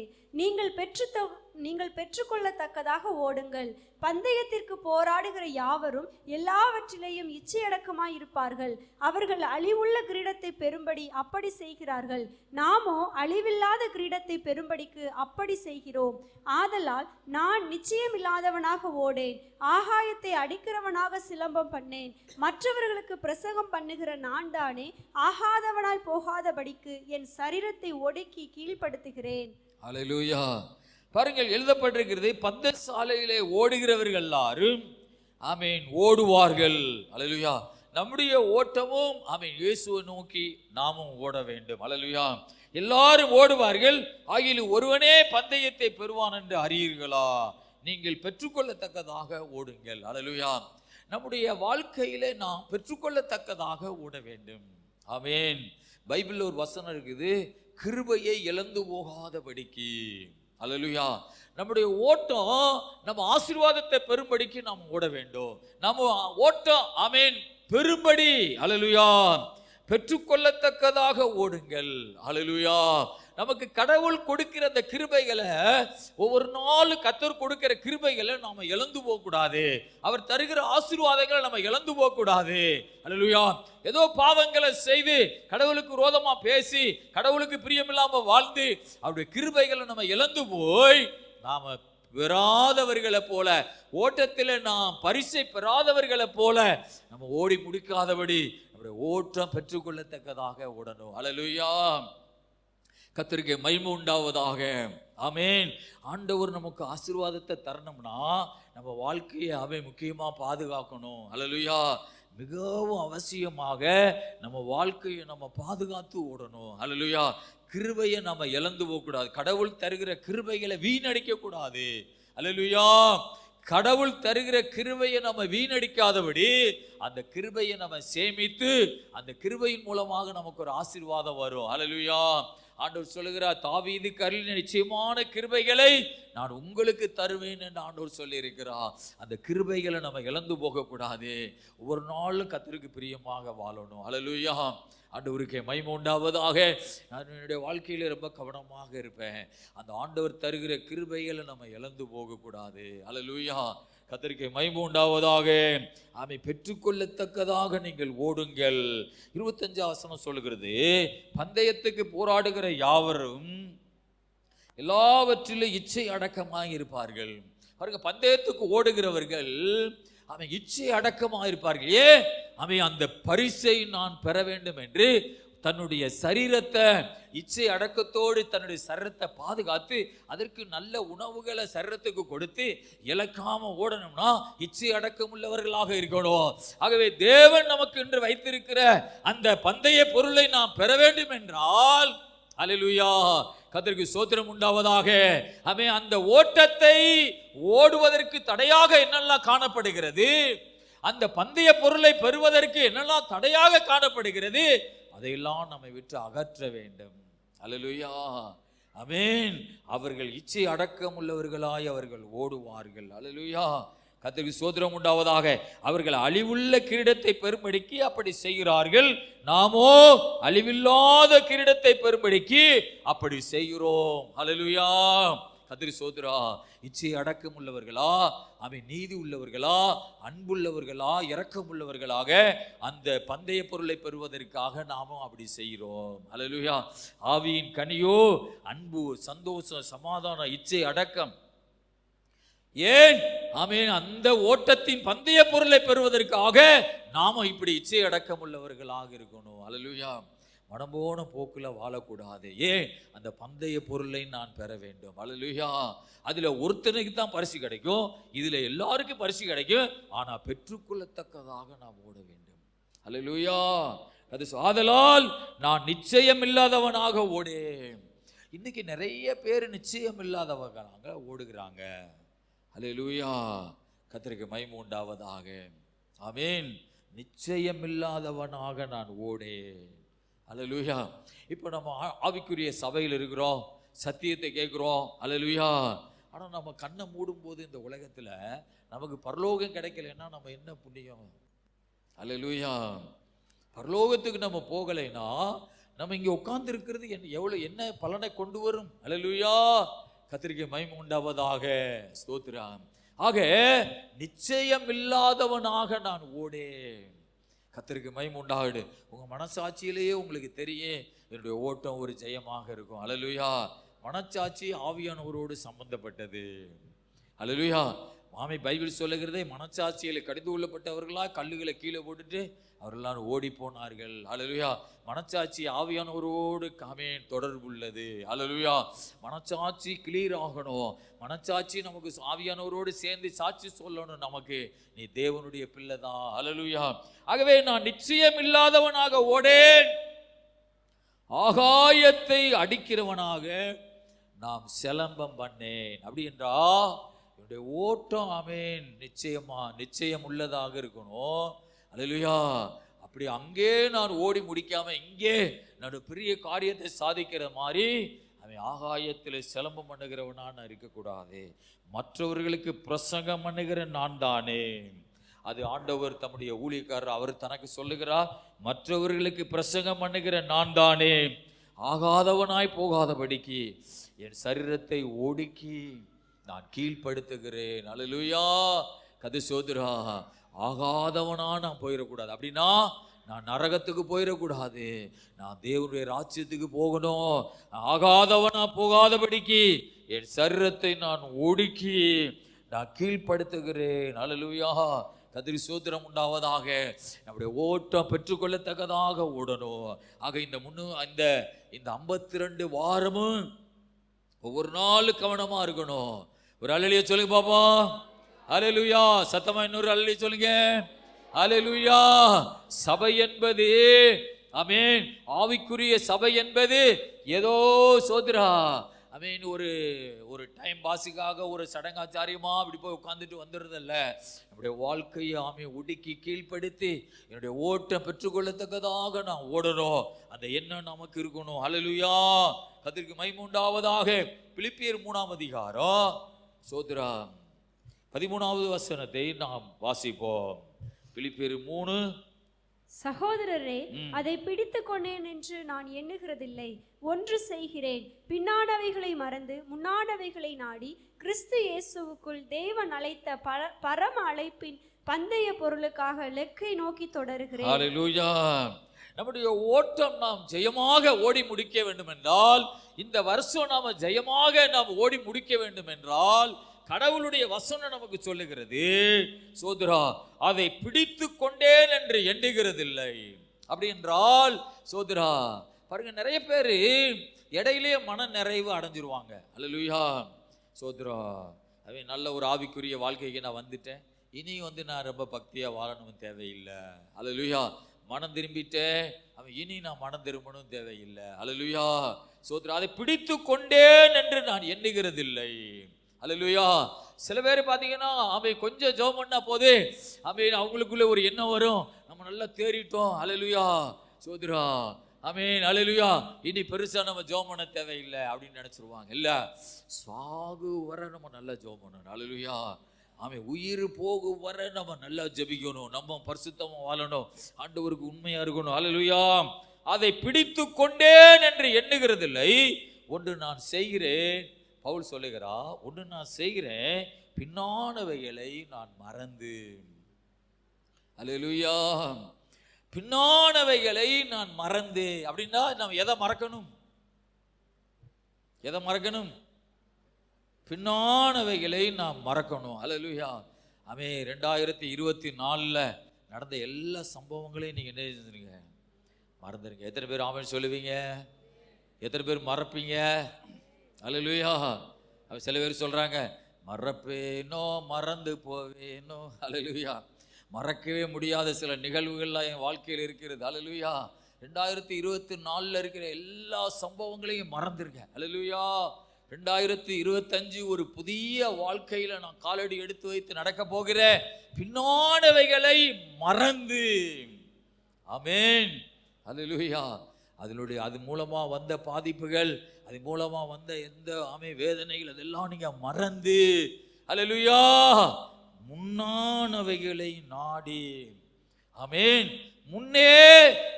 நீங்கள் பெற்றுக்கொள்ளத்தக்கதாக ஓடுங்கள். பந்தயத்திற்கு போராடுகிற யாவரும் எல்லாவற்றிலேயும் இச்சையடக்கமாய் இருப்பார்கள். அவர்கள் அழிவுள்ள கிரீடத்தை பெறும்படி அப்படி செய்கிறார்கள், நாமோ அழிவில்லாத கிரீடத்தை பெறும்படிக்கு அப்படி செய்கிறோம். ஆதலால் நான் நிச்சயமில்லாதவனாக ஓடேன், ஆகாயத்தை அடிக்கிறவனாக சிலம்பம் பண்ணேன். மற்றவர்களுக்கு பிரசங்கம் பண்ணுகிற நான் தானே ஆகாதவனாய் போகாதபடிக்கு என் சரீரத்தை ஒடுக்கி கீழ்ப்படுத்துகிறேன். அல்லேலூயா. பாருங்கள், எழுதப்பட்டிருக்கிறது, பந்தய சாலையிலே ஓடுகிறவர்கள் எல்லாரும் ஓடுவார்கள். அல்லேலூயா. நம்முடைய ஓட்டமும் இயேசுவை நோக்கி நாமும் ஓட வேண்டும். அல்லேலூயா. எல்லாரும் ஓடுவார்கள், ஆகிலும் ஒருவனே பந்தயத்தை பெறுவான் என்று அறியீர்களா. நீங்கள் பெற்றுக்கொள்ளத்தக்கதாக ஓடுங்கள். அல்லேலூயா. நம்முடைய வாழ்க்கையிலே நாம் பெற்றுக்கொள்ளத்தக்கதாக ஓட வேண்டும். ஆமென். பைபிள்ல ஒரு வசனம் இருக்குது, கிருபையை இழந்து போகாதபடிக்கு. அல்லேலூயா. நம்முடைய ஓட்டம் நம்ம ஆசீர்வாதத்தை பெறும்படிக்கு நாம் ஓட வேண்டும். நம்ம ஓட்டம் பெறும்படி, அல்லேலூயா, பெற்றுக்கொள்ளத்தக்கதாக ஓடுங்கள். அல்லேலூயா. நமக்கு கடவுள் கொடுக்கிற அந்த கிருபைகளை, ஒவ்வொரு நாளும் கர்த்தர் கொடுக்கிற கிருபைகளை நாம இழந்து போக கூடாது. அவர் தருகிற ஆசீர்வாதங்களை நம்ம இழந்து போக கூடாது. அல்லேலூயா. ஏதோ பாவங்களை செய்து கடவுளுக்கு விரோதமா பேசி கடவுளுக்கு பிரியமில்லாம வாழ்ந்து அவருடைய கிருபைகளை நம்ம இழந்து போய் நாம பெறாதவர்களை போல, ஓட்டத்தில் நாம் பரிசை பெறாதவர்களை போல நம்ம ஓடி முடிக்காதபடி நம்முடைய ஓட்டம் பெற்றுக்கொள்ளத்தக்கதாக ஓடணும். அல்லேலூயா. கர்த்தருக்கு மகிமை உண்டாவதாக. ஆமென். ஆண்டவர் நமக்கு ஆசீர்வாதத்தை தரணும்னா நம்ம வாழ்க்கையை முக்கியமா பாதுகாக்கணும். அல்லேலூயா. மிகவும் அவசியமாக நம்ம வாழ்க்கையை நம்ம பாதுகாத்து ஓடணும். அல்லேலூயா. கிருபையை நம்ம இழந்து போக கூடாது. கடவுள் தருகிற கிருபைகளை வீணடிக்க கூடாது. அல்லேலூயா. கடவுள் தருகிற கிருபையை நம்ம வீணடிக்காதபடி அந்த கிருபையை நம்ம சேமித்து அந்த கிருபையின் மூலமாக நமக்கு ஒரு ஆசீர்வாதம் வரும். அல்லேலூயா. ஆண்டவர் சொல்லுகிறார், தாவீதுக்கு அருளின நிச்சயமான கிருபைகளை நான் உங்களுக்கு தருவேன் என்று ஆண்டவர் சொல்லி இருக்கிறார். அந்த கிருபைகளை நம்ம இழந்து போக கூடாது. ஒவ்வொரு நாளும் கர்த்தருக்கு பிரியமாக வாழணும். அல்லேலூயா. ஆண்டவருக்கே மகிமை உண்டாவதாக. நான் என்னுடைய வாழ்க்கையில ரொம்ப கவனமாக இருப்பேன். அந்த ஆண்டவர் தருகிற கிருபைகளை நம்ம இழந்து போக கூடாது. அல்லேலூயா. கர்த்தருக்கு மகிமை உண்டாவதாக. பெற்றுக்கொள்ளத்தக்கதாக நீங்கள் ஓடுங்கள். 25 வசனம் சொல்லுகிறது, பந்தயத்துக்கு போராடுகிற யாவரும் எல்லாவற்றிலும் இச்சை அடக்கமாக இருப்பார்கள். பாருங்க, பந்தயத்துக்கு ஓடுகிறவர்கள் இச்சை அடக்கமாக இருப்பார்கள். அந்த பரிசை நான் பெற வேண்டும் என்று தன்னுடைய சரீரத்தை இச்சை அடக்கத்தோடு தன்னுடைய சரீரத்தை பாதுகாத்து அதற்கு நல்ல உணவுகளை சரீரத்துக்கு கொடுத்து இழக்காம ஓடணும்னா இச்சை அடக்கம் உள்ளவர்களாக இருக்கணும். ஆகவே தேவன் நமக்கு என்று வைத்திருக்கிற அந்த பந்தய பொருளை நாம் பெற வேண்டும் என்றால், அல்லேலூயா, கர்த்தருக்கு ஸ்தோத்திரம் உண்டாவதாக. அந்த ஓட்டத்தை ஓடுவதற்கு தடையாக என்னெல்லாம் காணப்படுகிறது, அந்த பந்தய பொருளை பெறுவதற்கு என்னெல்லாம் தடையாக காணப்படுகிறது, அதையெல்லாம் நம்மை விட்டு அகற்ற வேண்டும். அல்லேலூயா. ஆமென். அவர்கள் இச்சை அடக்கம் உள்ளவர்களாய் அவர்கள் ஓடுவார்கள். அல்லேலூயா. கர்த்தருக்கு ஸ்தோத்திரம் உண்டாவதாக. அவர்கள் அழிவுள்ள கிரீடத்தை பெறும்படிக்கு அப்படி செய்கிறார்கள், நாமோ அழிவில்லாத கிரீடத்தை பெறும்படிக்கு அப்படி செய்கிறோம். அல்லேலூயா. கத்திரி சோதரா, இச்சை அடக்கம் உள்ளவர்களா, அவன் நீதி உள்ளவர்களா, அன்புள்ளவர்களா, இரக்கம் உள்ளவர்களாக அந்த பந்தய பொருளை பெறுவதற்காக நாமும் அப்படி செய்கிறோம். அல்லேலூயா. ஆவியின் கனியோ அன்பு, சந்தோஷம், சமாதானம், இச்சை அடக்கம். ஏன்? ஆமென். அந்த ஓட்டத்தின் பந்தய பொருளை பெறுவதற்காக நாம இப்படி இச்சை அடக்கம் உள்ளவர்களாக இருக்கணும். அல்லேலூயா. மனம் போன போக்குல வாழக்கூடாது. ஏன்? அந்த பந்தய பொருளை நான் பெற வேண்டும். அல்லேலூயா. அதுல ஒருத்தனுக்கு தான் பரிசு கிடைக்கும், இதுல எல்லாருக்கும் பரிசு கிடைக்கும். ஆனா பெற்றுக்கொள்ளத்தக்கதாக நாம் ஓட வேண்டும். அல்லேலூயா. அது ஆதலால் நான் நிச்சயம் இல்லாதவனாக ஓடேன். இன்னைக்கு நிறைய பேர் நிச்சயம் இல்லாதவங்க ஓடுகிறாங்க. அல்லேலூயா. கர்த்தருக்கு மகிமை உண்டாவதாக. ஆமென். நிச்சயம் இல்லாதவனாக நான் ஓடேன். அல்லேலூயா. இப்போ நம்ம ஆவிக்குரிய சபையில் இருக்கிறோம், சத்தியத்தை கேட்குறோம். அல்லேலூயா. ஆனால் நம்ம கண்ணை மூடும்போது இந்த உலகத்தில் நமக்கு பரலோகம் கிடைக்கலைன்னா நம்ம என்ன புண்ணியம்? அல்லேலூயா. பரலோகத்துக்கு நம்ம போகலைன்னா நம்ம இங்கே உட்கார்ந்து இருக்கிறது என்ன பலனை கொண்டு வரும்? அல்லேலூயா. கர்த்தருக்கு மகிமை உண்டாவதாக. ஸ்தோத்திரம். ஆக நிச்சயம் இல்லாதவனாக நான் ஓடேன். கர்த்தருக்கு மகிமை உண்டாகுது. உங்க மனசாட்சியிலேயே உங்களுக்கு தெரியும் என்னுடைய ஓட்டம் ஒரு ஜெயமாக இருக்கும். அல்லேலூயா. மனசாட்சி ஆவியானவரோடு சம்பந்தப்பட்டது. அல்லேலூயா. மாமி பைபிள் சொல்லுகிறதே, மனசாட்சியில் கடிந்து கொள்ளப்பட்டவர்களா கல்லுகளை கீழே போட்டுட்டு அவர்களால் ஓடி போனார்கள். அல்லேலூயா. மனசாட்சி ஆவியானவரோடு ஆமென் தொடர்பு உள்ளது. அல்லேலூயா. மனசாட்சி கிளியர் ஆகணும். மனசாட்சி நமக்கு ஆவியானவரோடு சேர்ந்து சாட்சி சொல்லணும், நமக்கு நீ தேவனுடைய பிள்ளை தான். அல்லேலூயா. ஆகவே நான் நிச்சயம் இல்லாதவனாக ஓடேன், ஆகாயத்தை அடிக்கிறவனாக நாம் சிலம்பம் பண்ணேன். அப்படி என்றா என்னுடைய ஓட்டம் ஆமென் நிச்சயம் உள்ளதாக இருக்கணும். அல்லேலூயா. அப்படி அங்கே நான் ஓடி முடிக்காம இங்கே நான் பெரிய காரியத்தை சாதிக்கிற மாதிரி அவன் ஆகாயத்தில் சிலம்பம் பண்ணுகிறவனா நான் இருக்கக்கூடாது. மற்றவர்களுக்கு பிரசங்கம் பண்ணுகிற நான் தானே. அது ஆண்டவர் தம்முடைய ஊழியக்காரர் அவர் தனக்கு சொல்லுகிறார், மற்றவர்களுக்கு பிரசங்கம் பண்ணுகிற நான் தானே. ஆகாதவனாய் போகாதபடிக்கு என் சரீரத்தை ஒடுக்கி நான் கீழ்ப்படுத்துகிறேன். அல்லேலூயா. கது சோதரா, ஆகாதவனா நான் போயிடக்கூடாது. அப்படின்னா நான் நரகத்துக்கு போயிடக்கூடாது, நான் தேவனுடைய ராஜ்யத்துக்கு போகணும். ஆகாதவனா போகாதபடிக்கு என் சரீரத்தை நான் ஒடுக்கி நான் கீழ்ப்படுத்துகிறேன். அல்லேலூயா. கதிரி சோத்திரம் உண்டாவதாக. நம்முடைய ஓட்டம் பெற்றுக்கொள்ளத்தக்கதாக ஓடணும். ஆக இந்த 52 வாரமும் ஒவ்வொரு நாளும் கவனமா இருக்கணும். ஒரு அல்லேலூயா சொல்லுங்க பாப்பா. அல்லேலூயா. சத்தமா இன்னொரு அல்லேலூயா சொல்லுங்க. அல்லேலூயா. சபை என்பது ஆமென், ஆவிக்குரிய சபை என்பது ஏதோ சோதரா ஆமென் ஒரு டைம் பாஸுக்காக ஒரு சடங்காச்சாரியமா அப்படி போய் உட்கார்ந்துட்டு வந்துடுறதில்ல. நம்முடைய வாழ்க்கையை ஆமென் ஒடுக்கி கீழ்ப்படுத்தி என்னுடைய ஓட்டம் பெற்றுக்கொள்ளத்தக்கதாக நான் ஓடணும். அந்த எண்ணம் நமக்கு இருக்கணும். அல்லேலூயா. கர்த்தருக்கு மகிமை உண்டாவதாக. பிலிப்பியர் 3ஆம் அதிகாரம் சோதரா 13வது வசனத்தை நாம் வாசிப்போம். பிலிப்பியர் 3. சகோதரரே, அதை பிடித்து கொண்டேன் என்று நான் எண்ணுகிறதில்லை. ஒன்று செய்கிறேன், பின்னானவைகளை மறந்து முன்னானவைகளை நாடி கிறிஸ்து இயேசுவுக்குள் தேவன் அழைத்த பரம அழைப்பின் பந்தய பொருளுக்காக லெக்கை நோக்கி தொடருகிறேன். ஹல்லேலூயா. நம்முடைய ஓட்டம் நாம் ஜெயமாக ஓடி முடிக்க வேண்டும் என்றால், இந்த வருஷம் நாம ஜெயமாக நாம் ஓடி முடிக்க வேண்டும் என்றால், கடவுளுடைய வசனம் நமக்கு சொல்லுகிறது சோதரா, அதை பிடித்து கொண்டேன் என்று எண்ணுகிறதில்லை. அப்படி என்றால் சோதரா பாருங்க, நிறைய பேர் இடையிலேயே மன நிறைவு அடைஞ்சிருவாங்க. அல்லேலூயா. சோதரா, அவன் நல்ல ஒரு ஆவிக்குரிய வாழ்க்கைக்கு நான் வந்துட்டேன், இனி நான் ரொம்ப பக்தியா வாழணும் தேவையில்லை. அல்லேலூயா. மனம் திரும்பிட்டேன், அவன் இனி நான் மனம் திரும்பணும் தேவையில்லை. அல்லேலூயா. சோதரா, அதை பிடித்து கொண்டேன் என்று நான் எண்ணுகிறதில்லை. அல்லேலூயா. சில பேர் பார்த்தீங்கன்னா அவன் கொஞ்சம் ஜெபம் பண்ணா போதே அவங்களுக்குள்ள ஒரு எண்ணம் வரும், நம்ம நல்லா தேறிட்டோம். அல்லேலூயா. சோதரா ஆமென். அல்லேலூயா. இனி பெருசா நம்ம ஜெபம் பண்ண தேவையில்லை அப்படின்னு நினைச்சிருவாங்க. இல்ல, சாகு வர நம்ம நல்லா ஜெபம் பண்ணணும். அல்லேலூயா. ஆமென். உயிர் போகும் வர நம்ம நல்லா ஜெபிக்கணும், நம்ம பரிசுத்தமா வாழணும், ஆண்டவருக்கு உண்மையா இருக்கணும். அல்லேலூயா. அதை பிடித்து கொண்டேன் என்று எண்ணுகிறதில்லை. ஒன்று நான் செய்கிறேன், பவுல் சொல்லுகிறா, ஒன்று நான் செய்கிறேன், பின்னானவைகளை நான் மறந்து. அல்லேலூயா. பின்னானவைகளை நான் மறந்து அப்படின்னா நம்ம எதை மறக்கணும்? எதை மறக்கணும்? பின்னானவைகளை நாம் மறக்கணும். அல்லேலூயா. ஆமே. 2024 நடந்த எல்லா சம்பவங்களையும் நீங்க என்ன செஞ்சுருங்க? மறந்துருங்க. எத்தனை பேர் ஆமென் சொல்லுவீங்க? எத்தனை பேர் மறப்பீங்க? அல்லேலூயா. சில பேர் சொல்றாங்க, மறப்பேனோ மறந்து போவேனோ. அல்லேலூயா. மறக்கவே முடியாத சில நிகழ்வுகள்லாம் என் வாழ்க்கையில் இருக்கிறது. அல்லேலூயா. 2024 இருக்கிற எல்லா சம்பவங்களையும் மறந்துருங்க. அல்லேலூயா. 2025 ஒரு புதிய வாழ்க்கையில நான் காலடி எடுத்து வைத்து நடக்க போகிற பின்னானவைகளை மறந்து. ஆமென். அல்லேலூயா. அது மூலமா வந்த பாதிப்புகள், அது மூலமா வந்த எந்த வேதனைகள், அதெல்லாம் நீங்க மறந்து, அல்லேலூயா, முன்னானவைகளை நாடி. ஆமென். முன்னே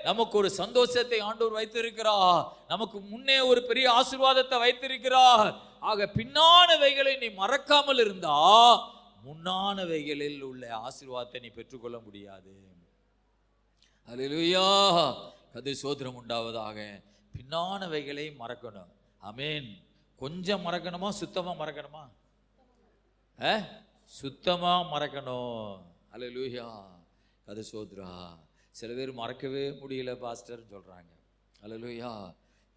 நமக்கு ஒரு சந்தோஷத்தை ஆண்டவர் வைத்திருக்கிறார். நமக்கு முன்னே ஒரு பெரிய ஆசீர்வாதத்தை வைத்திருக்கிறார். ஆக பின்னானவைகளை நீ மறக்காமல் இருந்தா முன்னானவைகளில் உள்ள ஆசீர்வாதத்தை நீ பெற்றுக்கொள்ள முடியாது. அல்லேலூயா. அது சோத்திரம் உண்டாவதாக. பின்னானவைகளை மறக்கணும். ஆமென். கொஞ்சம் மறக்கணுமா, சுத்தமா மறக்கணுமா? சுத்தமா மறக்கணும். அல்லேலூயா. அது சோத்ரா. சில பேர் மறக்கவே முடியல பாஸ்டர் சொல்றாங்க. அல்லேலூயா.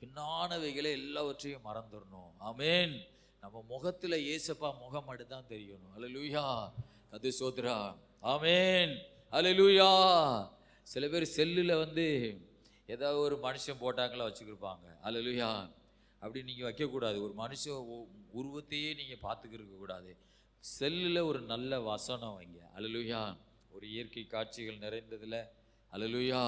பின்னானவைகளை எல்லாவற்றையும் மறந்துடணும். ஆமென். நம்ம முகத்துல ஏசப்பா முகம் மட்டும்தான் தெரியணும். அல்லேலூயா. அது சோத்ரா. ஆமென். அல்லேலூயா. சில பேர் செல்லுல ஏதாவது ஒரு மனுஷன் போட்டாங்களா வச்சுக்கிருப்பாங்க. அல்லேலூயா. அப்படி நீங்கள் வைக்கக்கூடாது. ஒரு மனுஷன் உருவத்தையே நீங்கள் பார்த்துக்கிருக்க கூடாது. செல்லில் ஒரு நல்ல வசனம் வைங்க. அல்லேலூயா. ஒரு இயற்கை காட்சிகள் நிறைந்ததில், அல்லேலூயா,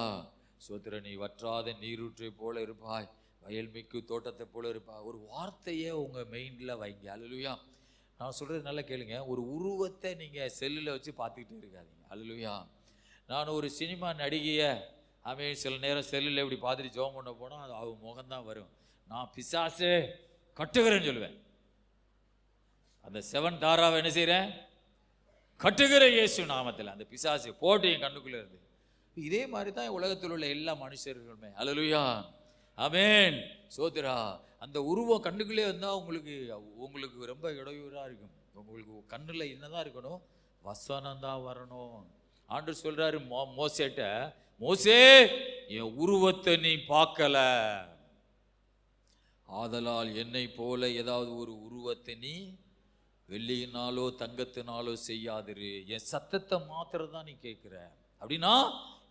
சோத்திர, நீ வற்றாத நீரூற்றை போல இருப்பாய், வயல்மிக்கு தோட்டத்தை போல இருப்பாய். ஒரு வார்த்தையை உங்கள் மெயினில் வைங்க. அல்லேலூயா. நான் சொல்கிறது நல்லா கேளுங்க. ஒரு உருவத்தை நீங்கள் செல்லில் வச்சு பார்த்துக்கிட்டே இருக்காதீங்க. அல்லேலூயா. நான் ஒரு சினிமா நடிகையை சில நேரம் செல்லில் இப்படி பார்த்துட்டு ஜெபம் பண்ண போனால் அவங்க முகம்தான் வரும். நான் பிசாசு கட்டுகிறேன்னு சொல்லுவேன். அந்த 7 தாராவை என்ன செய்கிறேன்? கட்டுகிற இயேசு நாமத்தில் அந்த பிசாசு போட்டு என் கண்ணுக்குள்ளே இருந்து. இதே மாதிரி தான் உலகத்தில் உள்ள எல்லா மனுஷர்களுமே. அல்லேலூயா. ஆமென். சோத்ரா. அந்த உருவம் கண்ணுக்குள்ளே வந்தால் உங்களுக்கு ரொம்ப இடையூறாக இருக்கும். உங்களுக்கு கண்ணில் என்னதான் இருக்கணும்? வசனம் தான் வரணும். ஆண்டவர் சொல்றாரு மோசேட்ட, மோசே, என் உருவத்தை நீ பார்க்கல, ஆதலால் என்னை போல ஏதாவது ஒரு உருவத்தை நீ வெள்ளியினாலோ தங்கத்தினாலோ செய்யாதிரு. என் சத்தத்தை மாத்திரம் தான் நீ கேட்கிற. அப்படின்னா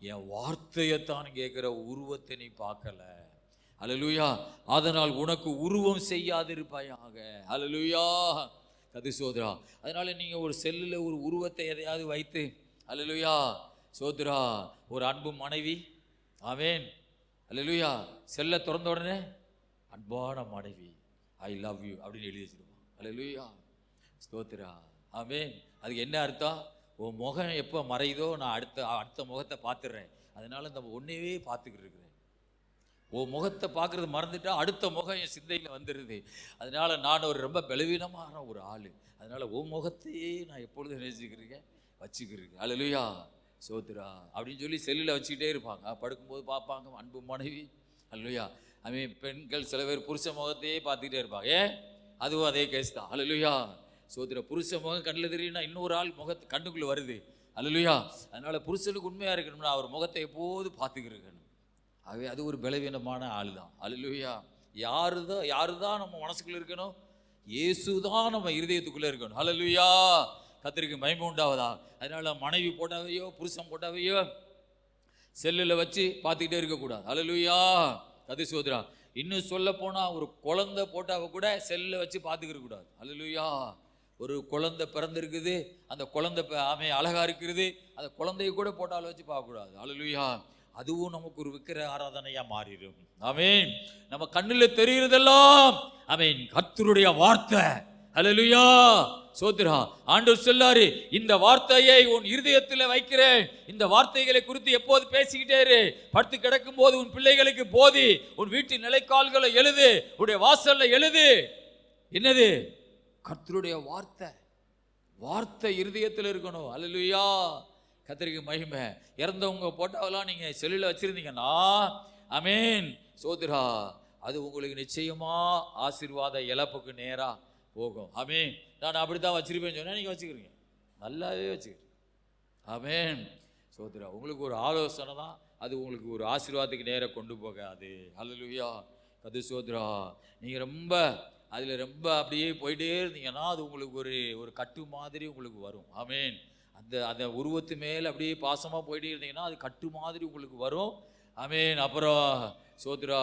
என் வார்த்தையத்தான் கேட்கிற, உருவத்தை நீ பார்க்கல. அல்லேலூயா. அதனால் உனக்கு உருவம் செய்யாதிருப்பாயாக. அல்லேலூயா. கது சோதரா. அதனால நீங்க ஒரு செல்லுல ஒரு உருவத்தை எதையாவது வைத்து, அல்லேலூயா, சோத்ரா, ஒரு அன்பு மனைவி, ஆமென், அல்லேலூயா, செல்ல திறந்த உடனே அன்பான மனைவி, ஐ லவ் யூ அப்படின்னு எழுதி வச்சிருப்பான். அல்லேலூயா. ஸ்தோத்ரா. ஆமென். அதுக்கு என்ன அர்த்தம்? உன் முகம் எப்போ மறையுதோ நான் அடுத்த முகத்தை பார்த்துடுறேன். அதனால இந்த ஒன்றையே பார்த்துக்கிட்டு இருக்கிறேன். உன் முகத்தை பார்க்கறது மறந்துட்டா அடுத்த முகம் என் சிந்தையில் வந்துடுது. அதனால நான் ஒரு ரொம்ப பலவீனமான ஒரு ஆள். அதனால உன் முகத்தையே நான் எப்பொழுதும் நேசிக்கிறேன், வச்சுக்கிறேன். அல்லேலூயா. சோத்ரா அப்படின்னு சொல்லி செல்லில் வச்சுக்கிட்டே இருப்பாங்க. படுக்கும்போது பார்ப்பாங்க அன்பு மனைவி. அல்லேலூயா. பெண்கள் சில பேர் புருஷ முகத்தையே பார்த்துக்கிட்டே இருப்பாங்க. அதுவும் அதே கேஸ் தான். அல்லேலூயா. சோத்ரா. புருஷ முகம் கண்ணில் தெரியும்னா இன்னொரு ஆள் முகத்தை கண்ணுக்குள்ளே வருது. அல்லேலூயா. அதனால புருஷனுக்கு உண்மையாக இருக்கணும்னா அவர் முகத்தை எப்போது பார்த்துக்கிருக்கணும். ஆகவே அது ஒரு பலவீனமான ஆள் தான். அல்லேலூயா. யாருதான் நம்ம மனசுக்குள்ளே இருக்கணும்? இயேசு தான் நம்ம இருதயத்துக்குள்ளே இருக்கணும். அல்லேலூயா. கர்த்தருக்கு மகிமை உண்டாவதா. அதனால மனைவி போட்டாவையோ புருஷன் போட்டாவையோ செல்லில் வச்சு பார்த்துக்கிட்டே இருக்கக்கூடாது. அல்லேலூயா. கது சோதரா. இன்னும் சொல்ல போனால் ஒரு குழந்தை போட்டாவை கூட செல்லில் வச்சு பார்த்துக்கிற கூடாது. அல்லேலூயா. ஒரு குழந்தை பிறந்திருக்குது, அந்த குழந்தை அழகா இருக்கிறது, அந்த குழந்தைய கூட போட்டால வச்சு பார்க்கக்கூடாது. அல்லேலூயா. அதுவும் நமக்கு ஒரு விக்கிர ஆராதனையா மாறிடும். ஆமென். நம்ம கண்ணில் தெரிகிறதெல்லாம் ஆமென் கர்த்தருடைய வார்த்தை. அல்லேலூயா. சோத்ரா. ஆண்டவர் சொல்லாரு, இந்த வார்த்தையை உன் இருதயத்தில் வைக்கிறேன். இந்த வார்த்தைகளை குறித்து எப்போது பேசிக்கிட்டே இரு. படுத்து கிடக்கும் போது உன் பிள்ளைகளுக்கு போதி, உன் வீட்டின் நிலைக்கால்களை எழுது, உன்னுடைய வாசல்ல எழுது. என்னது? கர்த்தருடைய வார்த்தை. வார்த்தை இருதயத்தில் இருக்கணும். அல்லேலூயா, கர்த்தருக்கு மகிமை. இறந்தவங்க போட்டோவெல்லாம் நீங்க செல்லுல வச்சிருந்தீங்கன்னா, ஆமென், சோதரா, அது உங்களுக்கு நிச்சயமா ஆசீர்வாத இழப்புக்கு நேரா போகும். ஆமென். நான் அப்படித்தான் வச்சிருப்பேன்னு சொன்னா நீங்க வச்சுக்கிறீங்க, நல்லாவே வச்சுக்கிறீங்க. ஆமென், சோதரா. உங்களுக்கு ஒரு ஆலோசனை தான், அது உங்களுக்கு ஒரு ஆசீர்வாதத்துக்கு நேரம் கொண்டு போகாது. அல்லேலூயா, கது சோதரா. நீங்க ரொம்ப அதில் ரொம்ப அப்படியே போயிட்டே இருந்தீங்கன்னா அது உங்களுக்கு ஒரு கட்டு மாதிரி உங்களுக்கு வரும். ஆமென். அந்த உருவத்து மேலே அப்படியே பாசமாக போயிட்டே இருந்தீங்கன்னா அது கட்டு மாதிரி உங்களுக்கு வரும். ஆமென். அப்புறம் சோத்ரா,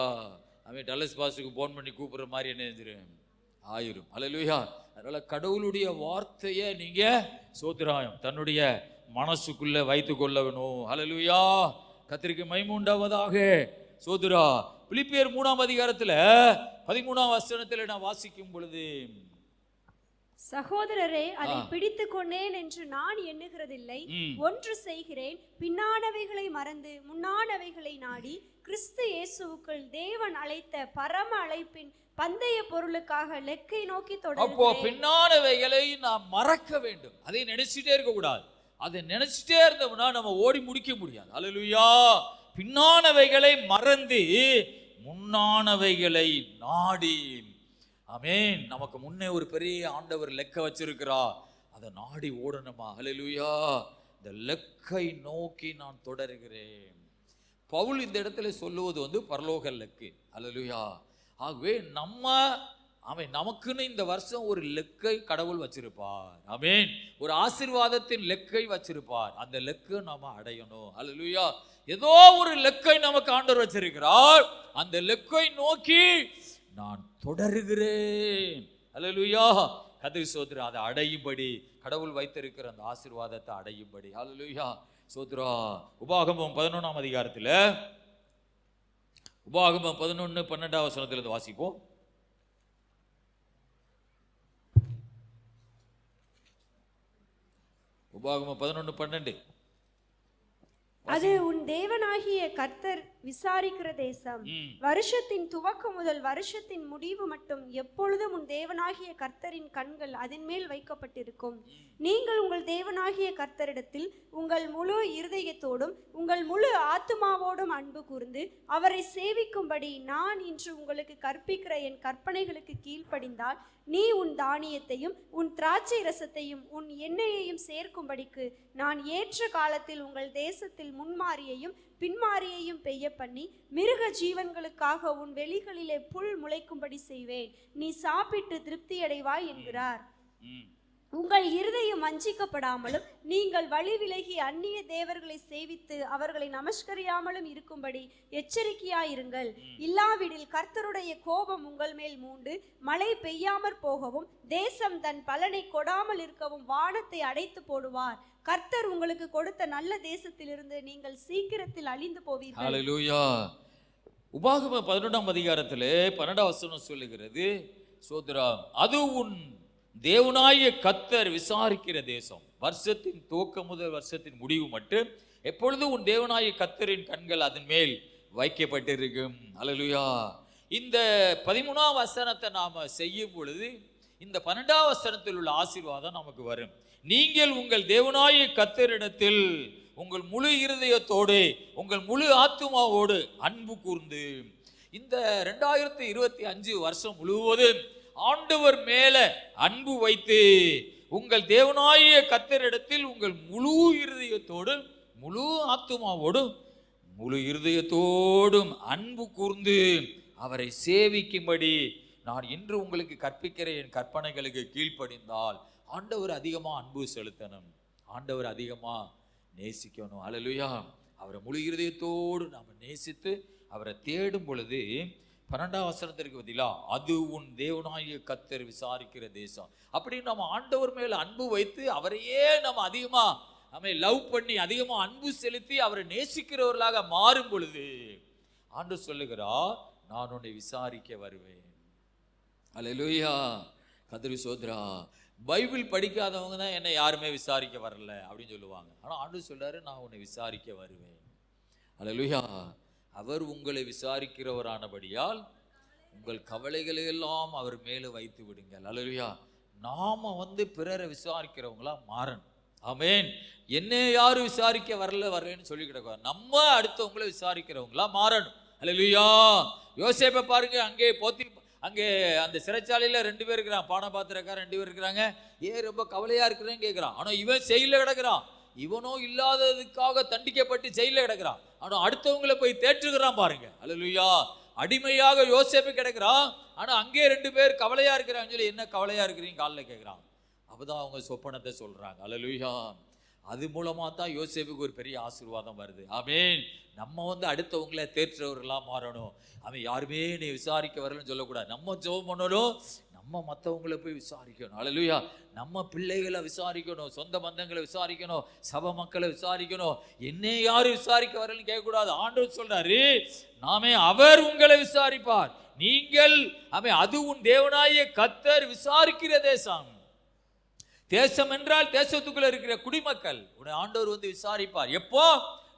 ஆமென், டல்லஸ் பாஸ்டருக்கு ஃபோன் பண்ணி கூப்பிட்ற மாதிரி என்ன செஞ்சிடும் ஆயிரும். அல்லேலூயா. அதனால் கடவுளுடைய வார்த்தையை நீங்கள் சோத்ரா தன்னுடைய மனசுக்குள்ளே வைத்து கொள்ள வேணும். அல்லேலூயா, கர்த்தருக்கு மகிமை உண்டாவதாக. சோத்ரா, பிலிப்பியர் 3ஆம் அதிகாரத்தில் 13ஆம் வசனத்தில் நான் வாசிக்கும் பொழுது, சகோதரரே, அதை பிடித்து கொண்டேன் என்று நான் எண்ணுகிறதில்லை, ஒன்று செய்கிறேன், பின்னானவைகளை மறந்து முன்னானவைகளை நாடி கிறிஸ்து இயேசுவுக்குள் தேவன் அழைத்த பரம அழைப்பின் பந்தய பொருளுக்காக லெக்கை நோக்கி தொடர்கிறேன். அப்போ பின்னானவைகளை நாம் மறக்க வேண்டும். அதை நினைச்சிட்டே இருக்க கூடாது. அதை நினைச்சிட்டே இருந்தோம்னா நம்ம ஓடி முடிக்க முடியாது. அல்லேலூயா. பின்னானவைகளை மறந்து முன்னானவைகளை நாடி. ஆமென். நமக்கு முன்னே ஒரு பெரிய ஆண்டவர் லெக்க வச்சிருக்கிறா, அதை நாடி ஓடணுமா? அல்லேலூயா. இந்த லெக்கை நோக்கி நான் தொடர்கிறேன். பவுல் இந்த இடத்துல சொல்லுவது பரலோக லெக்கு. அல்லேலூயா. ஆகவே நமக்குன்னு இந்த வருஷம் ஒரு லெக்கை கடவுள் வச்சிருப்பார். ஆமென். ஒரு ஆசீர்வாதத்தின் லெக்கை வச்சிருப்பார். அந்த லெக்கை நாம அடையணும். அல்லேலூயா. ஏதோ ஒரு லெக்கை நமக்கு ஆண்டவர் வச்சிருக்கிறார். அந்த லெக்கை நோக்கி நான் தொடருகிறேன். அல்லேலூயா. கர்த்தர் சோத்ரா, அதை அடையும்படி கடவுள் வைத்திருக்கிற அந்த ஆசீர்வாதத்தை அடையும்படி. அல்லேலூயா, சோத்ரா. உபாகமம் 11ஆம் அதிகாரத்தில் உபாகமம் 11-12 வசனத்திலிருந்து வாசிப்போம். உபாகமம் 11-12. அது உன் தேவனாகிய கர்த்தர் விசாரிக்கிற தேசம். வருஷத்தின் துவக்கம் முதல் வருஷத்தின் முடிவு மட்டும் எப்பொழுதும் உன் தேவனாகிய கர்த்தரின் கண்கள் அதன் மேல் வைக்கப்பட்டிருக்கும். நீங்கள் உங்கள் தேவனாகிய கர்த்தரிடத்தில் உங்கள் முழு இருதயத்தோடும் உங்கள் முழு ஆத்துமாவோடும் அன்பு கூர்ந்து அவரை சேவிக்கும்படி நான் இன்று உங்களுக்கு கற்பிக்கிற என் கற்பனைகளுக்கு கீழ்ப்படிந்தால் நீ உன் தானியத்தையும் உன் திராட்சை ரசத்தையும் உன் எண்ணெயையும் சேர்க்கும்படிக்கு நான் ஏற்ற காலத்தில் உங்கள் தேசத்தில் முன்மாரியையும் பின்மாரியையும் பெய்ய பண்ணி மிருக ஜீவன்களுக்காக உன் வெளிகளிலே புல் முளைக்கும்படி செய்வேன். நீ சாப்பிட்டு திருப்தி அடைவாய் என்கிறார். உங்கள் இருதயம் வஞ்சிக்கப்படாமலும் நீங்கள் வழி விலகி அந்நிய தேவர்களை சேவித்து அவர்களை நமஸ்கரியாமலும் இருக்கும்படி எச்சரிக்கையாயிருங்கள். இல்லாவிடில் கர்த்தருடைய கோபம் உங்கள் மேல் மூண்டு மழை பெய்யாமற் போகவும் தேசம் தன் பலனை கொடாமல் இருக்கவும் வானத்தை அடைத்து போடுவார். கர்த்தர் உங்களுக்கு கொடுத்த நல்ல தேசத்திலிருந்து நீங்கள் சீக்கிரத்தில் அழிந்து போவீர்கள். ஹல்லேலூயா. உபாகமம் 11ஆம் அதிகாரத்திலே 12ஆம் வசனம் சொல்லுகிறது, சோதரா, அது உன் தேவனாகிய கர்த்தர் விசாரிக்கிற தேசம். வருஷத்தின் துவக்கம் முதல் வருஷத்தின் முடிவு மட்டும் எப்பொழுதும் உன் தேவனாகிய கர்த்தரின் கண்கள் அதன் மேல் வைக்கப்பட்டிருக்கும். அல்லேலூயா. இந்த 13ஆம் வசனத்தை நாம செய்யும் பொழுது இந்த 12ஆம் வசனத்தில் உள்ள ஆசீர்வாதம் நமக்கு வரும். நீங்கள் உங்கள் தேவனாகிய கர்த்தரிடத்தில் உங்கள் முழு இருதயத்தோடு உங்கள் முழு ஆத்துமாவோடு அன்பு கூர்ந்து. இந்த 2025 வருஷம் முழுவதும் ஆண்டவர் மேல அன்பு வைத்து உங்கள் தேவனாகிய கர்த்தரிடத்தில் உங்கள் முழு இருதயத்தோடும் முழு ஆத்துமாவோடும் முழு இருதயத்தோடும் அன்பு கூர்ந்து அவரை சேவிக்கும்படி நான் இன்று உங்களுக்கு கற்பிக்கிற என் கற்பனைகளுக்கு கீழ்ப்படிந்தால் ஆண்டவர் அதிகமா அன்பு செலுத்தணும், ஆண்டவர் அதிகமா நேசிக்கணும். அல்லேலூயா. அவரை முழு இருதயத்தோடு நாம் நேசித்து அவரை தேடும் பொழுது 12ஆம் வசனத்திற்கு பதிலா அது உன் தேவனாகிய கர்த்தர் விசாரிக்கிற தேசம் அப்படின்னு நம்ம ஆண்டவர் மேல அன்பு வைத்து அவரையே நம்ம அதிகமா நம்ம லவ் பண்ணி அதிகமா அன்பு செலுத்தி அவரை நேசிக்கிறவர்களாக மாறும் பொழுது ஆண்டவர் சொல்லுகிறார், நான் உன்னை விசாரிக்க வருவேன். அல்லேலூயா. கர்த்தர் சோதரா. பைபிள் படிக்காதவங்க தான் என்னை யாருமே விசாரிக்க வரல அப்படின்னு சொல்லுவாங்க. ஆனால் ஆண்டவர் சொல்றாரு, நான் உன்னை விசாரிக்க வருவேன். அல்லேலூயா. அவர் உங்களை விசாரிக்கிறவரானபடியால் உங்கள் கவலைகளை எல்லாம் அவர் மேலே வைத்து விடுங்கள். அல்லேலூயா. நாம பிறரை விசாரிக்கிறவங்களா மாறணும். ஆமென். என்ன யாரும் விசாரிக்க வரலன்னு சொல்லி கிடக்க, நம்ம அடுத்தவங்களை விசாரிக்கிறவங்களா மாறணும். அல்லேலூயா. யோசேப்பை பாருங்க, அங்கே அந்த சிறைச்சாலையில 2 பேர் இருக்கிறான், பானபாத்திரக்கார 2 பேர் இருக்கிறாங்க. ரொம்ப கவலையா இருக்கிறேன்னு கேட்கிறான். ஆனா இவன் செயல கிடக்கிறான். இவனோ இல்லாததுக்காக தண்டிக்கப்பட்டு ஜெயில கிடக்கிறான். ஆனா அடுத்தவங்களை போய் தேற்றுகிறான் பாருங்க. அல்லேலூயா. அடிமையாக யோசேப்பு கிடக்கிறான். ஆனா அங்கே 2 பேர் கவலையா இருக்கிறாங்க. சொல்லி என்ன கவலையா இருக்கிறீங்க காலில் கேட்கிறான். அப்பதான் அவங்க சொப்பனத்தை சொல்றாங்க. அல்லேலூயா. அது மூலமா தான் யோசேப்புக்கு ஒரு பெரிய ஆசீர்வாதம் வருது. ஆமென். நம்ம அடுத்தவங்களை தேற்றவர்களா மாறணும். அவன் யாருமே நீ விசாரிக்க வரலன்னு சொல்லக்கூடாது. நம்ம ஜெபம் பண்ணணும், நம்ம மற்றவங்களை போய் விசாரிக்கணும். அல்லேலூயா. நம்ம பிள்ளைகளை விசாரிக்கணும், சொந்த பந்தங்களை விசாரிக்கணும், சபை மக்களை விசாரிக்கணும். என்ன யாரும் விசாரிக்க வரலன்னு கேட்கக்கூடாது. ஆண்டவர் சொல்றாரு, நாமே அவர் உங்களை விசாரிப்பார். நீங்கள் அது உன் தேவனாகிய கர்த்தர் விசாரிக்கிற தேசம். தேசம் என்றால் தேசத்துக்குள்ள இருக்கிற குடிமக்கள். உன்னை ஆண்டவர் விசாரிப்பார். எப்போ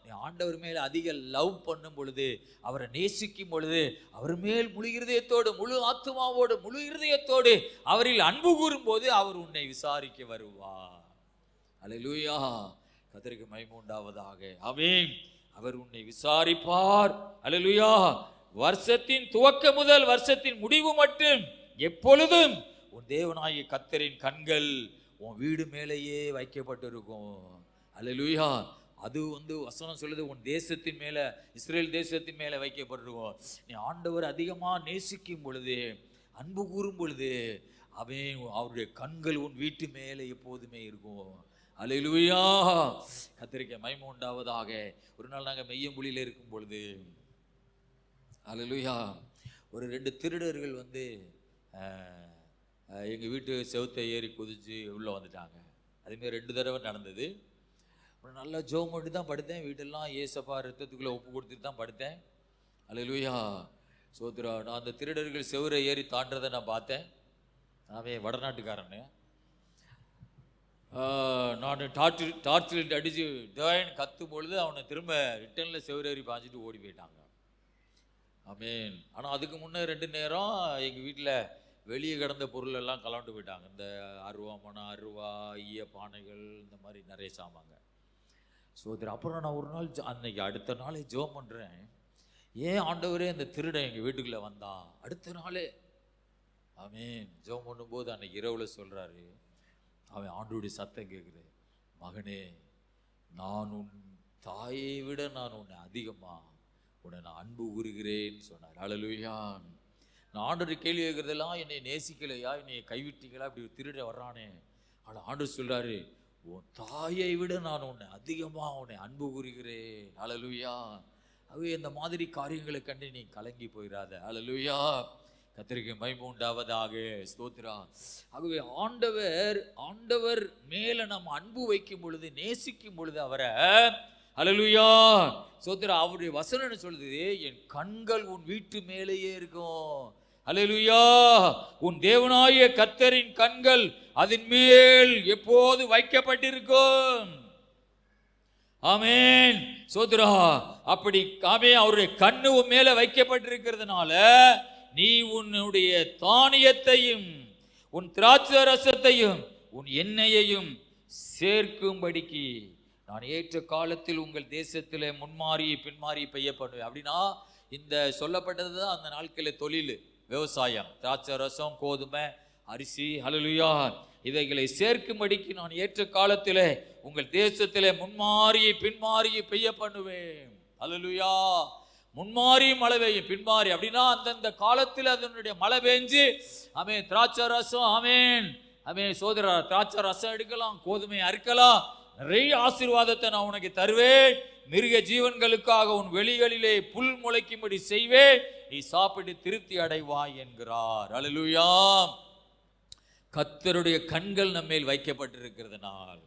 நீ ஆண்டவர் மேல் அதிக லவ் பண்ணும் பொழுது, அவரை நேசிக்கும் பொழுது, அவர் மேல் முழு இருதயத்தோடு, முழு ஆத்துமாவோடு, முழு இருதயத்தோடு அவரில் அன்பு கூறும் போது அவர் உன்னை விசாரிக்க வருவார். அல்லேலூயா. கர்த்தருக்கு மகிமை உண்டாவதாக. ஆமென். அவர் உன்னை விசாரிப்பார். அல்லேலூயா. வருஷத்தின் துவக்கம் முதல் வருஷத்தின் முடிவு மட்டும் எப்பொழுதும் உன் தேவனாகிய கர்த்தரின் கண்கள் உன் வீடு மேலேயே வைக்கப்பட்டிருக்கும். அல்லேலூயா. அது வசனம் சொல்லுது, உன் தேசத்தின் மேல, இஸ்ரேல் தேசத்தின் மேல வைக்கப்பட்டிருக்கும். நீ ஆண்டவர் அதிகமா நேசிக்கும் பொழுது, அன்பு கூறும் பொழுது, அவருடைய கண்கள் உன் வீட்டு மேலே எப்போதுமே இருக்கும். அல்லேலூயா. கர்த்தருக்கு மகிமை உண்டாவதாக. ஒரு நாள் நாங்கள் மெய்யம்புலியில் இருக்கும் பொழுது, அல்லேலூயா, ஒரு 2 திருடர்கள் எங்கள் வீட்டு செவுத்தை ஏறி குதிச்சு உள்ளே வந்துட்டாங்க. அதேமாதிரி 2 தடவை நடந்தது. நல்லா ஜோம் பண்ணி தான் படுத்தேன். வீட்டெல்லாம் ஏசப்பா ரத்தத்துக்குள்ளே ஒப்பு கொடுத்துட்டு தான் படுத்தேன். அல்லேலூயா. சோத்ரா. நான் அந்த திருடர்கள் செவரை ஏறி தாண்டதை நான் பார்த்தேன். அவன் வடநாட்டுக்காரன்னு. நான் டார்ச்சில் அடித்து டேன்னு கத்தும் பொழுது அவனை திரும்ப ரிட்டர்னில் செவரேறி பாஞ்சிட்டு ஓடி போயிட்டாங்க. ஆமென். ஆனால் அதுக்கு முன்னே 2 நேரம் எங்கள் வீட்டில் வெளியே கிடந்த பொருள் எல்லாம் கலந்து போயிட்டாங்க. இந்த அருவா ஈய பானைகள், இந்த மாதிரி நிறைய சாமாங்க. சோதரி. அப்புறம் நான் ஒரு நாள் அன்னைக்கு அடுத்த நாளே ஜெபம் பண்ணுறேன். ஏன் ஆண்டவரே இந்த திருடன் எங்கள் வீட்டுக்குள்ளே வந்தான்? அடுத்த நாளே ஆமென் ஜெபம் பண்ணும்போது அன்னைக்கு இரவுல சொல்கிறாரு, அவன் ஆண்டவருடைய சத்தம் கேட்குது, மகனே, நான் உன் தாயை விட நான் உன்னை உன்னை நான் அன்பு கூறுகிறேன்னு சொன்னார். அல்லேலூயா. நான் ஆண்டவர் கேள்வி கேட்குறதெல்லாம், என்னை நேசிக்கலையா, என்னை கைவிட்டீங்களா, இப்படி திருட வர்றானே. ஆனால் ஆண்டவர் சொல்கிறாரு, உன் தாயை விட நான் உன்னை அன்பு கூறுகிறேன். அல்லேலூயா. ஆகவே இந்த மாதிரி காரியங்களை கண்டு நீ கலங்கி போயிடாத. அல்லேலூயா. கர்த்தருக்கு மகிமை உண்டாவதாக. ஸ்தோத்திரா. ஆகவே ஆண்டவர் மேல நம்ம அன்பு வைக்கும் பொழுது, நேசிக்கும் பொழுது அவரை, அல்லேலூயா, ஸ்தோத்திரா, அவருடைய வசனம் சொல்லுது, என் கண்கள் உன் வீட்டு மேலேயே இருக்கும். அல்லேலூயா. உன் தேவனாகிய கர்த்தரின் கண்கள் அதன் மேல் எப்போது வைக்கப்பட்டிருக்கும். ஆமென். சோத்ரா. அப்படி அவருடைய கண்ணு உன் மேல வைக்கப்பட்டிருக்கிறதுனால நீ உன்னுடைய தானியத்தையும் உன் திராட்சை ரசத்தையும் உன் எண்ணெயையும் சேர்க்கும்படிக்கு நான் ஏற்ற காலத்தில் உங்கள் தேசத்தில் முன்மாறி பின்மாறி பெய்ய பண்ணுவேன். அப்படின்னா இந்த சொல்லப்பட்டது தான் அந்த நாட்களில் தொழில், விவசாயம், திராட்சை ரசம், கோதுமை, அரிசி, அல்லேலூயா, இவைகளை சேர்க்கும்படிக்கு நான் ஏற்ற காலத்திலே உங்கள் தேசத்திலே முன்மாறி பின்மாறி பெய்ய பண்ணுவேன். அல்லேலூயா. முன்மாறி மழை பெய்யும், பின்மாறி அப்படின்னா அந்தந்த காலத்தில் அதனுடைய மழை பெஞ்சு ஆமென் திராட்சை ரசம், ஆமென் ஆமென் சோதரா, திராட்சை ரசம் எடுக்கலாம், கோதுமை அறுக்கலாம், நிறைய ஆசீர்வாதத்தை நான் உனக்கு தருவேன். மிருக ஜீவன்களுக்காக உன் வெளிகளிலே புல் முளைக்கும்படி செய்வேன், நீ சாப்பிட்டு திருப்தி அடைவாய் என்கிறார். அல்லேலூயா. கர்த்தருடைய கண்கள் நம்மேல் வைக்கப்பட்டிருக்கிறதுனால்.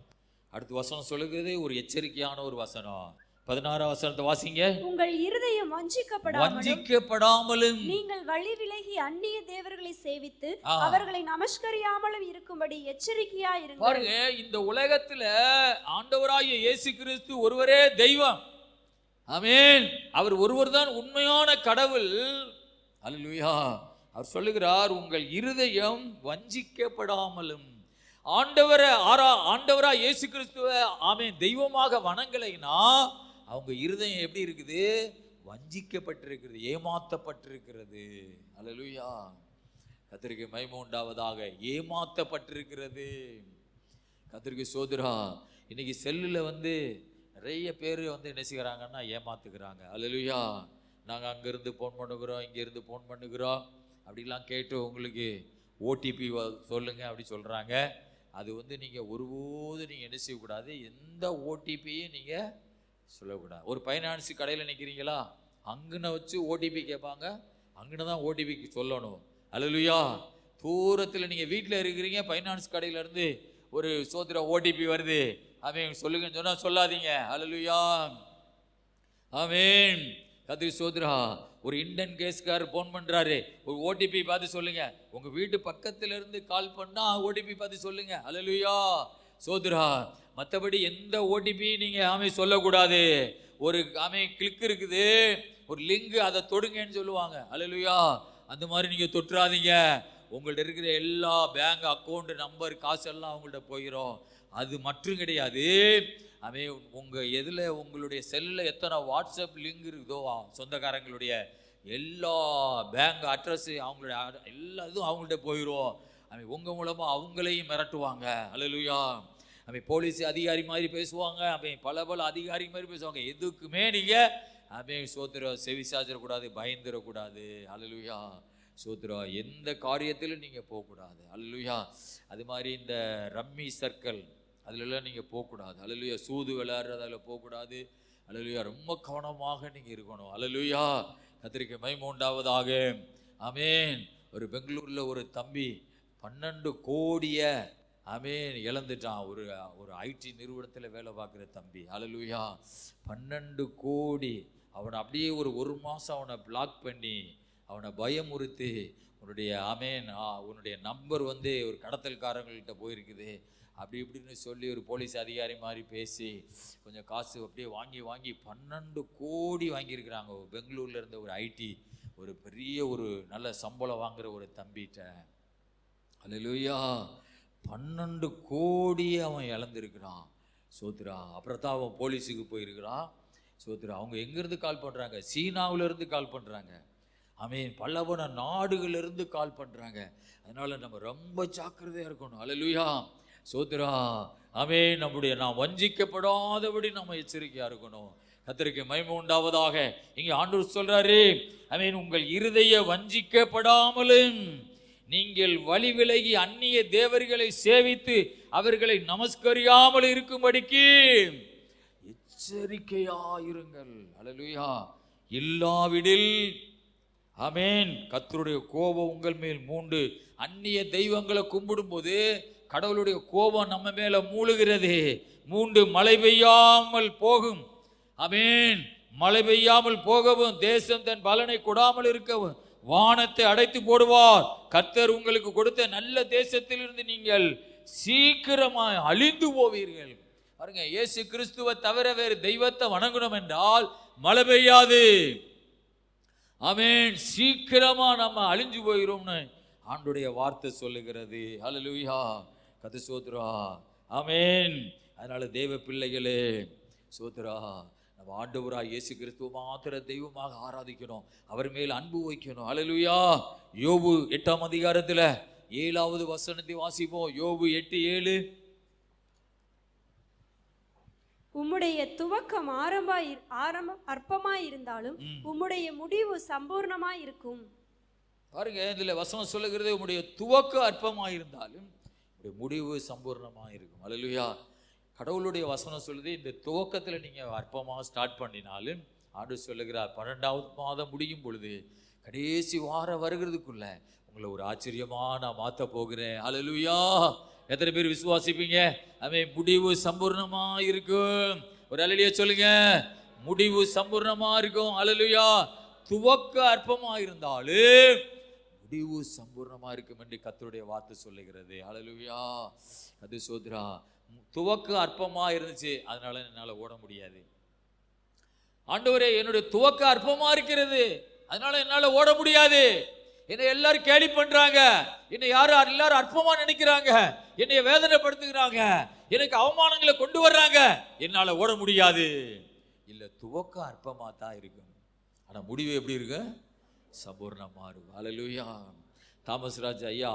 அடுத்த வசனம் சொல்லுகிறது, ஒரு எச்சரிக்கையான ஒரு வசனம். 16ஆம் வசனத்தை வாசிங்க. உங்கள் இருதயம் வஞ்சிக்கப்படாமலும் நீங்கள் வழி விலகி அந்நிய தேவர்களை சேவித்து அவர்களை நமஸ்கரியாமலும் இருக்கும்படி எச்சரிக்கையா இருங்கள். பாருங்க, இந்த உலகத்துல ஆண்டவராகிய இயேசு கிறிஸ்து ஒருவரே தெய்வம். ஆமென். அவர் ஒருவர் தான் உண்மையான கடவுள். அல்லேலூயா. அவர் சொல்லுகிறார், உங்கள் இருதயம் வஞ்சிக்கப்படாமலும். ஆண்டவரா இயேசு கிறிஸ்துவ ஆமென் தெய்வமாக வணங்கலைன்னா அவங்க இருதயம் எப்படி இருக்குது? வஞ்சிக்கப்பட்டிருக்கிறது, ஏமாற்றப்பட்டிருக்கிறது. அல்லேலூயா, கர்த்தருக்கு மகிமை உண்டாவதாக. ஏமாற்றப்பட்டிருக்கிறது. கர்த்தருக்கு சோதரா. இன்னைக்கு செல்லுல நிறைய பேர் என்ன செய்கிறாங்கன்னா ஏமாத்துக்கிறாங்க. அல்லேலூயா, நாங்கள் அங்கேருந்து ஃபோன் பண்ணுகிறோம், இங்கேருந்து ஃபோன் பண்ணுகிறோம் அப்படிலாம் கேட்டு உங்களுக்கு ஓடிபி சொல்லுங்க அப்படி சொல்கிறாங்க. அது நீங்கள் ஒருபோது நீங்கள் என்ன செய்யக்கூடாது, எந்த ஓடிபியும் நீங்கள் சொல்லக்கூடாது. ஒரு ஃபைனான்ஸ் கடையில் நிற்கிறீங்களா, அங்கன வச்சு ஓடிபி கேட்பாங்க, அங்கன தான் ஓடிபிக்கு சொல்லணும். அல்லேலூயா, தூரத்தில் நீங்கள் வீட்டில் இருக்கிறீங்க, ஃபைனான்ஸ் கடையிலேருந்து ஒரு சோதர ஓடிபி வருது, ஆமென் சொல்லுங்கன்னு சொன்னால் சொல்லாதீங்க. அல்லேலூயா, ஆமென். கர்த்தருக்கு சோதரா. ஒரு இந்தியன் கேஸ்கார் ஃபோன் பண்ணுறாரு, ஒரு ஓடிபி பார்த்து சொல்லுங்க. உங்கள் வீட்டு பக்கத்துல இருந்து கால் பண்ணால் ஓடிபி பார்த்து சொல்லுங்க. அல்லேலூயா, சோதரா. மற்றபடி எந்த ஓடிபி நீங்கள் சொல்லக்கூடாது. ஒரு கிளிக் இருக்குது, ஒரு லிங்க், அதை தொடுங்கன்னு சொல்லுவாங்க. அல்லேலூயா, அந்த மாதிரி நீங்கள் தொட்டுறாதீங்க. உங்கள்ட்ட இருக்கிற எல்லா பேங்க் அக்கௌண்ட் நம்பர் காசெல்லாம் அவங்கள்ட்ட போயிடும். அது மட்டும் கிடையாது, உங்கள் எதில் உங்களுடைய செல்லில் எத்தனை வாட்ஸ்அப் லிங்க் இருக்குதோ சொந்தக்காரங்களுடைய எல்லா பேங்க் அட்ரஸ் அவங்களுடைய எல்லா இதுவும் அவங்கள்ட்ட போயிடும். உங்கள் மூலமாக அவங்களையும் மிரட்டுவாங்க. அல்லேலூயா, போலீஸ் அதிகாரி மாதிரி பேசுவாங்க, பல அதிகாரி மாதிரி பேசுவாங்க. எதுக்குமே நீங்கள் சோத்திர செவிசாச்சிடக்கூடாது, பயந்துடக்கூடாது. அல்லேலூயா, சோத்திரா. எந்த காரியத்திலும் நீங்கள் போகக்கூடாது. அல்லேலூயா, அது மாதிரி இந்த ரம்மி சர்க்கிள் அதிலெல்லாம் நீங்கள் போகக்கூடாது. அல்லேலூயா, சூது விளையாடுறது அதில் போகக்கூடாது. அல்லேலூயா, ரொம்ப கவனமாக நீங்கள் இருக்கணும். அல்லேலூயா, கர்த்தருக்கு மகிமை உண்டாவதாக. ஆமென். ஒரு பெங்களூரில் ஒரு தம்பி 12 கோடியை இழந்துட்டான். ஒரு ஐடி நிறுவனத்தில் வேலை பார்க்குற தம்பி. அல்லேலூயா, 12 கோடி. அவனை அப்படியே ஒரு மாதம் அவனை பிளாக் பண்ணி அவனை பயமுறுத்தி உன்னுடைய நம்பர் ஒரு கடத்தல்காரங்கள்கிட்ட போயிருக்குது அப்படி இப்படின்னு சொல்லி ஒரு போலீஸ் அதிகாரி மாதிரி பேசி கொஞ்சம் காசு அப்படியே வாங்கி 12 கோடி வாங்கியிருக்கிறாங்க. பெங்களூரில் இருந்த ஒரு ஐடி ஒரு பெரிய ஒரு நல்ல சம்பளம் வாங்குற ஒரு தம்பிகிட்ட. அல்லேலூயா, 12 கோடியை அவன் இழந்திருக்கிறான். சோத்ரா. அப்புறம் தான் அவன் போலீஸுக்கு போயிருக்கிறான். சோத்ரா. அவங்க எங்கேருந்து கால் பண்ணுறாங்க? சீனாவிலேருந்து கால் பண்ணுறாங்க. பல நாடுகளிலிருந்து கால் பண்ணுறாங்க. அதனால் நம்ம ரொம்ப ஜாக்கிரதையாக இருக்கணும். அல்லேலூயா, சோத்ரா. நாம் வஞ்சிக்கப்படாதபடி நம்ம எச்சரிக்கையாக இருக்கணும். கர்த்தருக்கு மகிமை உண்டாவதாக. இங்கே ஆண்டவர் சொல்றாரு, உங்கள் இருதய வஞ்சிக்கப்படாமலும் நீங்கள் வழி விலகி அந்நிய தேவர்களை சேவித்து அவர்களை நமஸ்கரியாமல் இருக்கும்படிக்கு எச்சரிக்கையாயிருங்கள். அல்லேலூயா, இல்லாவிடில் கர்த்தருடைய கோபம் உங்கள் மேல் மூண்டு. அந்நிய தெய்வங்களை கும்பிடும் போது கடவுளுடைய கோபம் நம்ம மேல மூழ்கிறது. மூண்டு மழை பெய்யாமல் போகும். மழை பெய்யாமல் போகவும் தேசம் தன் பலனை கொடாமல் இருக்கவும் வானத்தை அடைத்து போடுவார். கர்த்தர் உங்களுக்கு கொடுத்த நல்ல தேசத்திலிருந்து நீங்கள் சீக்கிரமாய் அழிந்து போவீர்கள். பாருங்க, இயேசு கிறிஸ்துவை தவிர வேறு தெய்வத்தை வணங்கணும் என்றால் மழை பெய்யாது. சீக்கிரமா நம்ம அழிஞ்சு போயிரோம்னு ஆண்டுடைய வார்த்தை சொல்லுகிறது. அல்லேலூயா, கர்த்தர் சோத்ரா. அதனால தேவ பிள்ளைகளே, சோத்ரா, நம்ம ஆண்டவராய் இயேசு கிறிஸ்துவ மாத்திர தெய்வமாக ஆராதிக்கணும். அவர் மேல் அன்பு வைக்கணும். அல்லேலூயா. யோபு 8ஆம் அதிகாரத்தில் 7வது வசனத்தை வாசிப்போம். யோபு 8:7. உம்முடைய துவக்கம் அற்பமாய் இருந்தாலும் உம்முடைய முடிவு சம்பூர்ணமாய் இருக்கும். பாருங்க, இதுல வசனம் சொல்லுகிறது, உம்முடைய துவக்கம் அற்பமாய் இருந்தாலும் முடிவு சம்பூர்ணமாக இருக்கும். அல்லேலூயா. கடவுளுடைய வசனம் சொல்லுது, இந்த துவக்கத்தில் நீங்கள் அற்பமாக ஸ்டார்ட் பண்ணினாலும் ஆண்டவர் சொல்லுகிறார், 12வது மாதம் முடியும் பொழுது கடைசி வாரம் வருகிறதுக்குள்ள உங்களை ஒரு ஆச்சரியமாக நான் மாற்ற போகிறேன். அல்லேலூயா. எத்தனை பேர் விசுவாசிப்பீங்க? முடிவு சம்பூர்ணமாக இருக்கும். ஒரு அல்லேலூயா சொல்லுங்க. முடிவு சம்பூர்ணமாக இருக்கும். அல்லேலூயா. துவக்க அற்பமாக இருந்தாலும் முடிவு சம்பூர்ணமாக இருக்கும் என்று கர்த்தருடைய வார்த்தை சொல்லுகிறது. அல்லேலூயா. அது சோத்ரா. துவக்க அற்பமாக இருந்துச்சு, அதனால என்னால் ஓட முடியாது. ஆண்டவரே, என்னுடைய துவக்க அற்பமாக இருக்கிறது, அதனால என்னால் ஓட முடியாது. என்னை எல்லாரும் கேலி பண்றாங்க, என்னை யாரும் எல்லாரும் அற்பமா நினைக்கிறாங்க, என்னை வேதனைப்படுத்துகிறாங்க, எனக்கு அவமானங்களை கொண்டு வர்றாங்க, என்னால ஓட முடியாது. இல்ல, துவக்கம் அற்பமா தான் இருக்கும், ஆனா முடிவு எப்படி இருக்கு? சம்பூர்ணமா இருக்கும். ஹல்லேலூயா. தாமஸ் ராஜ் ஐயா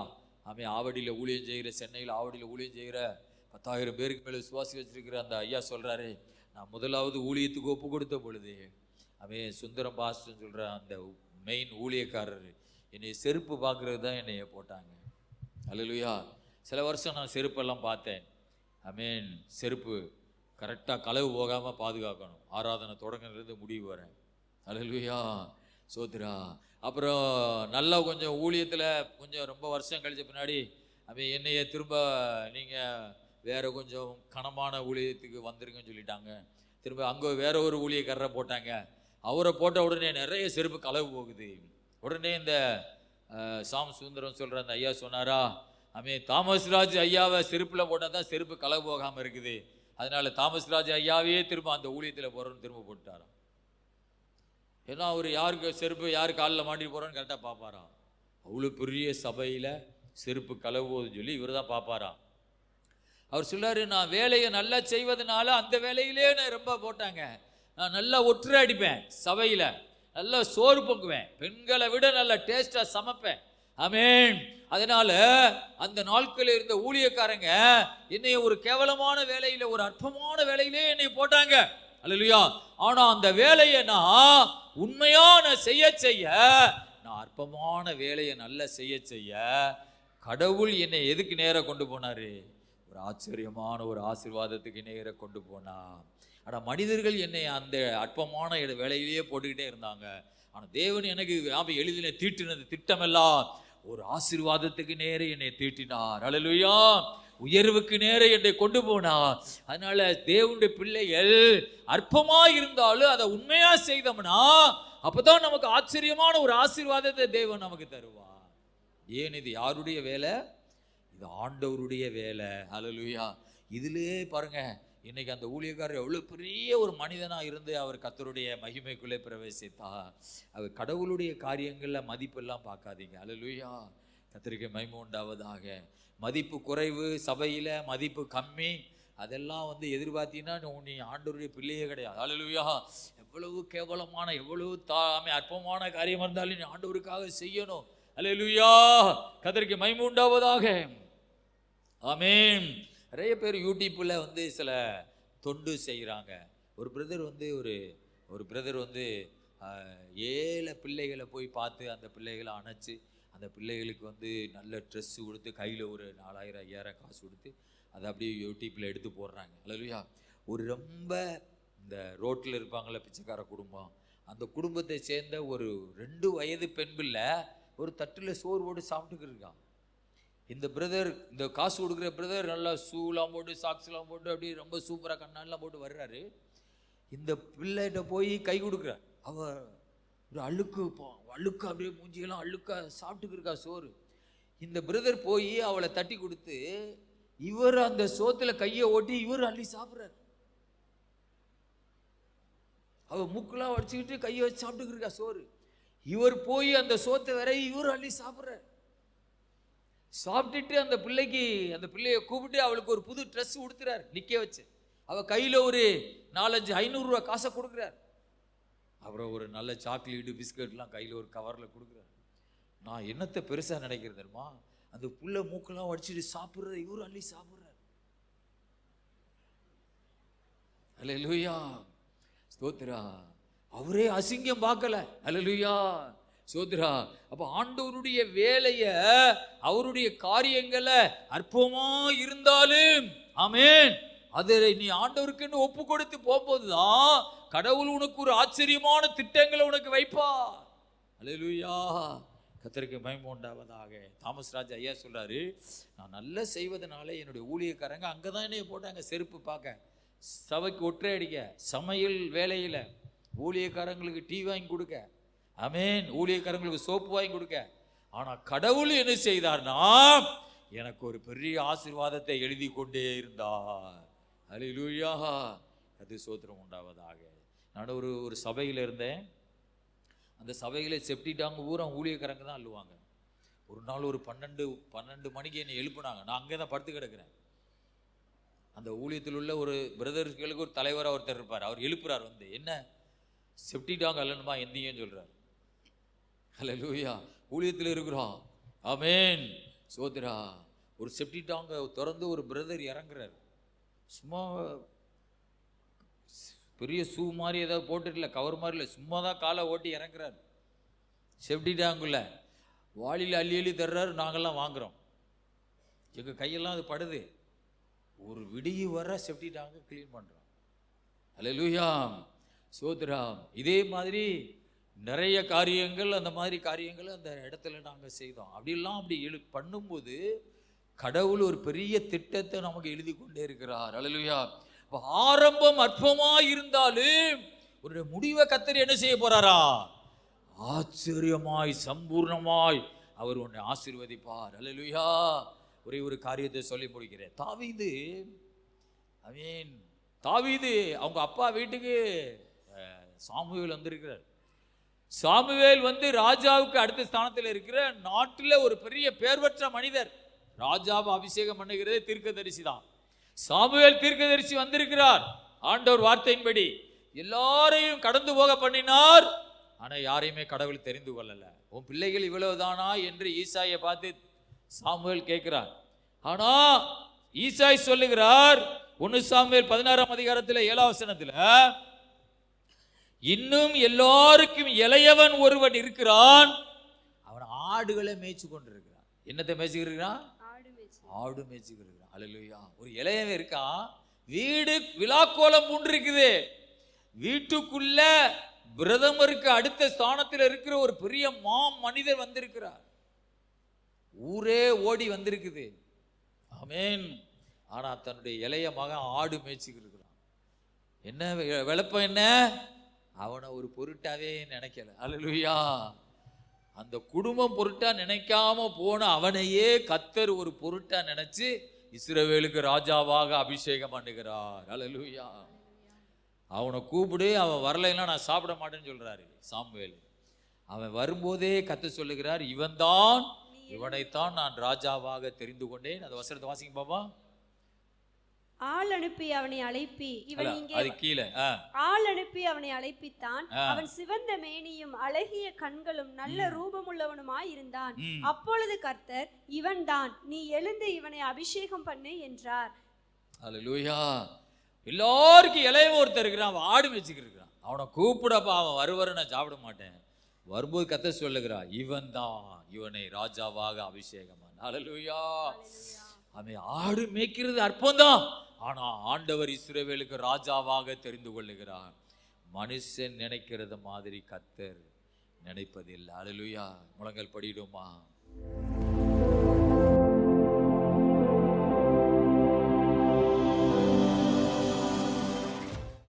அவன் ஆவடியில் ஊழியம் செய்கிற, சென்னையில் ஆவடியில் ஊழியம் செய்கிற 10,000 பேருக்கு மேலே விசுவாசி வச்சிருக்கிற அந்த ஐயா சொல்றாரு, நான் முதலாவது ஊழியத்துக்கு ஒப்பு கொடுத்த பொழுது அவன் சுந்தரம் பாஸ்டர் சொல்ற அந்த மெயின் ஊழியக்காரர் என்னை செருப்பு பார்க்கறது தான் என்னைய போட்டாங்க. ஹல்லேலூயா. சில வருஷம் நான் செருப்பெல்லாம் பார்த்தேன். ஆமென். செருப்பு கரெக்டாக களவு போகாமல் பாதுகாக்கணும், ஆராதனை தொடங்கினது முடிவு வரேன். ஹல்லேலூயா. சோத்ரா. அப்புறம் நல்லா கொஞ்சம் ஊழியத்தில் கொஞ்சம் ரொம்ப வருஷம் கழிச்ச பின்னாடி அவன் என்னைய திரும்ப நீங்கள் வேற கொஞ்சம் கனமான ஊழியத்துக்கு வந்துருங்கன்னு சொல்லிட்டாங்க. திரும்ப அங்கே வேற ஒரு ஊழியக்காரரை போட்டாங்க. அவரை போட்ட உடனே நிறைய செருப்பு களவு போகுது. உடனே இந்த சாம் சுந்தரம் சொல்கிற அந்த ஐயா சொன்னாரா, அவன் தாமஸ் ராஜ் ஐயாவை செருப்பில் போட்டால் தான் செருப்பு களவு போகாமல் இருக்குது, அதனால தாமஸ் ராஜ் ஐயாவே திரும்ப அந்த ஊழியத்தில் போகிறோன்னு திரும்ப போட்டுட்டாராம். ஏன்னா அவர் யாருக்கு செருப்பு யார் காலில் மாட்டிட்டு போகிறோன்னு கரெக்டாக பார்ப்பாராம். அவ்வளோ பெரிய சபையில் செருப்பு களவு போகுதுன்னு சொல்லி இவர் தான் பார்ப்பாராம். அவர் சொல்லாரு, நான் வேலையை நல்லா செய்வதனால அந்த வேலையிலே நான் ரொம்ப போட்டாங்க, நான் நல்லா ஒற்றை அடிப்பேன், சபையில் நல்லா சோறு பொங்குவேன், பெண்களை விட நல்லா டேஸ்டாக சமைப்பேன். ஆமென். அதனால அந்த நாட்களில் இருந்த ஊழியக்காரங்க என்னைய ஒரு கேவலமான வேலையில், ஒரு அற்பமான வேலையிலே என்னை போட்டாங்க. அல்லேலூயா. ஆனா அந்த வேலையை நான் உண்மையான செய்ய நான் அற்பமான வேலையை நல்லா செய்ய கடவுள் என்னை எதுக்கு நேர கொண்டு போனாரு? ஒரு ஆச்சரியமான ஒரு ஆசீர்வாதத்துக்கு நேர கொண்டு போனா. ஆனா மனிதர்கள் என்னை அந்த அற்பமான வேலையிலேயே போட்டுக்கிட்டே இருந்தாங்க. ஆனா தேவன் எனக்கு எழுதின தீட்டினது திட்டமெல்லாம் ஒரு ஆசீர்வாதத்துக்கு நேர என்னை தீட்டினார். அல்லேலூயா. உயர்வுக்கு நேர என்னை கொண்டு போனார். அதனால தேவனுடைய பிள்ளைகள் அற்பமா இருந்தாலும் அதை உண்மையா செய்தோம்னா அப்பதான் நமக்கு ஆச்சரியமான ஒரு ஆசீர்வாதத்தை தேவன் நமக்கு தருவார். ஏன் இது யாருடைய வேலை? இது ஆண்டவருடைய வேலை. ஹல்லேலூயா. இதுலயே பாருங்க, இன்னைக்கு அந்த ஊழியக்காரர் எவ்வளவு பெரிய ஒரு மனிதனா இருந்து அவர் கர்த்தருடைய மகிமைக்குள்ளே பிரவேசித்தார். அவர் கடவுளுடைய காரியங்கள்ல மதிப்பெல்லாம் பார்க்காதீங்க. ஹல்லேலூயா. கர்த்தருக்கு மகிமை உண்டாவதாக. மதிப்பு குறைவு, சபையில மதிப்பு கம்மி, அதெல்லாம் எதிர்பார்த்தீங்கன்னா நீ ஆண்டவருடைய பிள்ளையே கிடையாது. ஹல்லேலூயா. எவ்வளவு கேவலமான எவ்வளவு அற்பமான காரியம் இருந்தாலும் நீ ஆண்டவருக்காக செய்யணும். ஹல்லேலூயா. கர்த்தருக்கு மகிமை உண்டாவதாக. ஆமென். நிறைய பேர் யூடியூப்ல சில தொண்டு செய்கிறாங்க. ஒரு பிரதர் ஒரு பிரதர் 7 பிள்ளைகளை போய் பார்த்து அந்த பிள்ளைகளை அணைச்சு அந்த பிள்ளைகளுக்கு நல்ல ட்ரெஸ்ஸு கொடுத்து கையில் ஒரு 4,000 5,000 காசு கொடுத்து அதை அப்படியே யூடியூப்பில் எடுத்து போடுறாங்க. அல்லேலூயா. ஒரு ரொம்ப இந்த ரோட்டில் இருப்பாங்கள பிச்சைக்கார குடும்பம், அந்த குடும்பத்தை சேர்ந்த ஒரு 2 வயது பெண் பிள்ளை ஒரு தட்டில் சோறு போட்டு சாப்பிட்டுக்கிட்டு இருக்கான். இந்த பிரதர், இந்த காசு கொடுக்குற பிரதர் நல்லா ஷூலாம் போட்டு சாக்ஸ்லாம் போட்டு அப்படியே ரொம்ப சூப்பராக கண்ணாலாம் போட்டு வர்றாரு. இந்த பிள்ளைகிட்ட போய் கை கொடுக்குறார். அவன் ஒரு அழுக்கு அப்படியே மூஞ்சியெல்லாம் அழுக்கா சாப்பிட்டுக்கு இருக்கா சோறு. இந்த பிரதர் போய் அவளை தட்டி கொடுத்து இவர் அந்த சோத்துல கையை ஓட்டி இவர் அள்ளி சாப்பிட்றாரு. அவ மூக்கெல்லாம் வடிச்சுக்கிட்டு கையை வச்சு சாப்பிட்டுக்கு இருக்கா சோறு. இவர் போய் அந்த சோத்தை வரை இவர் அள்ளி சாப்பிட்றாரு. சாப்பிட்டுட்டு அந்த பிள்ளைய கூப்பிட்டு அவளுக்கு ஒரு புது ட்ரெஸ் கொடுத்துறாரு நிக்க வச்சு. அவ கையில ஒரு 4-5 500 ரூபா காசை கொடுக்குறாரு. அப்புறம் ஒரு நல்ல சாக்லேட்டு பிஸ்கட்லாம் கையில் ஒரு கவரில் கொடுக்குறாரு. நான் என்னத்தை பெருசாக நினைக்கிறது தெரியுமா? அந்த புள்ள மூக்கெல்லாம் வடிச்சிட்டு சாப்பிட்ற இவர் அள்ளி சாப்பிட்றாரு. அல்லேலூயா. ஸ்தோத்திரா. அவரே அசிங்கம் பார்க்கல. அல்லேலூயா. ஸ்தோத்திரா. அப்போ ஆண்டவருடைய வேலையை, அவருடைய காரியங்களை அற்பமா இருந்தாலும் ஆமென், அதை நீ ஆண்டவருக்குன்னு ஒப்பு கொடுத்து போகும்போதுதான் கடவுள் உனக்கு ஒரு ஆச்சரியமான திட்டங்களை உனக்கு வைப்பா. அல்லேலூயா. கர்த்தருக்கு மகிமை உண்டாவதாக. தாமஸ் ராஜ் ஐயா சொல்றாரு, நான் நல்லா செய்வதனால என்னுடைய ஊழியக்காரங்க அங்கதான் என்னைய போட்டாங்க செருப்பு பார்க்க, சபைக்கு ஒற்றை அடிக்க, சமையல் வேலையில ஊழியக்காரங்களுக்கு டீ வாங்கி கொடுக்க, ஆமென், ஊழியக்காரங்களுக்கு சோப்பு வாங்கி கொடுக்க. ஆனா கடவுள் என்ன செய்தார்னா எனக்கு ஒரு பெரிய ஆசீர்வாதத்தை எழுதி கொண்டே இருந்தார். அல்லேலூயா. அது ஸ்தோத்திரம் உண்டாவதாக. நான் ஒரு சபையில் இருந்தேன். அந்த சபையில் செப்டி டாங்க ஊரா ஊழியக்காரங்க தான் அள்ளுவாங்க. ஒரு நாள் ஒரு 12 மணிக்கு என்னை எழுப்புனாங்க. நான் அங்கே தான் படுத்து கிடக்கிறேன். அந்த ஊழியத்தில் உள்ள ஒரு பிரதர்களுக்கு ஒரு தலைவராக ஒருத்தர் இருப்பார். அவர் எழுப்புறார் வந்து, என்ன செப்டி டாங் அல்லணுமா எந்திங்கன்னு சொல்றார். ஹல்லேலூயா. ஊழியத்தில் இருக்கிறோம். ஆமென். சோதரா. ஒரு செப்டி டாங்க திறந்து ஒரு பிரதர் இறங்குறாரு. சும்மா பெரிய ஷூ மாதிரி ஏதாவது போட்டுல, கவர் மாதிரி இல்லை, சும்மா தான் காலை ஓட்டி இறங்குறாரு செப்டி டாங்குள்ள. வாளியில் அள்ளி அள்ளி தர்றாரு. நாங்கள்லாம் வாங்குறோம். எங்கள் கையெல்லாம் அது படுது. ஒரு விடிய வர செப்டி டாங்க கிளீன் பண்ணுறோம். ஹல்லேலூயா. சோதராம். இதே மாதிரி நிறைய காரியங்கள், அந்த மாதிரி காரியங்கள் அந்த இடத்துல நாங்கள் செய்தோம். அப்படி பண்ணும்போது கடவுள் ஒரு பெரிய திட்டத்தை நமக்கு எழுதி கொண்டே இருக்கிறார். ஹல்லேலூயா. இப்போ ஆரம்பம் அற்பமாய் இருந்தாலும் ஒரு முடிவை கர்த்தர் என்ன செய்ய போறாரா? ஆச்சரியமாய் சம்பூர்ணமாய் அவர் உன்னை ஆசீர்வதிப்பார். ஹல்லேலூயா. ஒரே ஒரு காரியத்தை சொல்லி முடிக்கிறேன். தாவீது அவங்க அப்பா வீட்டுக்கு சாமுவேல் வந்திருக்கிறார். சாமுவேல் வந்து ராஜாவுக்கு அடுத்த ஸ்தானத்தில் இருக்கிற நாட்டில் ஒரு பெரிய பேர்வற்ற மனிதர். ராஜாவை அபிஷேகம் பண்ணுகிறது தீர்க்கதரிசி தான். சாமுவேல் தீர்க்கதரிசி வந்திருக்கிறார். ஆண்டவர் வார்த்தையின்படி எல்லாரையும் கடந்து போக பண்ணினார். ஆனா யாரையுமே கடவுள் தெரிந்து கொள்ளல. உன் பிள்ளைகள் இவ்வளவுதானா என்று ஈசாயை பார்த்து சாமுவேல் கேட்கிறார். ஆனா ஈசாய் சொல்லுகிறார் 1 சாமுவேல் 16ஆம் அதிகாரத்தில் 7ஆம் வசனத்தில், இன்னும் எல்லாருக்கும் இளையவன் ஒருவன் இருக்கிறான், அவன் ஆடுகளை மேய்ச்சி கொண்டிருக்கிறான். என்னத்தை மேய்ச்சிக்கிறான்? ஆடு மேய்ச்சிக்கிறான். ஹல்லேலூயா. ஒரு இளையவன் இருக்கான். வீடு விழாக்கோலம் பூண்டிருக்குது. வீட்டுக்குள்ள பிரதமருக்கு அடுத்த ஸ்தானத்தில் இருக்கிற ஒரு பெரிய மனிதர் வந்திருக்கிறார். ஊரே ஓடி வந்திருக்குது. ஆமென். ஆனா தன்னுடைய இளைய மகன் ஆடு மேய்ச்சிக்கிட்டு இருக்கிறான். என்ன விளப்பம்? என்ன? அவனை ஒரு பொருட்டாவே நினைக்கல. ஹல்லேலூயா. அந்த குடும்பம் பொருட்டா நினைக்காம போன அவனையே கர்த்தர் ஒரு பொருட்டா நினைச்சு இஸ்ரவேலுக்கு ராஜாவாக அபிஷேகம் பண்ணுகிறார். ஹல்லேலூயா. அவனை கூப்பிடு, அவன் வரலைன்னா நான் சாப்பிட மாட்டேன்னு சொல்றாரு சாமுவேல். அவன் வரும்போதே கர்த்தர் சொல்லுகிறார், இவனைத்தான் நான் ராஜாவாக தெரிந்து கொண்டேன். அந்த வசனத்தை வாசிங்க பாப்பா. ஆள் அனுப்பி அவனை அழைப்பி இவன் இங்கே அது கீழே ஆள் அனுப்பி அவனை அழைப்பித்தான். அவன் சிவந்த மேனியும் அழகிய கண்களும் நல்ல ரூபமுள்ளவனுமாய் இருந்தான். அப்பொழுது கர்த்தர், இவன்தான், நீ எழுந்து இவனை அபிஷேகம் பண்ணு என்றார். ஹல்லேலூயா. எல்லாருக்கும் இளையவன் ஒருத்தர் இருக்கிறான். அவன் ஆடு மேய்ச்சிக்கிட்டு இருக்கிறான். அவனை கூப்பிடப்பா, அவன் வருவாரு, நான் சாப்பிட மாட்டேன். வரும்போது கர்த்தர் சொல்லுகிறான், இவனை ராஜாவாக அபிஷேகம் பண்ணு. ஹல்லேலூயா. அவன் ஆடு மேய்க்கிறது அற்பம்தான். ஆனா ஆண்டவர் இஸ்ரவேலுக்கு ராஜாவாக தெரிந்து கொள்ளுகிறார். மனுஷன் நினைக்கிறது மாதிரி கர்த்தர் நினைப்பதில்லை. ஹல்லேலூயா. முழங்கால் படிடுமா?